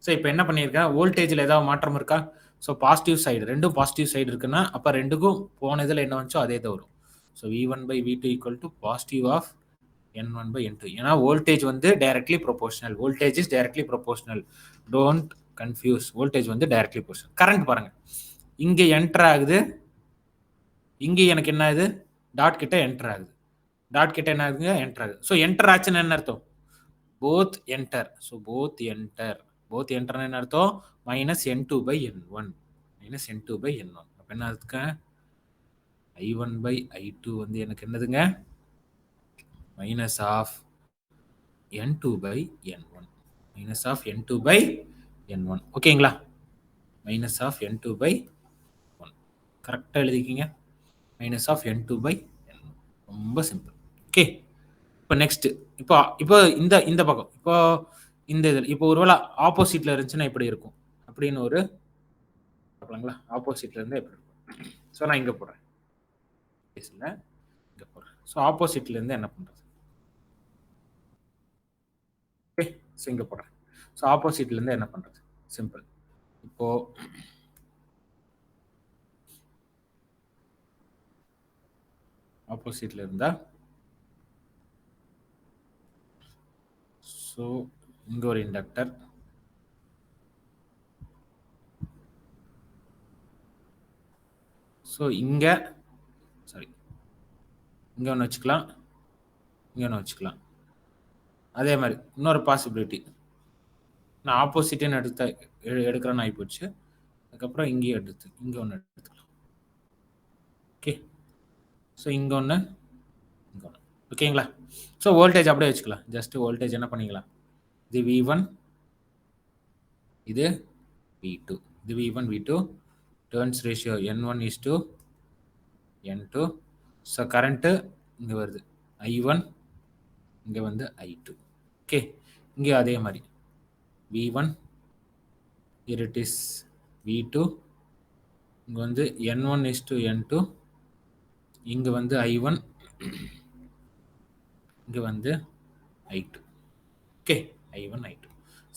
S1: ஸோ இப்போ என்ன பண்ணியிருக்கேன்? வோல்டேஜில் ஏதாவது மாற்றம் இருக்கா? ஸோ பாசிட்டிவ் சைடு, ரெண்டும் பாசிட்டிவ் சைடு இருக்குன்னா அப்போ ரெண்டுக்கும் போன இதில் என்ன வந்துச்சோ அதே தான் வரும். So V1 by V2 equal to positive of N1 by N2. ஏன்னா வோல்டேஜ் வந்து directly proportional. Voltage is directly proportional. Don't confuse. Voltage வந்து டைரக்ட்லி ப்ரொபோர்ஷனல். கரண்ட் பாருங்க. இங்கே என்டர் ஆகுது, இங்கே எனக்கு என்ன ஆகுது? டாட் கிட்ட என்டர் ஆகுது. டாட் கிட்ட என்ன ஆகுதுங்க? என்டர் ஆகுது. ஸோ என்டர் ஆச்சுன்னு என்ன அர்த்தம்? Both enter. So both enter. Both என்டர்னு என்ன அர்த்தம்? Minus N2 by N1. Minus N2 by N1. அப்போ என்ன இருக்குங்க? I1 by I2 வந்து எனக்கு என்னதுங்க? Minus of N2 by N1. Minus of N2 by N1. ஓகேங்களா? Minus of N2 by 1. கரெக்டாக எழுதிக்கிங்க. Minus of N2 by N1. ரொம்ப சிம்பிள். ஓகே. இப்போ நெக்ஸ்ட் இப்போ இப்போ இந்த பக்கம் இப்போ இந்த இதில் இப்போ ஒருவேளை ஆப்போசிட்ல இருந்துச்சுன்னா எப்படி இருக்கும் அப்படின்னு ஒரு பார்க்கலாங்களா? ஆப்போசிட்ல இருந்தால் எப்படி இருக்கும்? ஸோ நான் இங்கே போடுறேன். பேசல இங்கே போடுறேன். ஸோ ஆப்போசிட்ல இருந்து என்ன பண்ணுறது? ஓகே. ஸோ இங்கே போடுறேன். ஸோ ஆப்போசிட்ல இருந்து என்ன பண்ணுறது? சிம்பிள். இப்போ ஆப்போசிட்ல இருந்தா ஸோ இங்கே ஒரு இண்டக்டர், ஸோ இங்கே சாரி இங்கே ஒன்று வச்சுக்கலாம், இங்கே ஒன்று வச்சுக்கலாம். அதே மாதிரி இன்னொரு பாசிபிலிட்டி நான் ஆப்போசிட்டுன்னு எடுக்கிறேன்னு ஆகிப்போச்சு. அதுக்கப்புறம் இங்கேயும் இங்கே ஒன்று எடுத்துக்கலாம். ஓகே. ஸோ இங்கே ஒன்று, இங்கே ஒன்று. ஓகேங்களா? ஸோ வோல்டேஜ் அப்படியே வச்சுக்கலாம். ஜஸ்ட் வோல்டேஜ் என்ன பண்ணிக்கலாம்? இது V1, இது V2. இது V1 V2. Turns ratio N1 is to N2. So current இங்கே வருது I1, இங்கே வந்து I2. ஓகே. இங்கே அதே மாதிரி V1, here it is V2, இங்கே வந்து n1 is to n2, இங்கே வந்து I1, இங்கே வந்து I2. Okay, I1 I2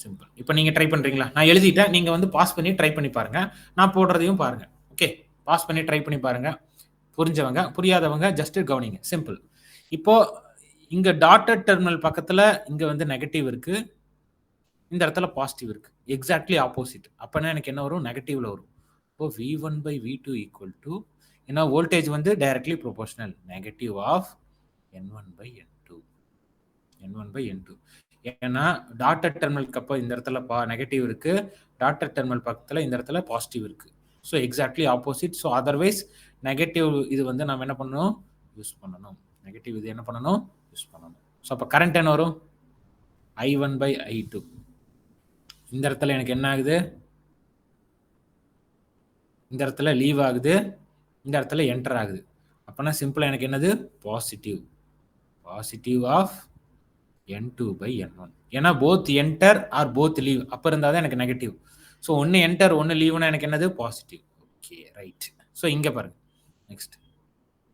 S1: simple. இப்போ நீங்கள் ட்ரை பண்ணுறீங்களா? நான் எழுதிட்டேன், நீங்கள் வந்து பாஸ் பண்ணி ட்ரை பண்ணி பாருங்கள். நான் போடுறதையும் பாருங்கள். ஓகே, பாஸ் பண்ணி ட்ரை பண்ணி பாருங்கள். புரிஞ்சவங்க, புரியாதவங்க ஜஸ்ட் கவனிங்க. சிம்பிள். இப்போ இங்கே டாட்டட் டெர்மினல் பக்கத்தில் இங்கே வந்து நெகட்டிவ் இருக்குது, இந்த இடத்துல பாசிட்டிவ் இருக்குது. Exactly opposite. அப்போனா எனக்கு என்ன வரும்? நெகட்டிவில் வரும். இப்போ V1 by V2 equal to, ஏன்னா வோல்டேஜ் வந்து directly proportional, negative of N1 by N2. N1 by N2. ஏன்னா டாட்டட் டெர்மினலுக்கு அப்போ இந்த இடத்துல நெகட்டிவ் இருக்கு, டாட்டட் டெர்மினல் பக்கத்தில் இந்த இடத்துல பாசிட்டிவ் இருக்கு. So exactly opposite. So otherwise negative இது வந்து நம்ம என்ன பண்ணணும்? யூஸ் பண்ணணும். நெகட்டிவ் இது என்ன பண்ணணும்? யூஸ் பண்ணணும். ஸோ அப்போ கரண்ட் என்ன வரும்? I1 by I2. இந்த இடத்துல எனக்கு என்ன ஆகுது? இந்த இடத்துல லீவ் ஆகுது, இந்த இடத்துல என்டர் ஆகுது. அப்போனா சிம்பிளாக எனக்கு என்னது? Positive. Positive of N2 by N1. ஏன்னா both enter or both leave அப்போ இருந்தால் தான் எனக்கு நெகட்டிவ். ஸோ ஒன்று என்டர் ஒன்று லீவ்னா எனக்கு என்னது? பாசிட்டிவ். Okay, right. ஸோ இங்கே பாருங்க. நெக்ஸ்ட்,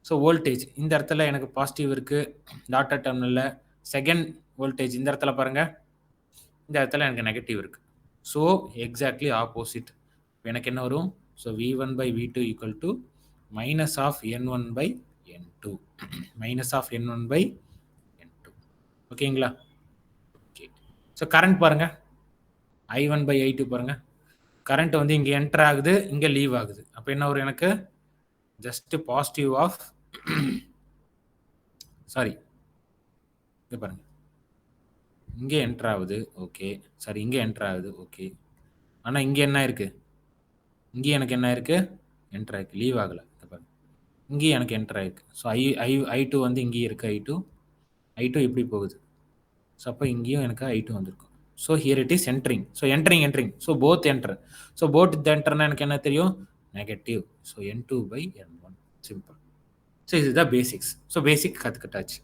S1: ஸோ வோல்டேஜ் இந்த இடத்துல எனக்கு பாசிட்டிவ் இருக்குது டாட்டட் டெர்மினலில். செகண்ட் வோல்டேஜ் இந்த இடத்துல பாருங்க, இந்த இடத்துல எனக்கு நெகட்டிவ் இருக்குது. So exactly opposite. எனக்கு என்ன வரும்? So V1 by V2 equal to minus of N1 by N2. Minus of N1 by N2. ஓகேங்களா? ஓகே. ஸோ கரண்ட் பாருங்க, I1 by I2 பாருங்க. கரண்ட் வந்து இங்கே என்டர் ஆகுது, இங்கே லீவ் ஆகுது. அப்போ என்ன வரும் எனக்கு? ஜஸ்ட் பாசிட்டிவ் ஆஃப், சாரி இங்கே பாருங்க, இங்கே என்டர் ஆகுது. ஓகே, சாரி இங்கே என்டர் ஆகுது. ஓகே, ஆனால் இங்கே என்ன இருக்கு? இங்கே எனக்கு என்ன இருக்கு? என்டர் ஆயிருக்கு, லீவ் ஆகலை. பாருங்க, இங்கேயும் எனக்கு என்டர் ஆயிருக்கு. ஸோ I2 வந்து இங்கேயும் இருக்கு. I2 எப்படி போகுது? ஸோ அப்போ இங்கேயும் எனக்கு I2 வந்திருக்கும். So here it is entering. So entering. So both enter. So both என்டர்னா எனக்கு என்ன தெரியும்? Negative. So N2 by N1. Simple. So இதுதான் பேசிக்ஸ். ஸோ பேசிக் கற்றுக்கிட்டாச்சு.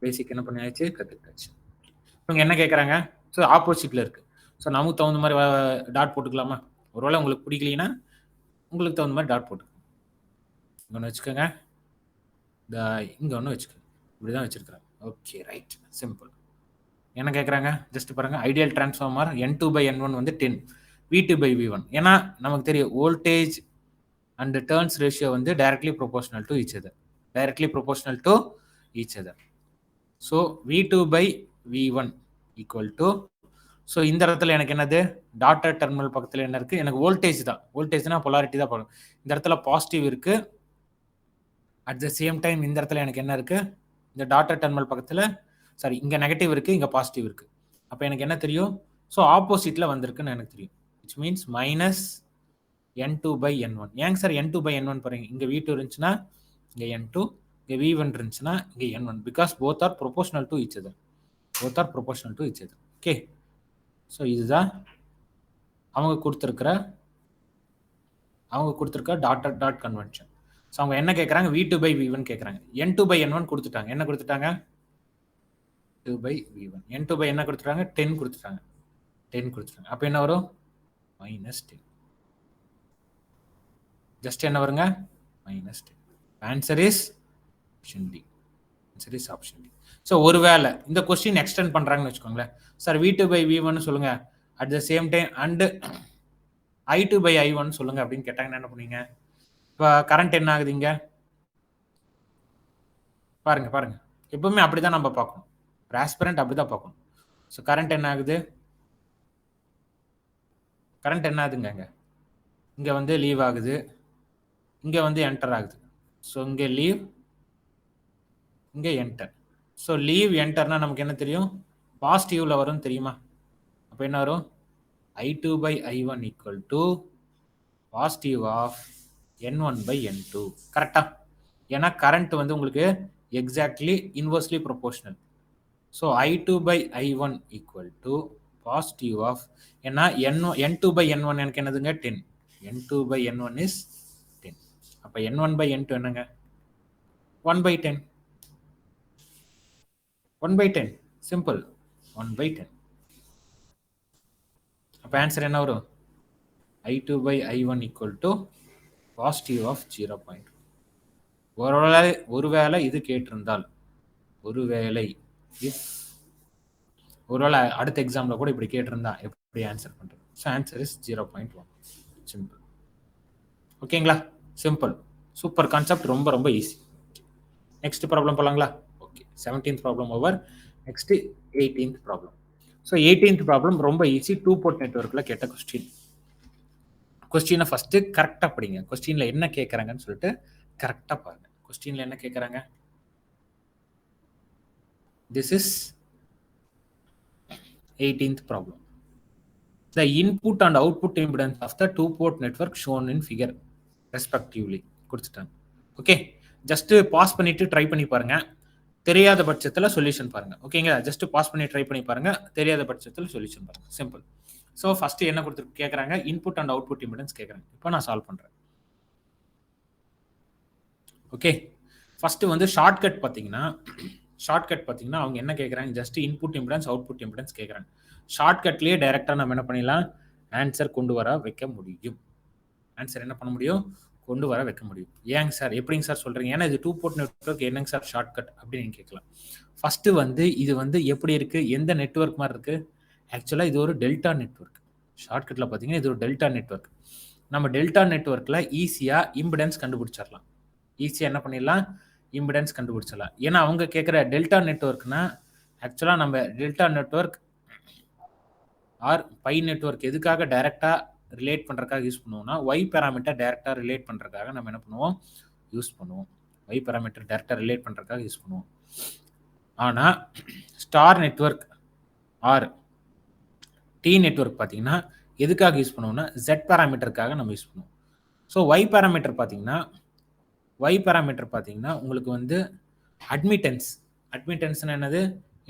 S1: பேசிக் என்ன பண்ணியாச்சு? கற்றுக்கிட்டாச்சு. இவங்க என்ன கேட்குறாங்க? ஸோ ஆப்போசிட்டில் இருக்குது. ஸோ நமக்கு தகுந்த மாதிரி டாட் போட்டுக்கலாமா? ஒருவேளை உங்களுக்கு பிடிக்கலனா உங்களுக்கு தகுந்த மாதிரி டாட் போட்டு இங்கே ஒன்று வச்சுக்கோங்க, இங்கே ஒன்று வச்சுக்கோங்க. இப்படி தான் வச்சுருக்கிறேன். Okay, right, simple. என்ன கேட்குறாங்க? ஜஸ்ட் பாருங்கள், ideal transformer N2 by N1 வந்து 10, V2 by V1. ஏன்னா நமக்கு தெரியும் வோல்டேஜ் அண்ட் டர்ன்ஸ் ரேஷியோ வந்து directly proportional to each other. So V2 by V1 equal to, so இந்த இடத்துல எனக்கு என்னது? டாட்டட் டெர்மினல் பக்கத்தில் என்ன இருக்குது? எனக்கு வோல்டேஜ் தான். வோல்டேஜ்னா பொலாரிட்டி தான் பார்க்கணும். இந்த இடத்துல பாசிட்டிவ் இருக்குது. அட் த சேம் டைம் இந்த இடத்துல எனக்கு என்ன இருக்குது? இந்த டாட்டட் டெர்மினல் பக்கத்தில், சாரி இங்கே நெகட்டிவ் இருக்குது, இங்கே பாசிட்டிவ் இருக்குது. அப்போ எனக்கு என்ன தெரியும்? ஸோ ஆப்போசிட்டில் வந்திருக்குன்னு எனக்கு தெரியும். Which means minus N2 by N1. ஏங்க சார் N2 by N1 பாருங்க, இங்கே V2 இருந்துச்சுன்னா இங்கே N2, இங்கே V1 இருந்துச்சுன்னா இங்கே N1. Because both are proportional to each other. Okay, so இதுதான் அவங்க கொடுத்துருக்கிற டாட் கன்வென்ஷன். ஸோ அவங்க என்ன கேட்குறாங்க? V2 by V1 கேட்குறாங்க. N2 by N1 கொடுத்துட்டாங்க. என்ன கொடுத்துட்டாங்க? 2 by V1. N2 by என்ன கொடுத்துட்டாங்க? 10 கொடுத்துட்டாங்க. அப்போ என்ன வரும்? -10. ஜஸ்ட் என்ன வருங்க? -10. Answer is option D. So ஒருவேளை இந்த கொஸ்டின் எக்ஸ்டெண்ட் பண்ணுறாங்கன்னு வச்சுக்கோங்களேன், சார் V2 by V1 சொல்லுங்க, at the same time and I2 by I1 சொல்லுங்க அப்படின்னு கேட்டாங்கன்னா என்ன பண்ணுவீங்க? இப்போ கரண்ட் என்ன ஆகுது இங்கே? பாருங்க, எப்பவுமே அப்படிதான் நம்ம பார்க்கணும். டிரான்ஸ்பரண்ட் அப்படிதான் பார்க்கணும். ஸோ கரண்ட் என்ன ஆகுதுங்க? இங்கே வந்து லீவ் ஆகுது, இங்கே வந்து என்டர் ஆகுது. ஸோ இங்கே லீவ், இங்கே என்டர். ஸோ லீவ் என்டர்னா நமக்கு என்ன தெரியும்? பாசிட்டிவ்ல வரும் தெரியுமா? அப்போ என்ன வரும்? I2 by I1 equal to positive of N1 by N2. கரெக்டா? ஏன்னா கரண்ட் வந்து உங்களுக்கு exactly inversely proportional. So I2 by I1 equal to positive of, ஏன்னா N2 by N1 எனக்கு என்னதுங்க? 10. N2 by N1 is 10. அப்போ N1 by N2 என்னங்க? 1 by 10. சிம்பிள். 1 by 10. அப்போ ஆன்சர் என்ன வரும்? I2 by I1 equal to positive of 0.1. ஒருவேளை இது கேட்டிருந்தால், ஒருவேளை இஃப் ஒருவேளை அடுத்த எக்ஸாம்ல கூட இப்படி கேட்டிருந்தா எப்படி ஆன்சர் பண்றது? So answer is 0.1. சிம்பிள். ஓகேங்களா? சிம்பிள். Super concept. ரொம்ப ரொம்ப ஈஸி. நெக்ஸ்ட் ப்ராப்ளம் போலாங்களா? Okay. 17th problem over. Next 18th problem. So 18th problem ரொம்ப ஈஸி. 2 போர்ட் நெட்வொர்க்ல கேட்ட கொஸ்டின். கொஸ்டினை ஃபர்ஸ்ட் கரெக்டா படிங்க. கொஸ்டின்ல என்ன கேட்கறாங்கன்னு சொல்லிட்டு கரெக்டா பாருங்க. கொஸ்டின்ல என்ன கேட்கறாங்க? This is 18th problem. The input and output impedance of the two port network shown in figure respectively கொடுத்துட்டாங்க. ஓகே, ஜஸ்ட் பாஸ் பண்ணிட்டு ட்ரை பண்ணி பாருங்க. தெரியாத பட்சத்தில் சொல்யூஷன் பாருங்க. ஓகேங்களா? ஜஸ்ட் பாஸ் பண்ணி ட்ரை பண்ணி பாருங்க. தெரியாத பட்சத்தில் சொல்யூஷன் பாருங்க. சிம்பிள். ஸோ ஃபர்ஸ்ட் என்ன கொடுத்துருக்கு கேட்குறாங்க? இன்புட் அண்ட் அவுட்புட் இம்பிடன்ஸ் கேட்குறாங்க. இப்போ நான் சால்வ் பண்றேன். ஓகே, ஃபர்ஸ்ட் வந்து ஷார்ட்கட் பார்த்தீங்கன்னா அவங்க என்ன கேட்குறாங்க? Just input impedance output impedance கேட்குறாங்க. ஷார்ட்கட்லேயே டைரெக்டாக நம்ம என்ன பண்ணிடலாம்? ஆன்சர் கொண்டு வர வைக்க முடியும். ஆன்சர் என்ன பண்ண முடியும்? கொண்டு வர வைக்க முடியும். ஏங்க சார், எப்படிங்க சார் சொல்றீங்க? ஏன்னா இது 2 போர்ட் நெட்வொர்க், என்னங்க சார் ஷார்ட்கட் அப்படின்னு நீங்க கேட்கலாம். ஃபர்ஸ்ட் வந்து இது வந்து எப்படி இருக்கு? எந்த நெட்வொர்க் மாதிரி இருக்கு? ஆக்சுவலா இது ஒரு டெல்டா நெட்வொர்க். ஷார்ட்கட்ல பார்த்தீங்கன்னா இது ஒரு டெல்டா நெட்வொர்க். நம்ம டெல்டா நெட்வொர்க்ல ஈஸியா இம்பிடன்ஸ் கண்டுபிடிச்சிடலாம். ஈஸியா என்ன பண்ணிடலாம்? இம்பிடன்ஸ் கண்டுபிடிச்சிடலாம். ஏன்னா அவங்க கேட்குற டெல்டா நெட்வொர்க்னா ஆக்சுவலா நம்ம delta network or pi network எதுக்காக டைரக்டா ரிலேட் பண்றதுக்காக யூஸ் பண்ணுவோம்னா, y பேராமீட்டர் டைரக்டா ரிலேட் பண்றதுக்காக நம்ம என்ன பண்ணுவோம்? யூஸ் பண்ணுவோம். y பேராமீட்டர் டைரக்டா ரிலேட் பண்றதுக்காக யூஸ் பண்ணுவோம். ஆனா star network or T network பார்த்தீங்கன்னா எதுக்காக யூஸ் பண்ணுவோம்னா, z பேராமீட்டருக்காக நம்ம யூஸ் பண்ணுவோம். ஸோ y பேராமீட்டர் பார்த்தீங்கன்னா உங்களுக்கு வந்து அட்மிட்டன்ஸ் என்னது?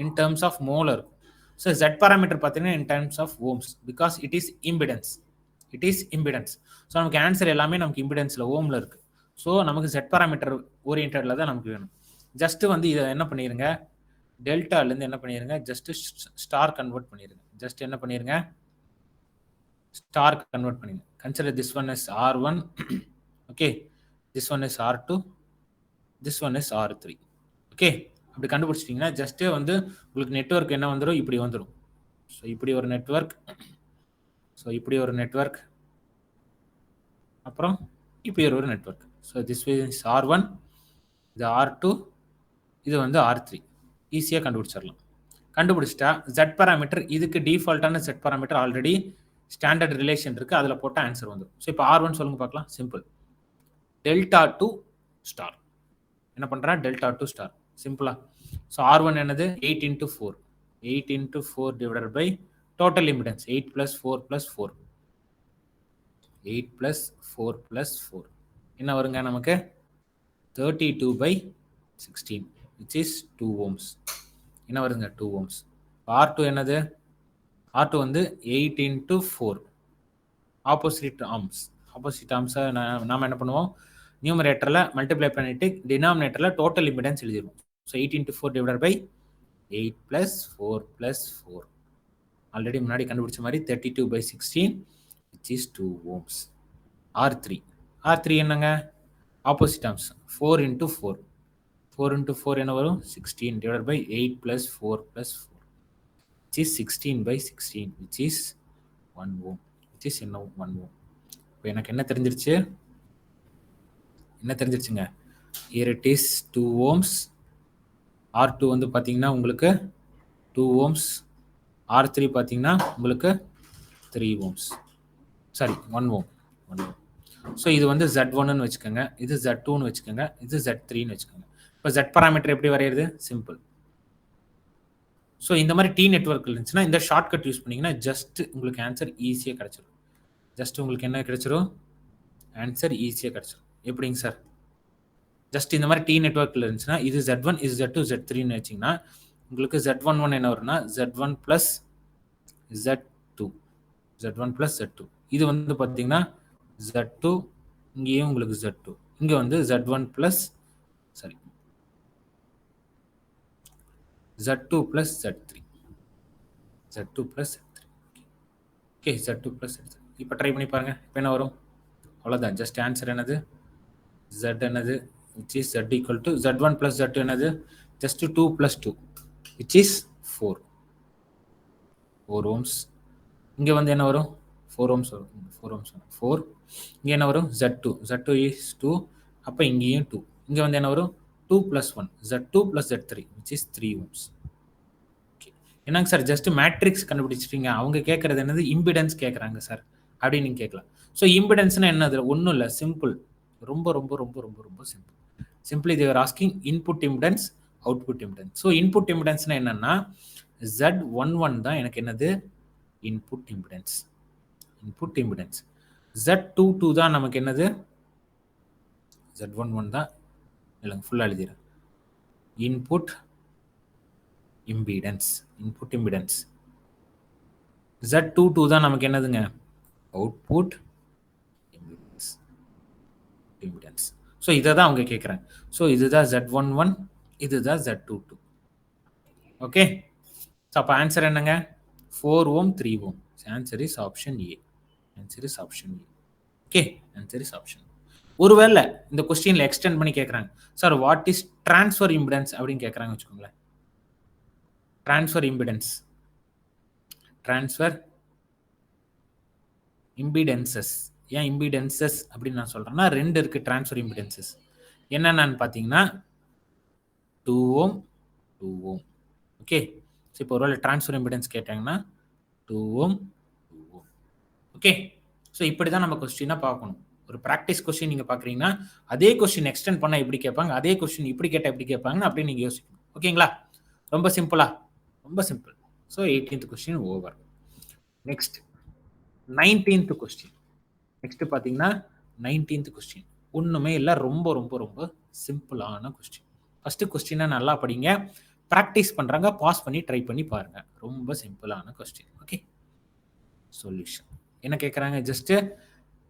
S1: இன் டர்ம்ஸ் ஆஃப் மோல் இருக்கும். ஸோ z பேராமீட்டர் பார்த்தீங்கன்னா in terms of ohms, because it is impedance. So நமக்கு ஆன்சர் எல்லாமே நமக்கு இம்பிடன்ஸ்ல ஓம்ல இருக்கு. ஸோ நமக்கு z பேராமீட்டர் ஓரியன்டட்ல தான் நமக்கு வேணும். ஜஸ்ட் வந்து இதை என்ன பண்ணிருங்க? டெல்டால இருந்து என்ன பண்ணிருங்க? ஜஸ்ட் ஸ்டார் கன்வெர்ட் பண்ணிருங்க. ஸ்டார் கன்வெர்ட் பண்ணிருங்க. Consider this one is R1. Okay, this one is R2, this one is R3. Okay, அப்படி கண்டுபிடிச்சிட்டிங்கன்னா ஜஸ்ட் வந்து உங்களுக்கு நெட்வொர்க் என்ன வந்துடும்? இப்படி வந்துடும். ஸோ இப்படி ஒரு நெட்வொர்க், அப்புறம் இப்படி ஒரு network. So this is R1, இது R2, இது வந்து R3. ஈஸியாக கண்டுபிடிச்சிடலாம். கண்டுபிடிச்சிட்டா Z பேராமீட்டர், இதுக்கு டிஃபால்ட்டான Z parameter already standard relation இருக்கு, அதில் போட்டால் ஆன்சர் வந்துடும். ஸோ இப்போ R1 சொல்லுங்க பார்க்கலாம். சிம்பிள். Delta to star. என்ன பண்ணுறேன்? Delta to star. சிம்பிளா. ஸோ R1 என்னது? 8 into 4. 8 into 4 divided by total impedance 8 plus 4 plus 4. 8 plus 4 plus 4. என்ன வருங்க நமக்கு? 32 by 16, which is 2 ohms. என்ன வருங்க? 2 ohms. R2 என்னது? R2 வந்து 8 into 4. ஆப்போசிட் ஆர்ம்ஸ் நாம என்ன பண்ணுவோம்? நியூமரேட்டர்ல மல்டிப்ளை பண்ணிட்டு டினாமினேட்டர்ல டோட்டல் இம்பிடன்ஸ் எழுதிடுவோம். So 8 into 4 divided by 8 plus 4 plus 4. Already முன்னாடி கண்டுபிடிச்ச மாதிரி 32 by 16, which is 2 ohms. R3 என்னங்க? Opposite arms 4 into 4. 4 into 4 என்ன வரும்? 16 divided by 8 plus 4 plus 4, which is 16 by 16, which is 1 ohm. which is 1 ohm. இப்போ எனக்கு என்ன தெரிஞ்சிருச்சுங்க? here it is 2 ohms. R2 வந்து பார்த்தீங்கன்னா உங்களுக்கு 2 ohms. R3 பார்த்தீங்கன்னா உங்களுக்கு 3 ohms. Sorry 1 ohm. ஸோ இது வந்து Z1ன்னு வச்சுக்கோங்க, இது Z2ன்னு வச்சுக்கோங்க, இது Z3ன்னு வச்சுக்கோங்க. இப்போ Z பேராமீட்டர் எப்படி வரையிறது? சிம்பிள். ஸோ இந்த மாதிரி டி நெட்வொர்க் இருந்துச்சுன்னா இந்த ஷார்ட்கட் யூஸ் பண்ணீங்கன்னா ஜஸ்ட் உங்களுக்கு ஆன்சர் ஈஸியாக கிடைச்சிடும். உங்களுக்கு என்ன கிடைச்சிடும்? ஆன்சர் ஈஸியாக கிடைச்சிடும். எப்படிங்க சார்? ஜஸ்ட் இந்த மாதிரி டி நெட்வொர்க்கில் இருந்துச்சுன்னா இது Z1, இது Z2, Z3ன்னு வச்சிங்கன்னா உங்களுக்கு Z11 என்ன வரும்னா Z1 plus Z2. இது வந்து பார்த்தீங்கன்னா Z2, இங்கேயும் உங்களுக்கு Z2, இங்கே வந்து Z1 plus Z2 plus Z3. Okay, Z2 plus Z3. இப்போ ட்ரை பண்ணி பாருங்க. இப்போ என்ன வரும்? அவ்வளோதான். ஜஸ்ட் ஆன்சர் என்னது? Z என்னது? which is Z equal to Z1 plus Z2 என்னது? just 2 plus 2 which is 4 ohms. இங்க வந்து என்ன வரும்? 4 ohms வரும். 4 ohms வரும். 4. இங்க என்ன வரும்? Z2 is 2. அப்ப இங்கேயும் 2. இங்க வந்து என்ன வரும்? 2 plus 1 Z2 plus Z3 which is 3 ohms. என்னங்க சார் ஜஸ்ட் மேட்ரிக்ஸ் கண்டுபிடிச்சிட்டீங்க, அவங்க கேட்கறது என்னது? இம்பிடன்ஸ் கேட்குறாங்க சார் அப்படின்னு நீங்கள் கேட்கலாம். ஸோ இம்பிடன்ஸ்னா என்னது? ஒன்றும் இல்லை, சிம்பிள். ரொம்ப ரொம்ப ரொம்ப ரொம்ப ரொம்ப simple. Simply they're asking input impedance, output impedance. So input இம்பிடன்ஸ்னா என்னன்னா Z11 தான் எனக்கு என்னது? Input impedance. Input impedance. Z22 தான் நமக்கு என்னது? Z11 தான் இல்லைங்க, ஃபுல்லாக எழுதிடுறேன். Input impedance. Input impedance. Z22 தான் நமக்கு என்னதுங்க? Output impedance. இம்பிடன்ஸ். ஸோ இதை தான் அவங்க கேட்குறாங்க. ஸோ இதுதான் Z11, இதுதான் Z22. ஓகே. ஸோ அப்போ ஆன்சர் என்னங்க? 4 ohm 3 ohm. Answer is option A. Answer is option A. Okay, answer is option. ஒருவேளை இந்த கொஸ்டின்ல எக்ஸ்டெண்ட் பண்ணி கேட்குறாங்க, sir what is transfer impedance அப்படின்னு கேட்குறாங்க வச்சுக்கோங்களேன். Transfer impedance, transfer impedances. ஏன் இம்பிடன்சஸ் அப்படின்னு நான் சொல்றேன்னா, ரெண்டு இருக்கு டிரான்ஸ்ஃபர் இம்பிடன்சஸ். என்னென்னு பார்த்தீங்கன்னா 2 ohm 2 ohm. ஓகே. ஸோ இப்போ ஒருவேளை டிரான்ஸ்ஃபர் இம்பிடன்ஸ் கேட்டாங்கன்னா 2 ohm 2 ohm. ஓகே. ஸோ இப்படி தான் நம்ம கொஸ்டினை பார்க்கணும். ஒரு ப்ராக்டிஸ் கொஸ்டின் நீங்கள் பார்க்குறீங்கன்னா அதே கொஸ்டின் எக்ஸ்டெண்ட் பண்ணால் எப்படி கேட்பாங்க, அதே கொஸ்டின் இப்படி கேட்டால் எப்படி கேட்பாங்கன்னு அப்படின்னு நீங்கள் யோசிக்கணும். ஓகேங்களா? ரொம்ப சிம்பிளா? ரொம்ப simple. So 18th question over. Next 19th question. Next பார்த்தீங்கன்னா 19th கொஸ்டின் ஒன்றுமே இல்லை, ரொம்ப ரொம்ப ரொம்ப சிம்பிளான கொஸ்டின். ஃபர்ஸ்ட் கொஸ்டினை நல்லா படிங்க, ப்ராக்டிஸ் பண்ணுறாங்க, பாஸ் பண்ணி ட்ரை பண்ணி பாருங்க. ரொம்ப சிம்பிளான கொஸ்டின். ஓகே. சொல்யூஷன் என்ன கேட்குறாங்க? Just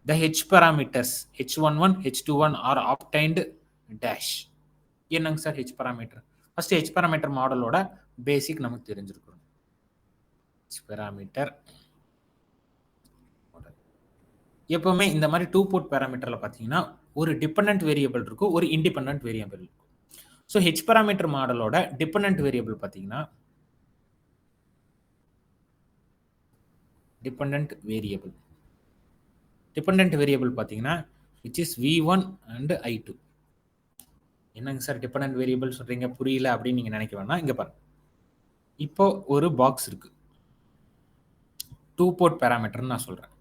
S1: the H parameters H11 H21 are obtained dash. என்னங்க sir H parameter? First H parameter மாடலோட பேசிக் நமக்கு தெரிஞ்சிருக்கணும். H parameter எப்பவுமே இந்த மாதிரி 2 போர்ட் பேராமீட்டர்ல பார்த்தீங்கன்னா ஒரு டிபெண்டன்ட் வேரியபிள் இருக்கும், ஒரு இண்டிபெண்டன்ட் வேரியபிள் இருக்கும். ஸோ H parameter மாடலோட டிபெண்டன்ட் வேரியபிள் பார்த்தீங்கன்னா டிபெண்டன்ட் வேரியபிள் பார்த்தீங்கன்னா which is V1 and I2. என்னங்க சார் டிபெண்டன்ட் வேரியபிள் சொல்றீங்க, புரியல அப்படின்னு நீங்க நினைக்க வேணாம். இங்க பாருங்க, இப்போ ஒரு பாக்ஸ் இருக்கு, 2 போர்ட் பேராமீட்டர்னு நான் சொல்றேன்.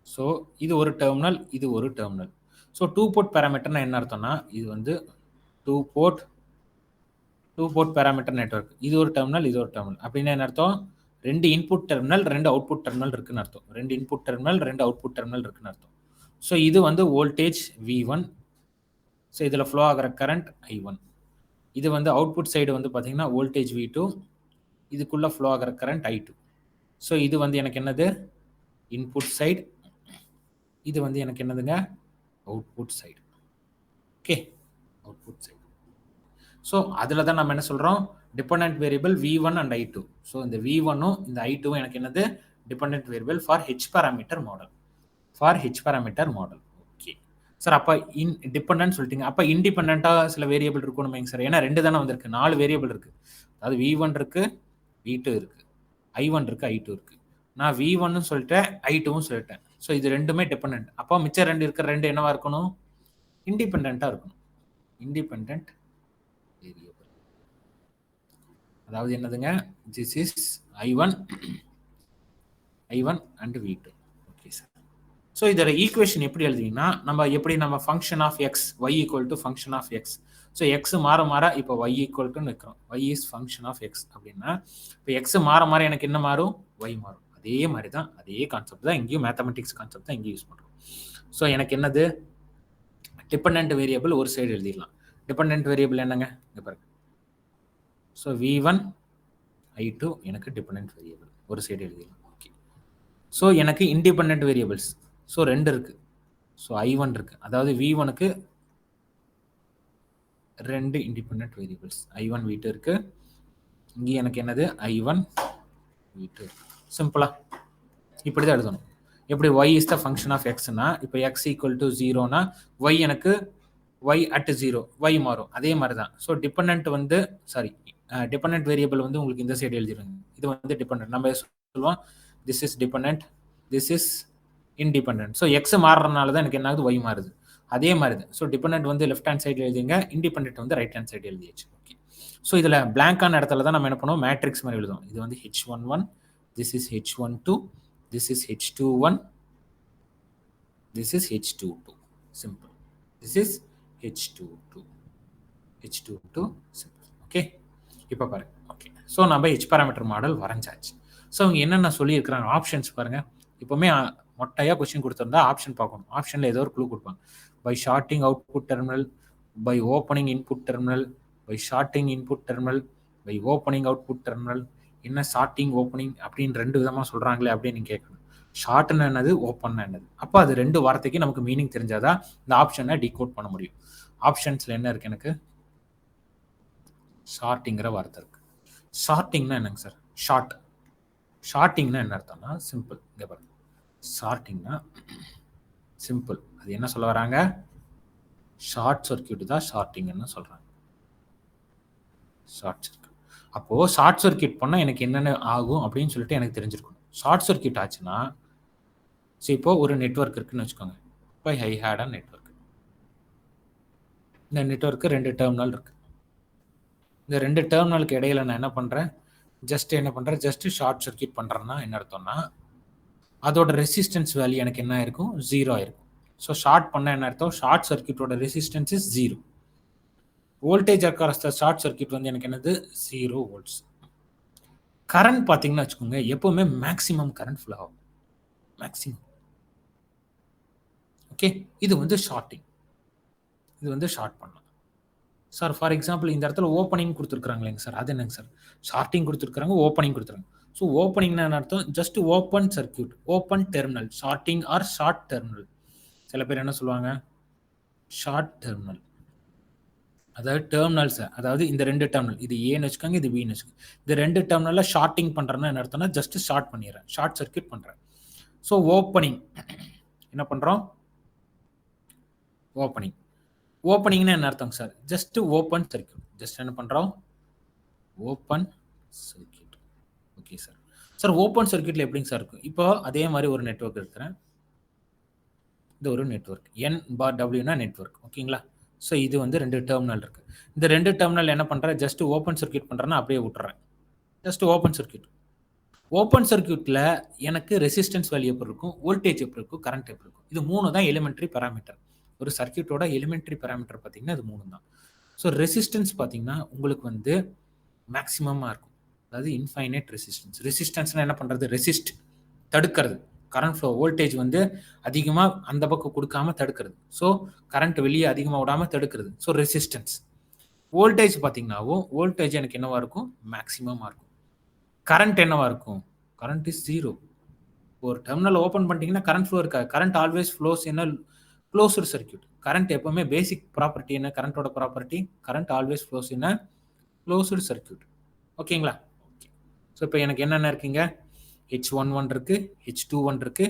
S1: ஸோ இது ஒரு டெர்மினல், இது ஒரு டெர்மினல். ஸோ 2 போர்ட் பேராமீட்டர்னா என்ன அர்த்தம்னா, இது வந்து 2 போர்ட் பேராமீட்டர் நெட்வொர்க். இது ஒரு டெர்மினல், இது ஒரு டெர்மினல். அப்படின்னா என்ன அர்த்தம்? 2 இன்புட் டெர்மினல் 2 அவுட்புட் டெர்மினல் இருக்குன்னு அர்த்தம். 2 இன்புட் டெர்மினல் 2 அவுட்புட் டெர்மினல் இருக்குன்னு அர்த்தம். ஸோ இது வந்து வோல்டேஜ் V1. ஸோ இதில் ஃப்ளோ ஆகிற கரண்ட் I1. இது வந்து அவுட்புட் சைடு வந்து பார்த்தீங்கன்னா வோல்டேஜ் V2. இதுக்குள்ள ஃப்ளோ ஆகிற கரண்ட் I2. ஸோ இது வந்து எனக்கு என்னது? Input side. இது வந்து எனக்கு என்னதுங்க? Output side. Okay, output side. So அதில் தான் நம்ம என்ன சொல்கிறோம்? Dependent variable V1 and I2. So இந்த V1ம் இந்த I2ம் எனக்கு என்னது? Dependent variable for H parameter model. Okay sir. அப்போ டிபெண்டன்ட் சொல்லிட்டீங்க, அப்போ இண்டிபெண்டாக சில வேரியபிள் இருக்கணுமே சார். ஏன்னா 2 தானே வந்திருக்கு, 4 வேரியபிள் இருக்கு. அதாவது V1 இருக்கு, V2 இருக்கு, I1 இருக்கு, I2 இருக்கு. நான் V1 சொல்லிட்டேன், I2வும் சொல்லிட்டேன். ஸோ இது ரெண்டுமே டிபெண்டன்ட். அப்போ மிச்சம் 2 இருக்கிற 2 என்னவா இருக்கணும்? இண்டிபெண்டாக இருக்கணும். இண்டிபெண்டன்ட் வேரியபிள் அதாவது என்னதுங்க? This is I1 and V2. Okay sir. So இதோட ஈக்குவேஷன் எப்படி எழுதிங்கன்னா, நம்ம function of x y equal to function of x. So x மாற மாற இப்போ y ஈக்குவல் டுன்னு வைக்கிறோம். y is function of x அப்படின்னா இப்போ எக்ஸ் மாற மாற எனக்கு என்ன மாறும்? y மாறும். அதே மாதிரி தான், அதே கான்செப்ட் தான் இங்கேயும், மேத்தமெட்டிக்ஸ் கான்செப்ட் தான் இங்கேயும் யூஸ் பண்ணுறோம். ஸோ எனக்கு என்னது? டிபெண்டன்ட் வேரியபிள் ஒரு சைடு எழுதிடலாம். டிபெண்டன்ட் வேரியபிள் என்னங்க? இங்கே பாருங்க. ஸோ V1 I2 எனக்கு டிபெண்டன்ட் வேரியபிள் ஒரு சைடு எழுதிடலாம். ஓகே. ஸோ எனக்கு இண்டிபெண்டன்ட் வேரியபிள்ஸ் ஸோ 2 இருக்கு. ஸோ I1 இருக்கு, அதாவது V1க்கு 2 இண்டிபெண்டன்ட் வேரியபிள்ஸ் I1 V2 இருக்கு. இங்கே எனக்கு என்னது? I1 V2. சிம்பிளா இப்படி தான் எழுதணும். எப்படி y is the function of எக்ஸ்னா இப்போ எக்ஸ் ஈக்குவல் டு ஜீரோனா ஒய் எனக்கு y அட் ஜீரோ y மாறும் அதே மாதிரி தான். ஸோ டிபெண்ட் வந்து சாரி டிபெண்ட் வேரியபிள் வந்து உங்களுக்கு இந்த சைடு எழுதிருங்க. இது வந்து டிபெண்ட் நம்ம சொல்லுவோம் this is depend this is independent. So X மாறுறதுனால தான் எனக்கு என்ன ஆகுது ஒய் மாறுது. அதே மாதிரி தான். ஸோ டிபெண்ட் வந்து லெஃப்ட் ஹேண்ட் சைடு எழுதிங்க, இண்டிபெண்டன்ட் வந்து ரைட் ஹேண்ட் சைடு எழுதியாச்சு. ஓகே. ஸோ இதில் பிளாங்கான இடத்துல தான் நம்ம என்ன பண்ணுவோம் மேட்ரிக்ஸ் மாதிரி எழுதுவோம். இது வந்து H11 this is H12 this is H21 this is H22 simple. This is H22 simple. Okay. இப்போ பாருங்க. ஓகே. ஸோ நம்ம ஹெச் பேராமீட்டர் மாடல் வரைஞ்சாச்சு. ஸோ அவங்க என்னென்ன சொல்லியிருக்கிறாங்க ஆப்ஷன்ஸ் பாருங்க. இப்போவுமே மொட்டையாக கொஸ்டின் கொடுத்துருந்தா ஆப்ஷன் பார்க்கணும். ஆப்ஷனில் ஏதோ ஒரு க்ளூ கொடுப்பாங்க. By shorting output terminal, by opening input terminal, by shorting input terminal, by opening output terminal. என்ன ஷார்ட்டிங் ஓப்பனிங் அப்படின்னு ரெண்டு விதமாக சொல்கிறாங்களே அப்படின்னு நீங்கள் கேட்கணும். ஷார்ட்னு என்னது, ஓப்பன் என்னது. அப்போ அது ரெண்டு வார்த்தைக்கு நமக்கு மீனிங் தெரிஞ்சாதான் இந்த ஆப்ஷனை டிகோட் பண்ண முடியும். ஆப்ஷன்ஸில் என்ன இருக்கு எனக்கு ஷார்ட்டிங்கிற வார்த்தை இருக்கு. ஷார்ட்டிங்னா என்னங்க சார்? ஷார்ட்டிங்னா என்ன அர்த்தம்னா சிம்பிள். இங்கே பாருங்க, ஷார்ட்டிங்னா சிம்பிள். அது என்ன சொல்ல வராங்க? ஷார்ட் சர்க்கியூட் தான் ஷார்ட்டிங்னு சொல்றாங்க. Short circuit. அப்போ ஷார்ட் சர்க்கியூட் பண்ணா எனக்கு என்னென்ன ஆகும் அப்படின்னு சொல்லிட்டு எனக்கு தெரிஞ்சிருக்கணும். ஷார்ட் சர்க்கியூட் ஆச்சுன்னா இப்போ ஒரு நெட்வொர்க் இருக்குன்னு வச்சுக்கோங்க. இப்போ ஐ ஹேட் அ நெட்வொர்க். இந்த நெட்வொர்க்கு ரெண்டு டெர்மினல் இருக்கு. இந்த ரெண்டு டெர்மினலுக்கு இடையில நான் என்ன பண்றேன், ஜஸ்ட் ஷார்ட் சர்க்கியூட் பண்றேன்னா என்ன அர்த்தம்னா அதோட ரெசிஸ்டன்ஸ் வேல்யூ எனக்கு என்ன இருக்கும், ஜீரோ ஆயிருக்கும். ஸோ ஷார்ட் பண்ண என்ன அர்த்தம், ஷார்ட் சர்க்கியூட்டோட resistance is zero. Voltage across the short circuit வந்து எனக்கு என்னது 0 வோல்ட்ஸ். கரண்ட் பார்த்தீங்கன்னா வச்சுக்கோங்க எப்பவுமே மேக்ஸிமம் கரண்ட் ஃப்ளோ ஆகும். மேக்ஸிமம். ஓகே. இது வந்து ஷார்ட்டிங். இது வந்து ஷார்ட் பண்ணலாம் சார். ஃபார் எக்ஸாம்பிள் இந்த இடத்துல ஓப்பனிங் கொடுத்துருக்காங்களேங்க சார், அது என்னங்க சார்? ஷார்ட்டிங் கொடுத்துருக்காங்க, ஓப்பனிங் கொடுத்துருக்காங்க. ஸோ ஓப்பனிங்னா என்ன அர்த்தம், just open circuit, open terminal. Shorting or short terminal. சில பேர் என்ன சொல்லுவாங்க, ஷார்ட் டெர்மினல். அதாவது டெர்மினல்ஸ், அதாவது இந்த ரெண்டு டெர்மினல், இது ஏன்னு வச்சுக்கோங்க, இது பின்னு வச்சுக்கோங்க. இந்த ரெண்டு டெர்மினல்ல ஷார்ட்டிங் பண்றேன்னா என்ன அர்த்தம்னா ஜஸ்ட் ஷார்ட் பண்ணிடுறேன், ஷார்ட் சர்க்கியூட் பண்றேன். ஸோ ஓப்பனிங் என்ன பண்றோம், ஓப்பனிங். ஓப்பனிங்னா என்ன அர்த்தம் sir? Just open circuit. Just என்ன பண்றோம், open circuit. Okay sir. Sir open சர்க்கியூட்ல எப்படிங்க சார் இருக்கும்? இப்போ அதே மாதிரி ஒரு நெட்வொர்க் இருக்கிறேன். இது ஒரு நெட்வொர்க், என் பார் டபிள்யூனா நெட்வொர்க். ஓகேங்களா? ஸோ இது வந்து ரெண்டு டெர்மினல் இருக்கு. இந்த ரெண்டு டெர்மினல் என்ன பண்றேன், ஜஸ்ட் ஓப்பன் சர்க்கியூட் பண்றேன்னா அப்படியே விட்டுறேன். Just open circuit. ஓப்பன் சர்க்கியூட்ல எனக்கு ரெசிஸ்டன்ஸ் வேல்யூ எப்படி இருக்கும், வோல்டேஜ் எப்படி இருக்கும், கரண்ட் எப்படி இருக்கும். இது மூணு தான் எலிமெண்ட்ரி பேராமீட்டர். ஒரு சர்க்கியூட்டோட எலிமெண்ட்ரி பேராமீட்டர் பார்த்தீங்கன்னா இது மூணு தான். ஸோ ரெசிஸ்டன்ஸ் பார்த்தீங்கன்னா உங்களுக்கு வந்து மேக்ஸிமமாக இருக்கும். அதாவது இன்ஃபைனைட் ரெசிஸ்டன்ஸ். ரெசிஸ்டன்ஸ்னா என்ன பண்றது, ரெசிஸ்ட் தடுக்கிறது. கரண்ட் ஃப்ளோ, வோல்டேஜ் வந்து அதிகமாக அந்த பக்கம் கொடுக்காம தடுக்கிறது. ஸோ கரண்ட் வெளியே அதிகமாக விடாமல் தடுக்கிறது. So resistance. வோல்டேஜ் பார்த்தீங்கன்னாவும் வோல்டேஜ் எனக்கு என்னவா இருக்கும், மேக்ஸிமமாக இருக்கும். கரண்ட் என்னவா இருக்கும், கரண்ட் இஸ் ஜீரோ. ஒரு டெர்மினல் ஓப்பன் பண்ணிட்டீங்கன்னா கரண்ட் ஃப்ளோ இருக்காது. கரண்ட் ஆல்வேஸ் ஃப்ளோஸ் என்ன, க்ளோஸ்டு சர்க்கியூட். கரண்ட் எப்பவுமே பேசிக் ப்ராப்பர்ட்டி என்ன, கரண்டோட ப்ராப்பர்ட்டி, கரண்ட் ஆல்வேஸ் ஃப்ளோஸ் என்ன, க்ளோஸ்டு சர்க்கியூட். ஓகேங்களா? ஓகே. ஸோ இப்போ எனக்கு என்னென்ன இருக்குங்க, H11 இருக்கு, H21 இருக்கு,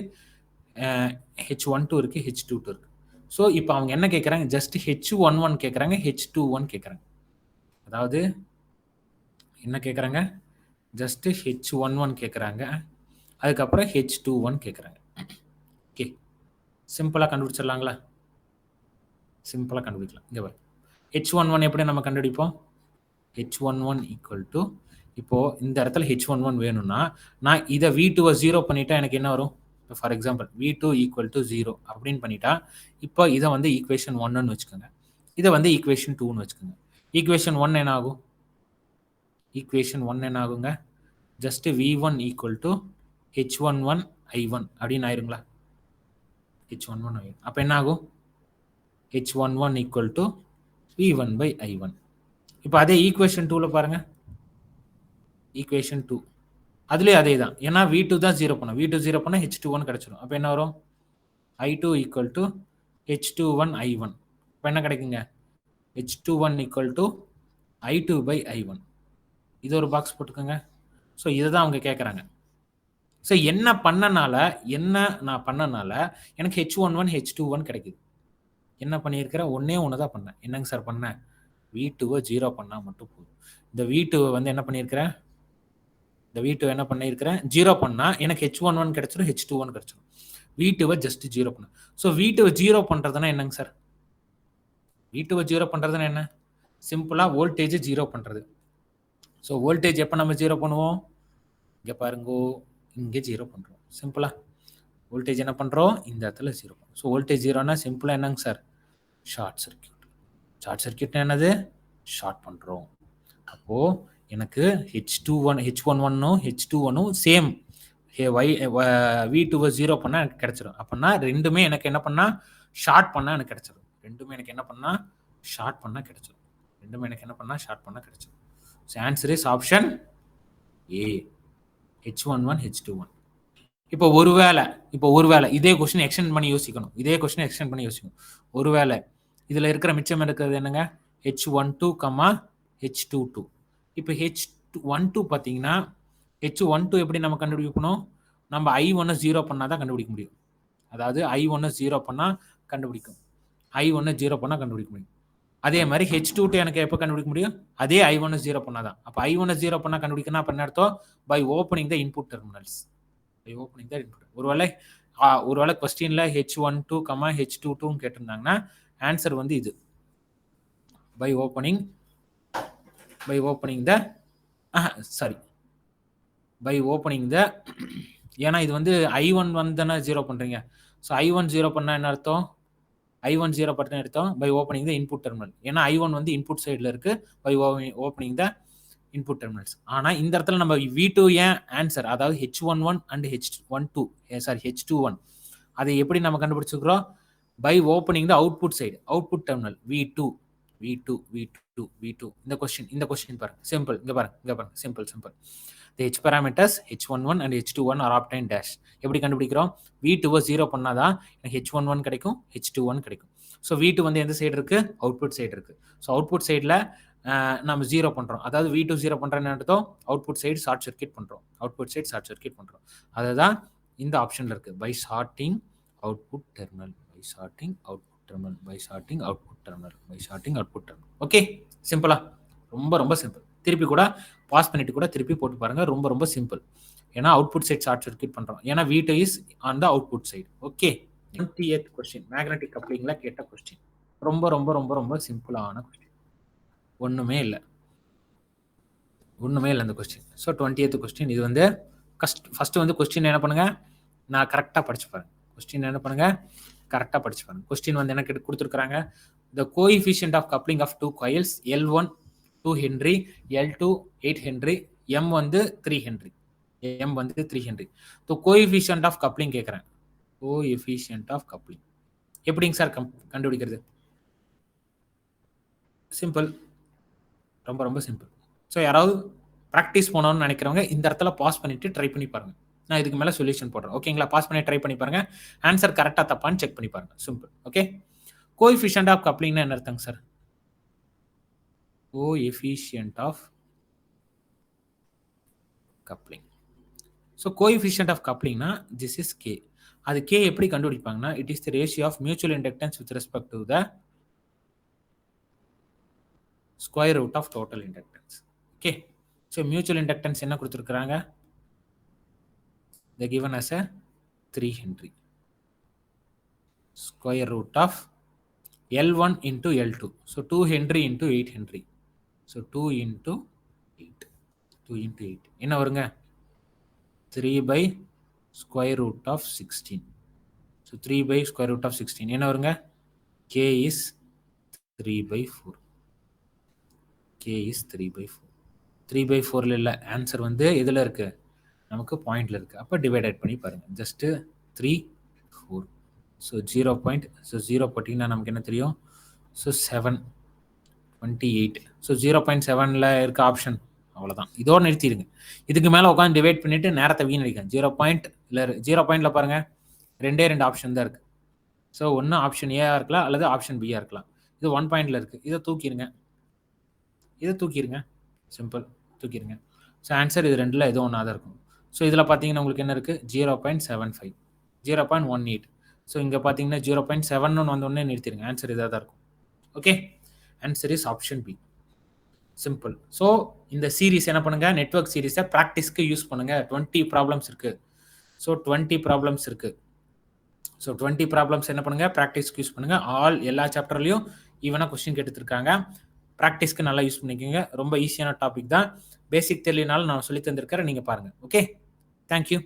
S1: H12 இருக்கு, H22 இருக்கு. ஸோ இப்போ அவங்க என்ன கேட்குறாங்க, ஜஸ்ட் H11 கேட்குறாங்க, H21 கேட்குறாங்க. அதாவது என்ன கேட்குறாங்க, ஜஸ்ட் H11 கேட்குறாங்க, அதுக்கப்புறம் H21 கேட்குறாங்க. ஓகே. சிம்பிளாக கண்டுபிடிச்சிடலாங்களா? சிம்பிளாக கண்டுபிடிக்கலாம். இங்கே பாருங்க, H11 எப்படி நம்ம கண்டுபிடிப்போம், H11 ஈக்குவல் டு, இப்போ இந்த இடத்துல H11 வேணும்னா நான் இதை V2 0 பண்ணிட்டா எனக்கு என்ன வரும், for example V2 equal to 0 அப்படின்னு பண்ணிட்டா இப்போ இதை வந்து ஈக்குவேஷன் 1ன்னு வச்சுக்கோங்க, இதை வந்து ஈக்குவேஷன் 2ன்னு வச்சுக்கோங்க. ஈக்குவேஷன் 1 என்ன ஆகும், ஈக்குவேஷன் 1 என்ன ஆகுங்க, just V1 equal to H11 I1 அப்படின்னு ஆயிருங்களா, H11 I1. அப்போ என்ன ஆகும், H11 equal to V1 by I1. இப்போ அதே ஈக்குவேஷன் 2ல பாருங்க, ஈக்குவேஷன் 2 அதுலேயே அதே தான். ஏன்னா V2 தான் 0 பண்ணோம், V2 0 பண்ணால் H21 கிடச்சிடும். அப்போ என்ன வரும், I2 equal to H21 I1. இப்போ என்ன கிடைக்குங்க, H21 equal to I2 by I1. இது ஒரு பாக்ஸ் போட்டுக்கோங்க. ஸோ இதை தான் அவங்க கேட்குறாங்க. ஸோ என்ன நான் பண்ணனால எனக்கு H11 H21 கிடைக்குது. என்ன பண்ணியிருக்கிறேன்? ஒண்ணே ஒண்ணு தான் பண்ணேன். என்னங்க சார் பண்ணேன்? V2 0 பண்ணா மட்டும் போதும். இந்த V2 வந்து என்ன பண்ணியிருக்கிறேன்? இந்த V2 என்ன பண்ணியிருக்கிறேன்? 0 பண்ணா எனக்கு H11 கிடைச்சிரும், H21 கிடைச்சிரும். V2 ஜஸ்ட் 0 பண்ணேன். ஸோ V2 0 பண்றதுன்னா என்னங்க சார்? V2 0 பண்றதுன்னா என்ன? சிம்பிளா வோல்டேஜ் 0 பண்றது. ஸோ வோல்டேஜ் எப்போ நம்ம 0 பண்ணுவோம்? இங்க பாருங்கோ, இங்க 0 பண்றோம். சிம்பிளா வோல்டேஜ் என்ன பண்றோம்? இந்த இடத்துல 0. ஸோ வோல்டேஜ் 0னா சிம்பிளா என்னங்க சார்? Short circuit. ஷார்ட் சர்க்யூட்னா என்னது? ஷார்ட் பண்றோம். அப்போ எனக்கு H11ம் H21ம் சேம் V2 0 பண்ணா எனக்கு கிடைச்சிடும். அப்படின்னா ரெண்டுமே எனக்கு என்ன பண்ணா ஷார்ட் பண்ணா எனக்கு கிடைச்சிடும். ரெண்டுமே எனக்கு என்ன பண்ணா ஷார்ட் பண்ணா கிடைச்சிடும். ரெண்டுமே எனக்கு என்ன பண்ணா ஷார்ட் பண்ணா கிடைச்சிடும். So answer is option A, H11 H21. இப்போ ஒருவேளை இதே கொஸ்டின் எக்ஸ்டெண்ட் பண்ணி யோசிக்கணும். ஒருவேளை இதுல இருக்கிற மிச்சம் இருக்கிறது என்னங்க? H12, H22. இப்போ H12 பார்த்தீங்கன்னா H12 எப்படி நம்ம கண்டுபிடிக்கணும்? நம்ம I1 0 பண்ணா தான் கண்டுபிடிக்க முடியும். அதாவது I1 0 பண்ணா கண்டுபிடிக்கும். அதே மாதிரி H22 எனக்கு எப்போ கண்டுபிடிக்க முடியும்? அதே I1 0 பண்ணா தான். அப்போ I1 0 பண்ணா கண்டுபிடிக்கணும். அப்ப என்ன அர்த்தம்? By opening the input terminals. ஒருவேளை கொஸ்டின்ல H12, H22 கேட்டிருந்தாங்கன்னா ஆன்சர் வந்து இது. பை ஓப்பனிங் த ஏன்னா இது வந்து I1 தானே 0 பண்றீங்க. ஸோ I1 0 பண்ணா என்ன அர்த்தம்? I1 0 பண்ணா அர்த்தம் by opening the input terminal. ஏன்னா I1 வந்து இன்புட் சைடில் இருக்கு. By opening the input terminals. ஆனா இந்த இடத்துல நம்ம V2 ஏன் ஆன்சர், அதாவது H11 அண்ட் H21 அதை எப்படி நம்ம கண்டுபிடிச்சிருக்கிறோம்? By opening the output side, output terminal V2. இந்த கொஸ்டின் பாருங்க, சிம்பிள். இங்க பாருங்க simple. The H parameters H11 and H21 are obtained dash. எப்படி கண்டுபிடிக்கிறோம்? V2 0 பண்ணாதான் எனக்கு H11 கிடைக்கும், H21 கிடைக்கும். ஸோ V2 வந்து எந்த சைடு இருக்கு? அவுட்புட் சைடு இருக்கு. ஸோ அவுட்புட் சைடில் நம்ம 0 பண்றோம். அதாவது V2 0 பண்றேன்னு அர்த்தம் அவுட்புட் சைடு ஷார்ட் சர்க்யூட் பண்றோம். அதுதான் இந்த ஆப்ஷன்ல இருக்கு. By shorting output terminal. Okay, சிம்பிளா, ரொம்ப சிம்பிள். திருப்பி கூட பாஸ் பண்ணிட்டு கூட திருப்பி போட்டு பாருங்க. ரொம்ப சிம்பிள். ஏன்னா அவுட்புட் சைடு ஷார்ட் சர்க்யூட் பண்றோம். ஏன்னா V2 is on the output side. Okay, 28th question magnetic கப்ளிங்ல கேட்ட கொஸ்டின். ரொம்ப சிம்பிளான கொஸ்டின். ஒண்ணுமே இல்லை அந்த கொஸ்டின். So 20th question. இது வந்து ஃபர்ஸ்ட் வந்து கொஸ்டின் என்ன பண்ணுங்க, நான் கரெக்டாக படிச்சு பாருங்க. கொஸ்டின் வந்து என்ன கொடுத்துருக்காங்க? The coefficient of coupling of two coils L1 2 Henry, L2 8 Henry, M வந்து 3 Henry. So coefficient of coupling கேட்குறேன். coefficient of coupling எப்படிங்க சார் கண்டுபிடிக்கிறது? சிம்பிள், ரொம்ப சிம்பிள். ஸோ யாராவது ப்ராக்டிஸ் போனோம்னு நினைக்கிறவங்க இந்த இடத்துல பாஸ் பண்ணிட்டு ட்ரை பண்ணி பாருங்க. நான் இதுக்கு மேலே சொல்யூஷன் போடுறேன். ஓகேங்களா? பாஸ் பண்ணி ட்ரை பண்ணி பாருங்க. ஆன்சர் கரெக்டாக தப்பான்னு செக் பண்ணி பாருங்க. சிம்பிள். ஓகே, கோஎஃபிஷியன்ட் ஆஃப் கப்ளிங்னா என்ன அர்த்தங்க sir? Coefficient of coupling. So coefficient of கப்ளிங்னா திஸ் இஸ் கே. அது கே எப்படி கண்டுபிடிப்பாங்கன்னா, it is the ratio of mutual inductance with respect to the square root of total inductance. Okay, so mutual inductance என்ன கொடுத்துருக்குறாங்க? they given as a 3 Henry. Square root of L1 into L2. So 2 Henry into 8 Henry. So 2 into 8. என்ன வருங்க? 3 by square root of 16. So 3 by square root of 16. என்ன வருங்க? K is 3 by 4. 3 by 4 இல்ல. ஆன்சர் வந்து எதுல இருக்கு? நமக்கு பாயிண்ட்ல இருக்கு. அப்போ டிவைடட் பண்ணி பாருங்க. ஜஸ்ட் 3 4. ஸோ 0 போட்டிங்கன்னா நமக்கு என்ன தெரியும்? ஸோ 7 28. ஸோ 0.7ல இருக்க ஆப்ஷன் அவ்வளோதான். இதோடு நிறுத்திடுங்க. இதுக்கு மேலே உட்காந்து டிவைட் பண்ணிட்டு நேரத்தை வீணடிக்கணும். 0.0 பாருங்க, 2 ஆப்ஷன் தான் இருக்கு. ஸோ ஒன்று ஆப்ஷன் ஏயா இருக்கலாம் அல்லது ஆப்ஷன் பியா இருக்கலாம். இது 1 பாயிண்ட்ல இருக்கு. இதை தூக்கிடுங்க. சிம்பிள், தூக்கிடுங்க. ஸோ ஆன்சர் இது ரெண்டில் ஏதோ ஒன்றா தான் இருக்கும். ஸோ இதில் பார்த்தீங்கன்னா உங்களுக்கு என்ன இருக்குது 0.75 0.18. ஸோ இங்கே பார்த்தீங்கன்னா 0.7 வந்தோடனே நிறுத்திடுங்க. ஆன்சர் இதாக தான் இருக்கும். Okay, answer is option B. Simple. So இந்த சீரிஸ் என்ன பண்ணுங்க, நெட்வொர்க் சீரிஸை ப்ராக்டிஸ்க்கு யூஸ் பண்ணுங்க. 20 ப்ராப்ளம்ஸ் இருக்கு. ஸோ 20 ப்ராப்ளம்ஸ் இருக்கு. ஸோ 20 ப்ராப்ளம்ஸ் என்ன பண்ணுங்க, ப்ராக்டிஸ்க்கு யூஸ் பண்ணுங்க. எல்லா சாப்டர்லையும் ஈவனாக கொஸ்டின் கேட்டுருக்காங்க. ப்ராக்டிஸ்க்கு நல்லா யூஸ் பண்ணிக்கோங்க. ரொம்ப ஈஸியான டாபிக் தான். பேசிக் தெரியலனாலும் நான் சொல்லி தந்திருக்கிறேன், நீங்கள் பாருங்க. Okay, thank you.